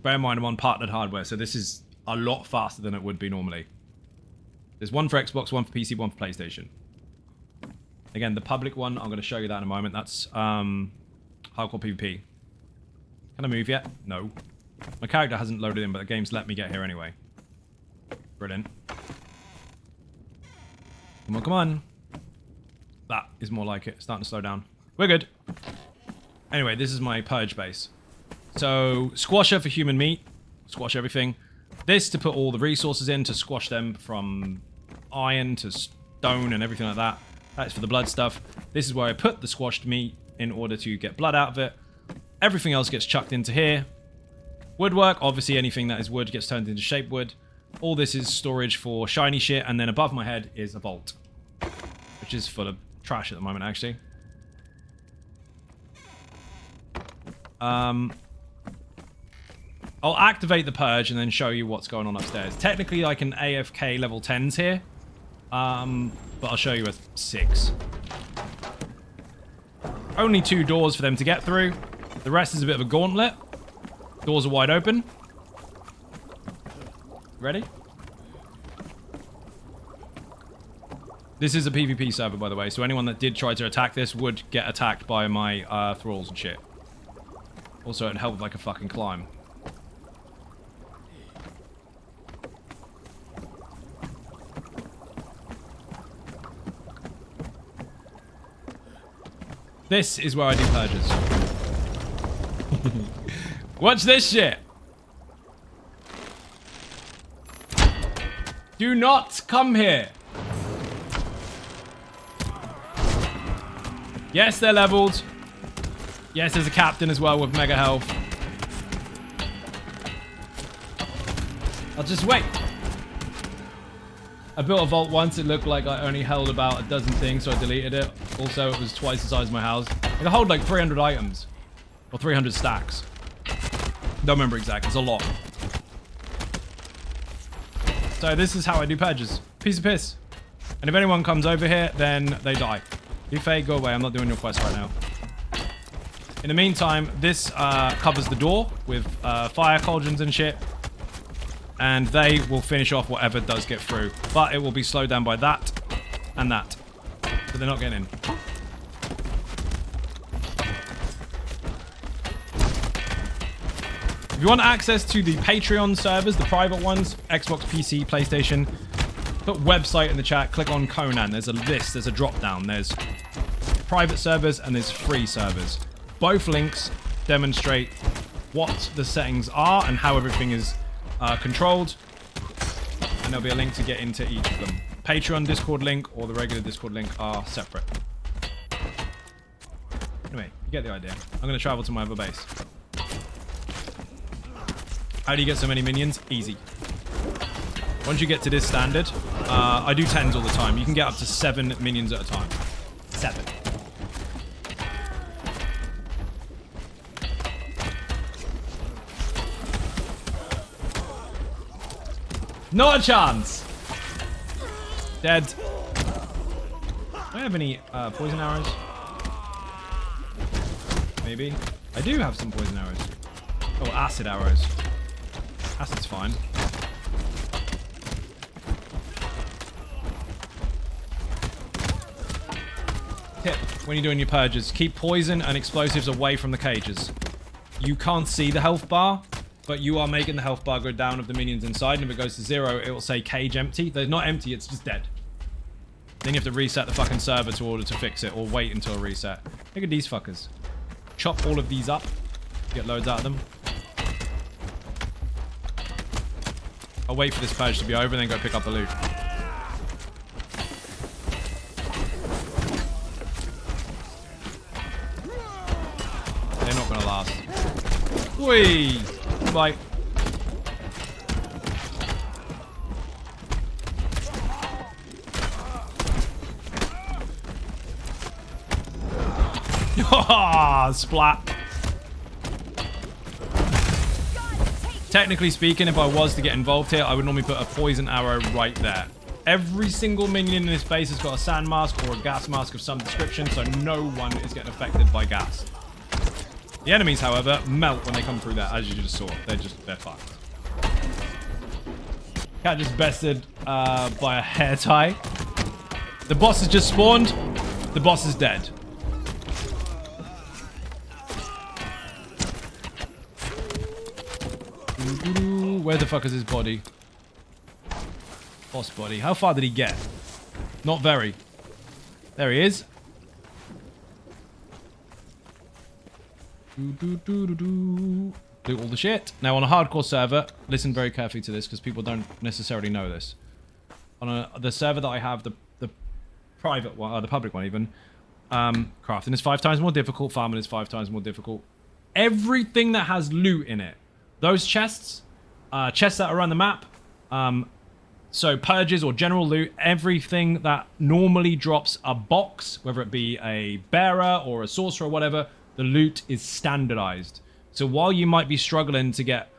Bear in mind I'm on partnered hardware, so this is a lot faster than it would be normally. There's one for Xbox, one for PC, one for PlayStation. Again, the public one, I'm going to show you that in a moment. That's hardcore PvP. Can I move yet? No. My character hasn't loaded in, but the game's let me get here anyway. Brilliant. Come on, come on. That is more like it. It's starting to slow down. We're good. Anyway, this is my Purge base. So, squasher for human meat. Squash everything. This to put all the resources in to squash them from iron to stone and everything like that. That's for the blood stuff. This is where I put the squashed meat in order to get blood out of it. Everything else gets chucked into here. Woodwork, obviously anything that is wood gets turned into shape wood. All this is storage for shiny shit, and then above my head is a vault, which is full of trash at the moment, actually. I'll activate the Purge and then show you what's going on upstairs. Technically, I can AFK level 10s here, but I'll show you a 6. Only 2 doors for them to get through. The rest is a bit of a gauntlet. Doors are wide open. Ready? This is a PvP server, by the way, so anyone that did try to attack this would get attacked by my thralls and shit. Also, it'd help with like a fucking climb. This is where I do purges. Watch this shit. Do not come here. Yes, they're leveled. Yes, there's a captain as well with mega health. I'll just wait. I built a vault once. It looked like I only held about a dozen things, so I deleted it. Also, it was twice the size of my house. I could hold like 300 items. Or 300 stacks. Don't remember exactly. It's a lot. So this is how I do purges. Piece of piss. And if anyone comes over here, then they die. You fake, go away. I'm not doing your quest right now. In the meantime, this covers the door with fire cauldrons and shit. And they will finish off whatever does get through. But it will be slowed down by that and that. So they're not getting in. If you want access to the Patreon servers, the private ones, Xbox, PC, PlayStation, put website in the chat, click on Conan. There's a list, there's a drop down. There's private servers and there's free servers. Both links demonstrate what the settings are and how everything is controlled. And there'll be a link to get into each of them. Patreon Discord link or the regular Discord link are separate. Anyway, you get the idea. I'm going to travel to my other base. How do you get so many minions? Easy. Once you get to this standard, I do 10s all the time. You can get up to 7 minions at a time. 7. Not a chance. Dead. Do I have any poison arrows? Maybe. I do have some poison arrows. Oh, acid arrows. Acid's fine. Tip, when you're doing your purges, keep poison and explosives away from the cages. You can't see the health bar, but you are making the health bar go down of the minions inside, and if it goes to 0, it will say cage empty. They're not empty, it's just dead. Then you have to reset the fucking server to order to fix it, or wait until a reset. Look at these fuckers. Chop all of these up. Get loads out of them. I'll wait for this purge to be over and then go pick up the loot. They're not gonna last. Whee! Bye. Splat. Technically speaking, if I was to get involved here, I would normally put a poison arrow right there. Every single minion in this base has got a sand mask or a gas mask of some description, so no one is getting affected by gas. The enemies, however, melt when they come through that, as you just saw. They're fucked. Cat just bested by a hair tie. The boss has just spawned. The boss is dead. Where the fuck is his body? Boss body. How far did he get? Not very. There he is. Do all the shit. Now on a hardcore server, listen very carefully to this because people don't necessarily know this. On the server that I have, the private one, or the public one even, crafting is 5 times more difficult, farming is 5 times more difficult. Everything that has loot in it, those chests that are around the map, so purges or general loot, everything that normally drops a box, whether it be a bearer or a sorcerer or whatever, the loot is standardized. So while you might be struggling to get,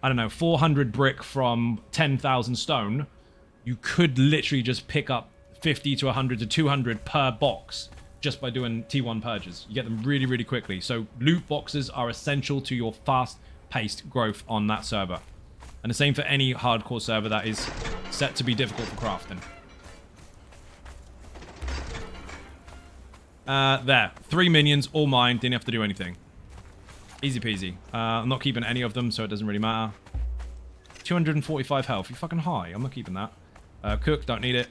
I don't know, 400 brick from 10,000 stone, you could literally just pick up 50 to 100 to 200 per box just by doing T1 purges. You get them really, really quickly. So loot boxes are essential to your fast-paced growth on that server. And the same for any hardcore server that is set to be difficult for crafting. There. 3 minions, all mine. Didn't have to do anything. Easy peasy. I'm not keeping any of them, so it doesn't really matter. 245 health. You're fucking high. I'm not keeping that. Cook, don't need it.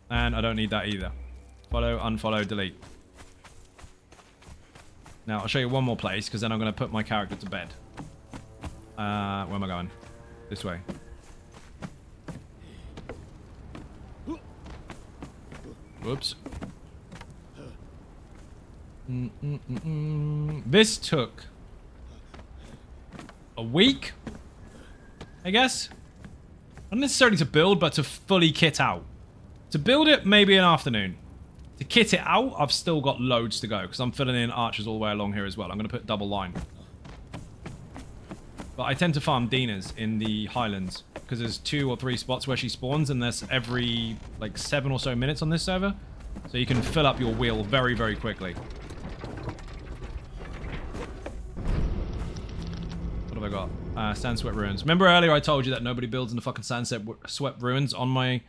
And I don't need that either. Follow, unfollow, delete. Now, I'll show you one more place, because then I'm going to put my character to bed. Where am I going? This way. Whoops. This took a week, I guess. Not necessarily to build, but to fully kit out. To build it, maybe an afternoon. To kit it out, I've still got loads to go, because I'm filling in archers all the way along here as well. I'm going to put double line. But I tend to farm Dina's in the Highlands, because there's 2 or 3 spots where she spawns, and there's every, like, 7 or so minutes on this server. So you can fill up your wheel very, very quickly. What have I got? Sandswept Ruins. Remember earlier I told you that nobody builds in the fucking Sandswept Ruins on my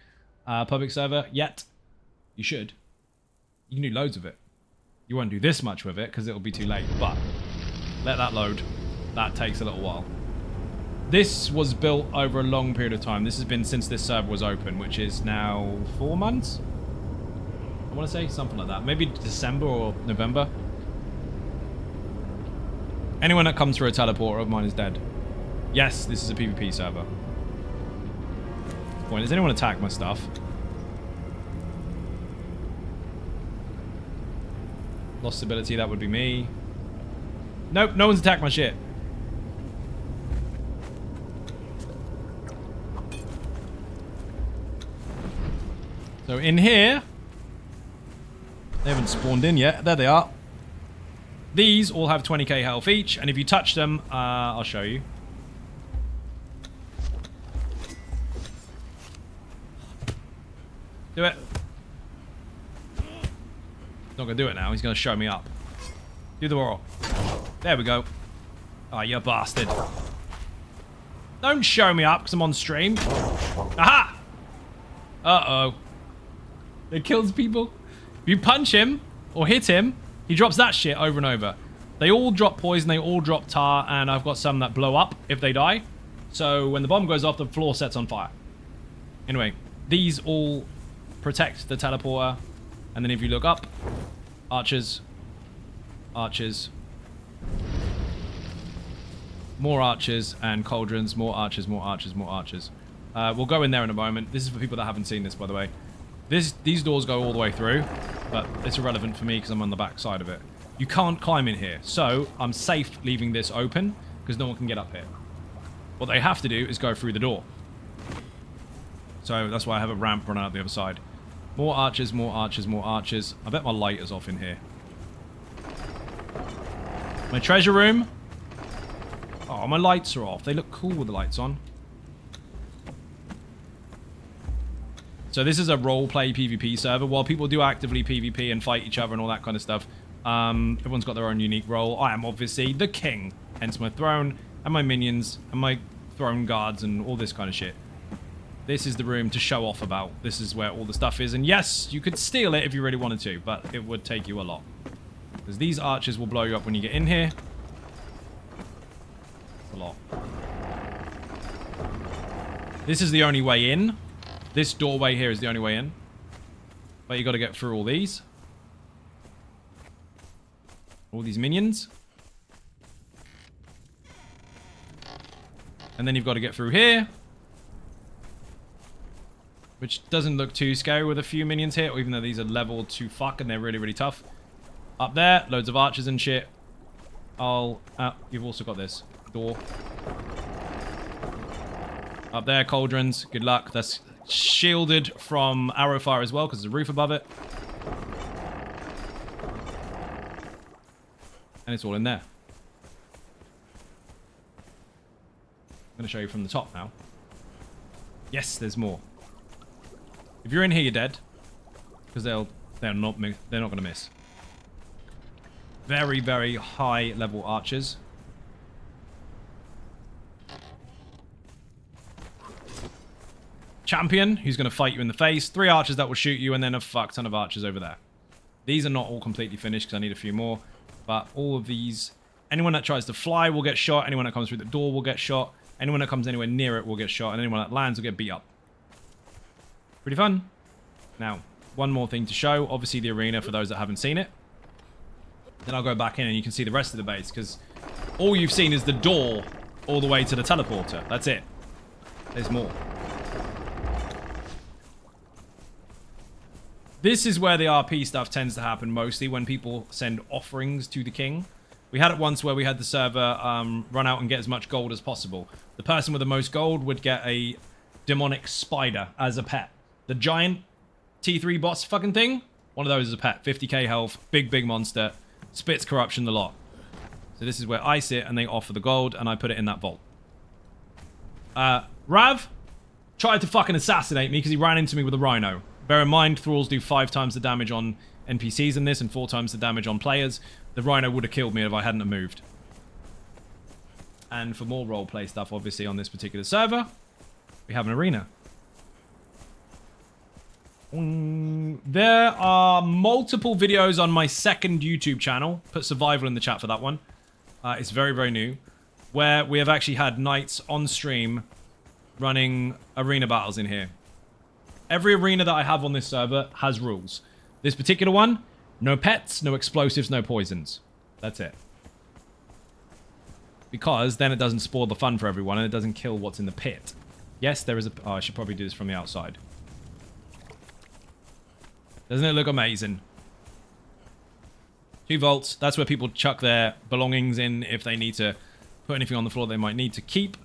public server yet? You should. You can do loads of it. You won't do this much with it because it'll be too late, but let that load. That takes a little while. This was built over a long period of time. This has been since this server was open, which is now 4 months? I want to say something like that. Maybe December or November. Anyone that comes through a teleporter of mine is dead. Yes, this is a PvP server. Point, does anyone attack my stuff? Lost ability, that would be me. Nope, no one's attacked my shit. So in here, They haven't spawned in yet. There they are. These all have 20k health each, and if you touch them, I'll show you. Do it. He's not going to do it now. He's going to show me up. Do the roar. There we go. Oh, you bastard. Don't show me up because I'm on stream. Aha! Uh-oh. It kills people. If you punch him or hit him, he drops that shit over and over. They all drop poison, they all drop tar, and I've got some that blow up if they die. So when the bomb goes off, the floor sets on fire. Anyway, these all protect the teleporter. And then if you look up, archers, archers, more archers, and cauldrons, more archers, more archers, more archers. We'll go in there in a moment. This is for people that haven't seen this, by the way. These doors go all the way through, but it's irrelevant for me because I'm on the back side of it. You can't climb in here, so I'm safe leaving this open because no one can get up here. What they have to do is go through the door. So that's why I have a ramp run out the other side. More archers, more archers, more archers. I bet my light is off in here. My treasure room. Oh, my lights are off. They look cool with the lights on. So this is a roleplay PvP server. While people do actively PvP and fight each other and all that kind of stuff, everyone's got their own unique role. I am obviously the king, hence my throne, and my minions, and my throne guards, and all this kind of shit. This is the room to show off about. This is where all the stuff is. And yes, you could steal it if you really wanted to, but it would take you a lot. Because these archers will blow you up when you get in here. A lot. This is the only way in. This doorway here is the only way in. But you got to get through all these. All these minions. And then you've got to get through here. Which doesn't look too scary with a few minions here, even though these are leveled to fuck and they're really, really tough. Up there, loads of archers and shit. You've also got this door. Up there, cauldrons. Good luck. That's shielded from arrow fire as well, because there's a roof above it. And it's all in there. I'm going to show you from the top now. Yes, there's more. If you're in here, you're dead. Because they're not going to miss. Very, very high level archers. Champion, who's going to fight you in the face. 3 archers that will shoot you, and then a fuck ton of archers over there. These are not all completely finished because I need a few more. But all of these, anyone that tries to fly will get shot. Anyone that comes through the door will get shot. Anyone that comes anywhere near it will get shot. And anyone that lands will get beat up. Pretty fun. Now, one more thing to show. Obviously the arena for those that haven't seen it. Then I'll go back in and you can see the rest of the base. Because all you've seen is the door all the way to the teleporter. That's it. There's more. This is where the RP stuff tends to happen mostly, when people send offerings to the king. We had it once where we had the server run out and get as much gold as possible. The person with the most gold would get a demonic spider as a pet. The giant T3 boss fucking thing, one of those is a pet. 50k health, big, big monster, spits corruption a lot. So this is where I sit and they offer the gold and I put it in that vault. Rav tried to fucking assassinate me because he ran into me with a rhino. Bear in mind, thralls do 5 times the damage on NPCs in this and 4 times the damage on players. The rhino would have killed me if I hadn't have moved. And for more roleplay stuff, obviously, on this particular server, we have an arena. There are multiple videos on my second YouTube channel. Put survival in the chat for that one. It's very, very new. Where we have actually had nights on stream running arena battles in here. Every arena that I have on this server has rules. This particular one, no pets, no explosives, no poisons. That's it. Because then it doesn't spoil the fun for everyone and it doesn't kill what's in the pit. Yes, there is a... Oh, I should probably do this from the outside. Doesn't it look amazing? 2 vaults. That's where people chuck their belongings in if they need to put anything on the floor they might need to keep.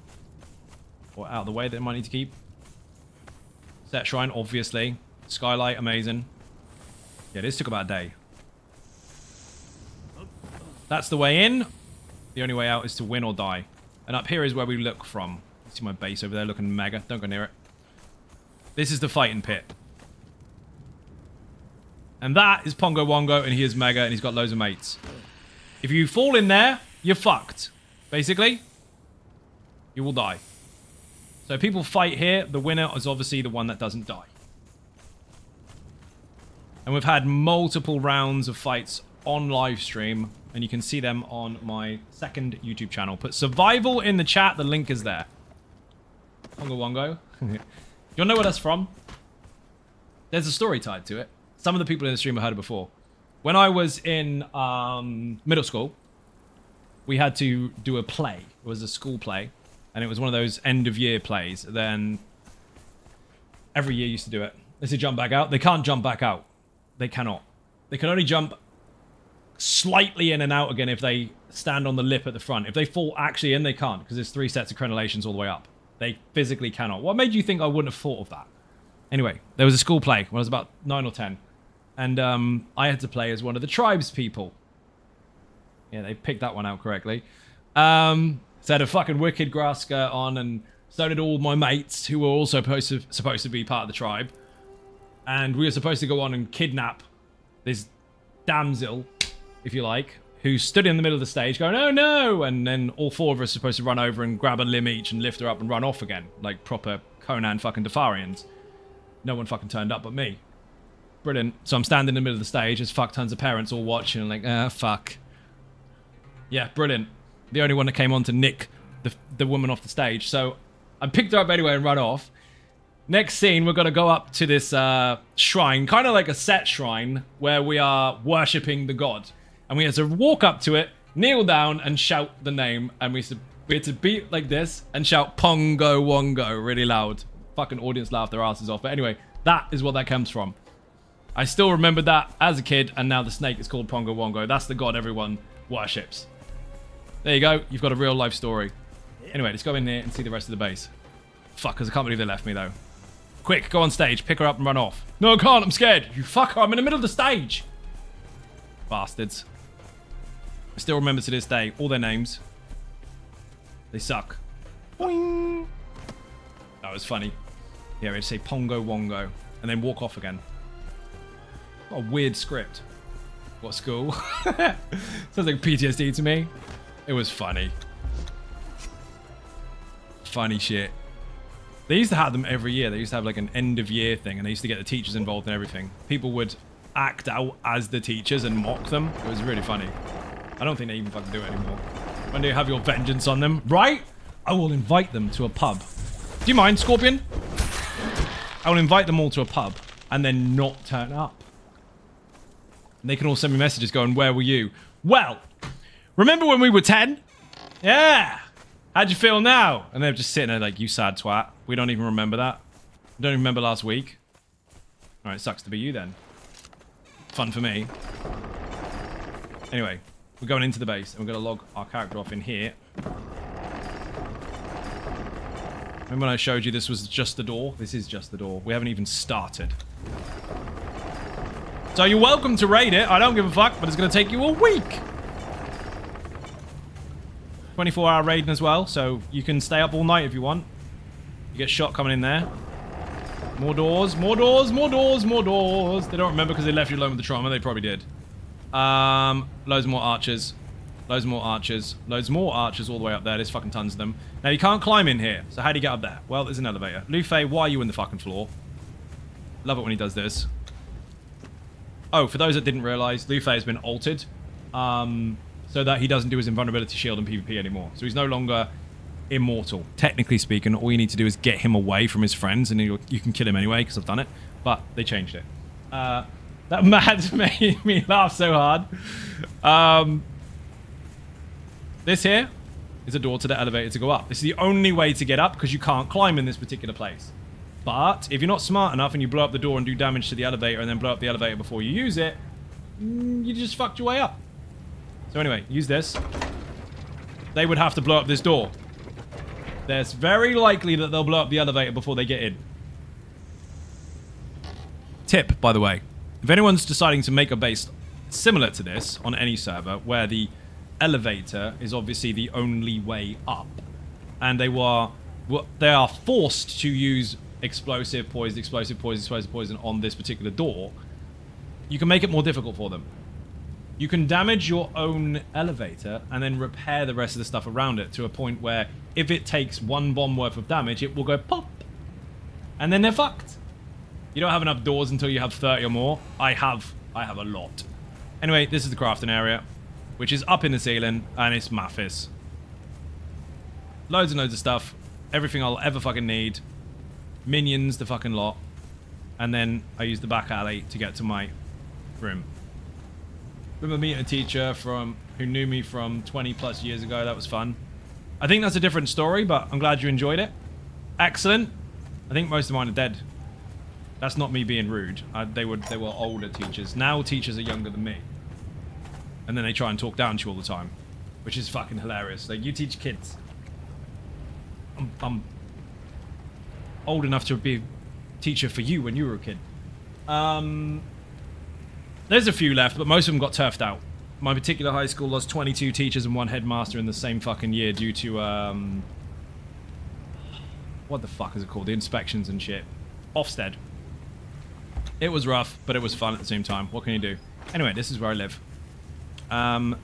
Or out of the way they might need to keep. Set shrine, obviously. Skylight, amazing. Yeah, this took about a day. That's the way in. The only way out is to win or die. And up here is where we look from. See my base over there looking mega. Don't go near it. This is the fighting pit. And that is Pongo Wongo, and he is mega, and he's got loads of mates. If you fall in there, you're fucked. Basically, you will die. So people fight here. The winner is obviously the one that doesn't die. And we've had multiple rounds of fights on live stream, and you can see them on my second YouTube channel. Put survival in the chat. The link is there. Pongo Wongo. You'll know where that's from. There's a story tied to it. Some of the people in the stream have heard it before. When I was in middle school, we had to do a play. It was a school play, and it was one of those end-of-year plays. Then every year used to do it. They say jump back out. They can't jump back out. They cannot. They can only jump slightly in and out again if they stand on the lip at the front. If they fall actually in, they can't, because there's 3 sets of crenellations all the way up. They physically cannot. What made you think I wouldn't have thought of that? Anyway, there was a school play when I was about 9 or 10. And I had to play as one of the tribes people. Yeah, they picked that one out correctly. So I had a fucking wicked grass skirt on, and so did all my mates who were also supposed to be part of the tribe. And we were supposed to go on and kidnap this damsel, if you like, who stood in the middle of the stage going, oh no! And then all 4 of us are supposed to run over and grab a limb each and lift her up and run off again. Like proper Conan fucking Defarians. No one fucking turned up but me. Brilliant. So I'm standing in the middle of the stage as fuck tons of parents all watching and like, fuck. Yeah, brilliant. The only one that came on to nick the woman off the stage. So I picked her up anyway and run off. Next scene, we're going to go up to this shrine, kind of like a set shrine, where we are worshipping the god. And we had to walk up to it, kneel down, and shout the name. And we had to beat like this and shout Pongo Wongo really loud. Fucking audience laughed their asses off. But anyway, that is what that comes from. I still remember that as a kid, and now the snake is called Pongo Wongo. That's the god everyone worships. There you go. You've got a real life story. Anyway, let's go in here and see the rest of the base. Fuck, because I can't believe they left me, though. Quick, go on stage. Pick her up and run off. No, I can't. I'm scared. You fucker. I'm in the middle of the stage. Bastards. I still remember to this day all their names. They suck. Boing. That was funny. Yeah, we'd say Pongo Wongo and then walk off again. What a weird script. What school? Sounds like PTSD to me. It was funny. Funny shit. They used to have them every year. They used to have like an end of year thing, and they used to get the teachers involved in everything. People would act out as the teachers and mock them. It was really funny. I don't think they even fucking do it anymore. When do you have your vengeance on them? Right? I will invite them to a pub. Do you mind, Scorpion? I will invite them all to a pub and then not turn up. And they can all send me messages going, where were you? Well, remember when we were 10? Yeah. How'd you feel now? And they're just sitting there like, you sad twat. We don't even remember that. We don't even remember last week. Alright, sucks to be you then. Fun for me. Anyway, we're going into the base and we're going to log our character off in here. Remember when I showed you this was just the door? This is just the door. We haven't even started. So you're welcome to raid it. I don't give a fuck, but it's going to take you a week. 24-hour raiding as well, so you can stay up all night if you want. You get shot coming in there. More doors, more doors, more doors, more doors. They don't remember because they left you alone with the trauma. They probably did. Loads more archers. Loads more archers. Loads more archers all the way up there. There's fucking tons of them. Now, you can't climb in here. So how do you get up there? Well, there's an elevator. Luffy, why are you in the fucking floor? Love it when he does this. Oh, for those that didn't realize, Luffy has been altered. So that he doesn't do his invulnerability shield in PvP anymore. So he's no longer immortal. Technically speaking, all you need to do is get him away from his friends, and you can kill him anyway, because I've done it. But they changed it. That mad made me laugh so hard. This here is a door to the elevator to go up. This is the only way to get up, because you can't climb in this particular place. But if you're not smart enough and you blow up the door and do damage to the elevator and then blow up the elevator before you use it, you just fucked your way up. So anyway, use this. They would have to blow up this door. It's very likely that they'll blow up the elevator before they get in. Tip, by the way. If anyone's deciding to make a base similar to this on any server, where the elevator is obviously the only way up. And they are forced to use explosive, poison on this particular door. You can make it more difficult for them. You can damage your own elevator and then repair the rest of the stuff around it to a point where if it takes one bomb worth of damage, it will go pop. And then they're fucked. You don't have enough doors until you have 30 or more. I have a lot. Anyway, this is the crafting area, which is up in the ceiling, and it's mathis. Loads and loads of stuff. Everything I'll ever fucking need. Minions, the fucking lot. And then I use the back alley to get to my room. Remember meeting a teacher who knew me from 20 plus years ago. That was fun. I think that's a different story, but I'm glad you enjoyed it. Excellent. I think most of mine are dead. That's not me being rude. They were older teachers. Now teachers are younger than me. And then they try and talk down to you all the time. Which is fucking hilarious. Like, you teach kids. I'm old enough to be a teacher for you when you were a kid. There's a few left, but most of them got turfed out. My particular high school lost 22 teachers and 1 headmaster in the same fucking year due to, what the fuck is it called? The inspections and shit. Ofsted. It was rough, but it was fun at the same time. What can you do? Anyway, this is where I live.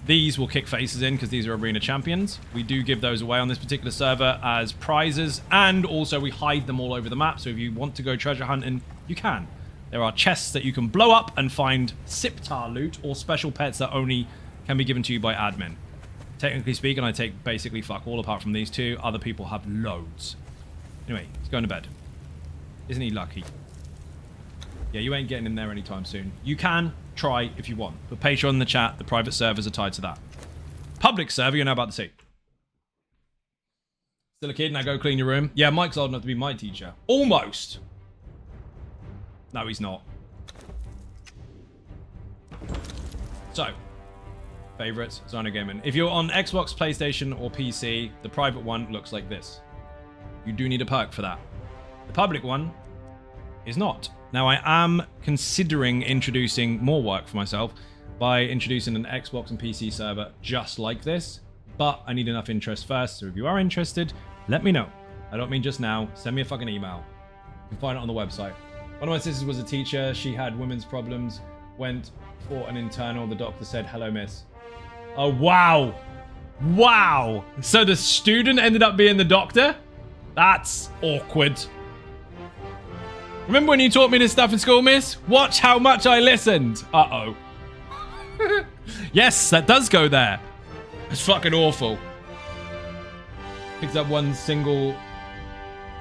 These will kick faces in because these are arena champions. We do give those away on this particular server as prizes, and also we hide them all over the map, so if you want to go treasure hunting, you can. There are chests that you can blow up and find Siptar loot or special pets that only can be given to you by admin. Technically speaking, I take basically fuck all apart from these two. Other people have loads. Anyway, he's going to bed. Isn't he lucky? Yeah, you ain't getting in there anytime soon. You can try if you want. But Patreon in the chat, the private servers are tied to that. Public server, you're now about to see. Still a kid, now go clean your room. Yeah, Mike's old enough to be my teacher. Almost. No, he's not. So, favorites, Zyno Gaming. If you're on Xbox, PlayStation, or PC, the private one looks like this. You do need a perk for that. The public one is not. Now, I am considering introducing more work for myself by introducing an Xbox and PC server just like this, but I need enough interest first, so if you are interested, let me know. I don't mean just now. Send me a fucking email. You can find it on the website. One of my sisters was a teacher. She had women's problems, went for an internal. The doctor said, "Hello, miss." Oh, wow. Wow. So the student ended up being the doctor? That's awkward. Remember when you taught me this stuff in school, miss? Watch how much I listened. Uh-oh. Yes, that does go there. It's fucking awful. Picks up one single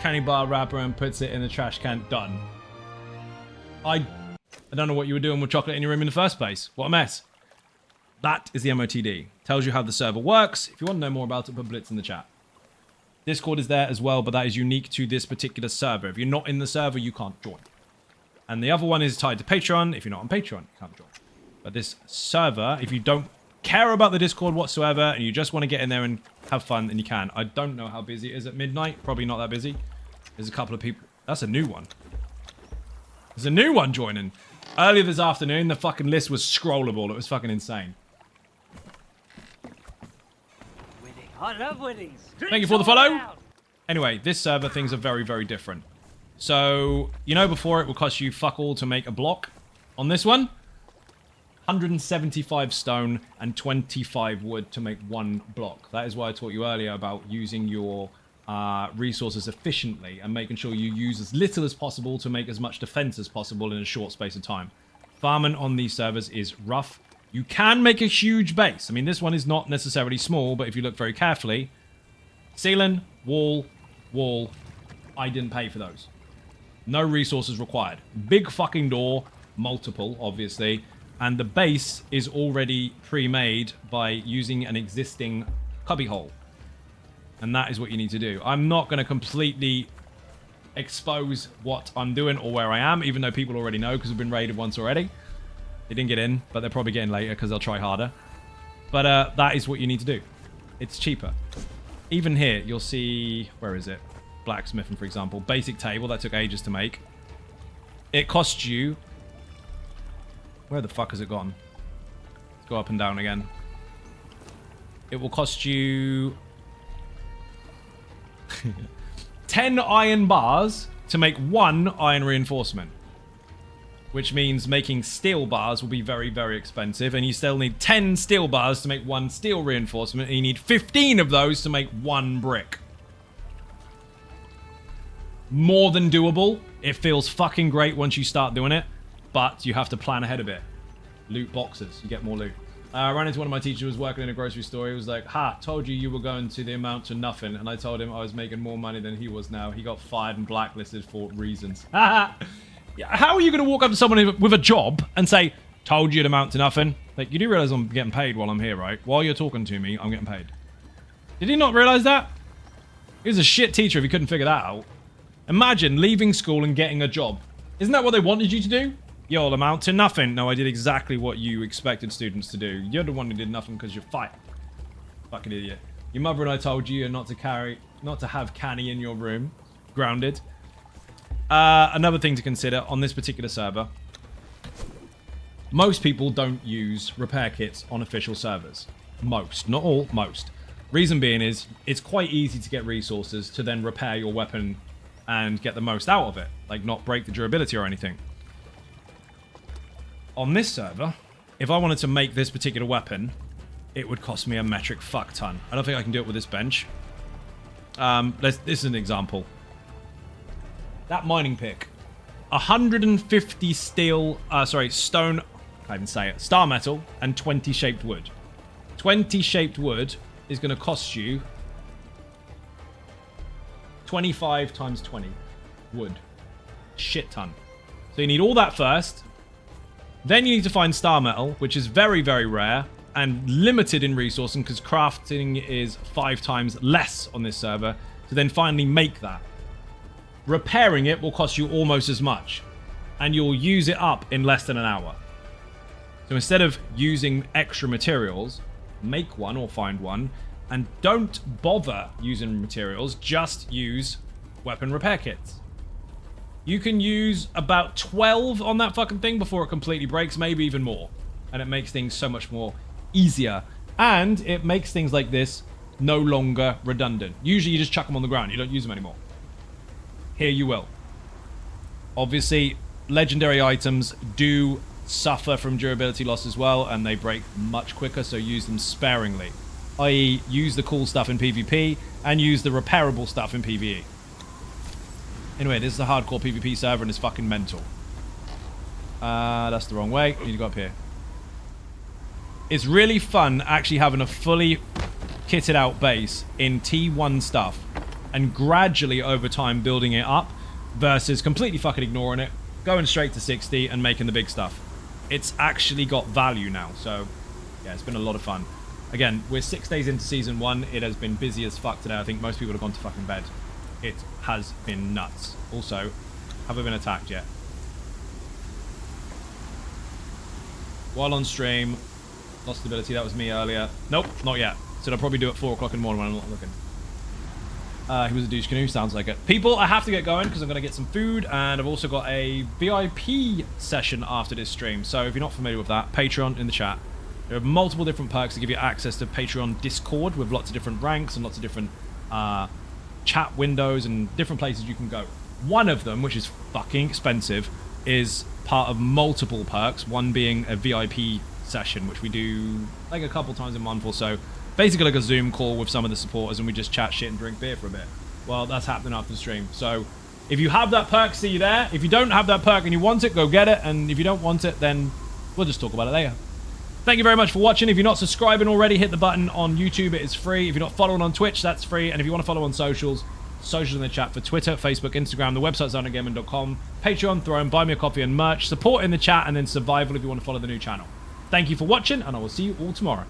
candy bar wrapper and puts it in the trash can. Done. I don't know what you were doing with chocolate in your room in the first place. What a mess. That is the MOTD. Tells you how the server works. If you want to know more about it, put Blitz in the chat. Discord is there as well, but that is unique to this particular server. If you're not in the server, you can't join. And the other one is tied to Patreon. If you're not on Patreon, you can't join. But this server, if you don't care about the Discord whatsoever and you just want to get in there and have fun, then you can. I don't know how busy it is at midnight. Probably not that busy. There's a couple of people. That's a new one. There's a new one joining. Earlier this afternoon, the fucking list was scrollable. It was fucking insane. I love weddings. Thank you for the follow. Anyway, this server, things are very, very different. So, you know before it would cost you fuck all to make a block? On this one, 175 stone and 25 wood to make one block. That is why I taught you earlier about using your resources efficiently and making sure you use as little as possible to make as much defense as possible in a short space of time. Farming on these servers is rough. You can make a huge base. I mean, this one is not necessarily small, but if you look very carefully, ceiling, wall, wall, I didn't pay for those. No resources required. Big fucking door, multiple, obviously, and the base is already pre-made by using an existing cubbyhole. And that is what you need to do. I'm not going to completely expose what I'm doing or where I am, even though people already know because we've been raided once already. They didn't get in, but they're probably getting later because they'll try harder. But that is what you need to do. It's cheaper. Even here, you'll see... Where is it? Blacksmithing, for example. Basic table. That took ages to make. It costs you... Where the fuck has it gone? Let's go up and down again. it will cost you 10 iron bars to make 1 iron reinforcement. Which means making steel bars will be very, very expensive. And you still need 10 steel bars to make 1 steel reinforcement. And you need 15 of those to make 1 brick. More than doable. It feels fucking great once you start doing it. But you have to plan ahead a bit. Loot boxes. You get more loot. I ran into one of my teachers who was working in a grocery store. He was like, ha, told you were going to the amount to nothing. And I told him I was making more money than he was now. He got fired and blacklisted for reasons. How are you going to walk up to someone with a job and say, told you it amount to nothing? Like, you do realize I'm getting paid while I'm here, right? While you're talking to me, I'm getting paid. Did he not realize that? He was a shit teacher if he couldn't figure that out. Imagine leaving school and getting a job. Isn't that what they wanted you to do? You'll amount to nothing. No, I did exactly what you expected students to do. You're the one who did nothing because you're fired. Fucking idiot. Your mother and I told you not to have canny in your room. Grounded. Another thing to consider on this particular server. Most people don't use repair kits on official servers. Most. Not all. Most. Reason being is, it's quite easy to get resources to then repair your weapon and get the most out of it. Like, not break the durability or anything. On this server, if I wanted to make this particular weapon, it would cost me a metric fuck ton. I don't think I can do it with this bench. This is an example. That mining pick. 150 stone, can't even say it, star metal, and 20 shaped wood. 20 shaped wood is going to cost you 25 times 20 wood. Shit ton. So you need all that first. Then you need to find star metal, which is very, very rare and limited in resourcing because crafting is 5 times less on this server to then finally make that. Repairing it will cost you almost as much, and you'll use it up in less than an hour. So instead of using extra materials, make one or find one, and don't bother using materials, just use weapon repair kits. You can use about 12 on that fucking thing before it completely breaks, maybe even more. And it makes things so much more easier. And it makes things like this no longer redundant. Usually you just chuck them on the ground, you don't use them anymore. Here you will. Obviously, legendary items do suffer from durability loss as well, and they break much quicker, so use them sparingly. I.e., use the cool stuff in PvP, and use the repairable stuff in PvE. Anyway, this is a hardcore PvP server, and it's fucking mental. That's the wrong way. I need to go up here. It's really fun actually having a fully kitted out base in T1 stuff, and gradually over time building it up, versus completely fucking ignoring it, going straight to 60 and making the big stuff. It's actually got value now, so yeah, it's been a lot of fun. Again, we're 6 days into Season 1. It has been busy as fuck today. I think most people have gone to fucking bed. It has been nuts. Also, have I been attacked yet? While on stream, lost ability. That was me earlier. Nope, not yet. Said I'll probably do it 4 o'clock in the morning when I'm not looking. He was a douche canoe. Sounds like it. People, I have to get going because I'm going to get some food, and I've also got a VIP session after this stream. So if you're not familiar with that, Patreon in the chat. There are multiple different perks to give you access to Patreon Discord with lots of different ranks and lots of different chat windows and different places you can go. One of them, which is fucking expensive, is part of multiple perks, one being a VIP session, which we do like a couple times a month or so. Basically like a Zoom call with some of the supporters, and we just chat shit and drink beer for a bit. Well, that's happening after the stream. So if you have that perk, see you there. If you don't have that perk and you want it, go get it. And if you don't want it, then we'll just talk about it later. Thank you very much for watching. If you're not subscribing already, hit the button on YouTube. It is free. If you're not following on Twitch, that's free. And if you want to follow on socials in the chat for Twitter, Facebook, Instagram, the website's zonagamer.com, Patreon, Throne, Buy Me a Coffee and merch, support in the chat, and then survival if you want to follow the new channel. Thank you for watching, and I will see you all tomorrow.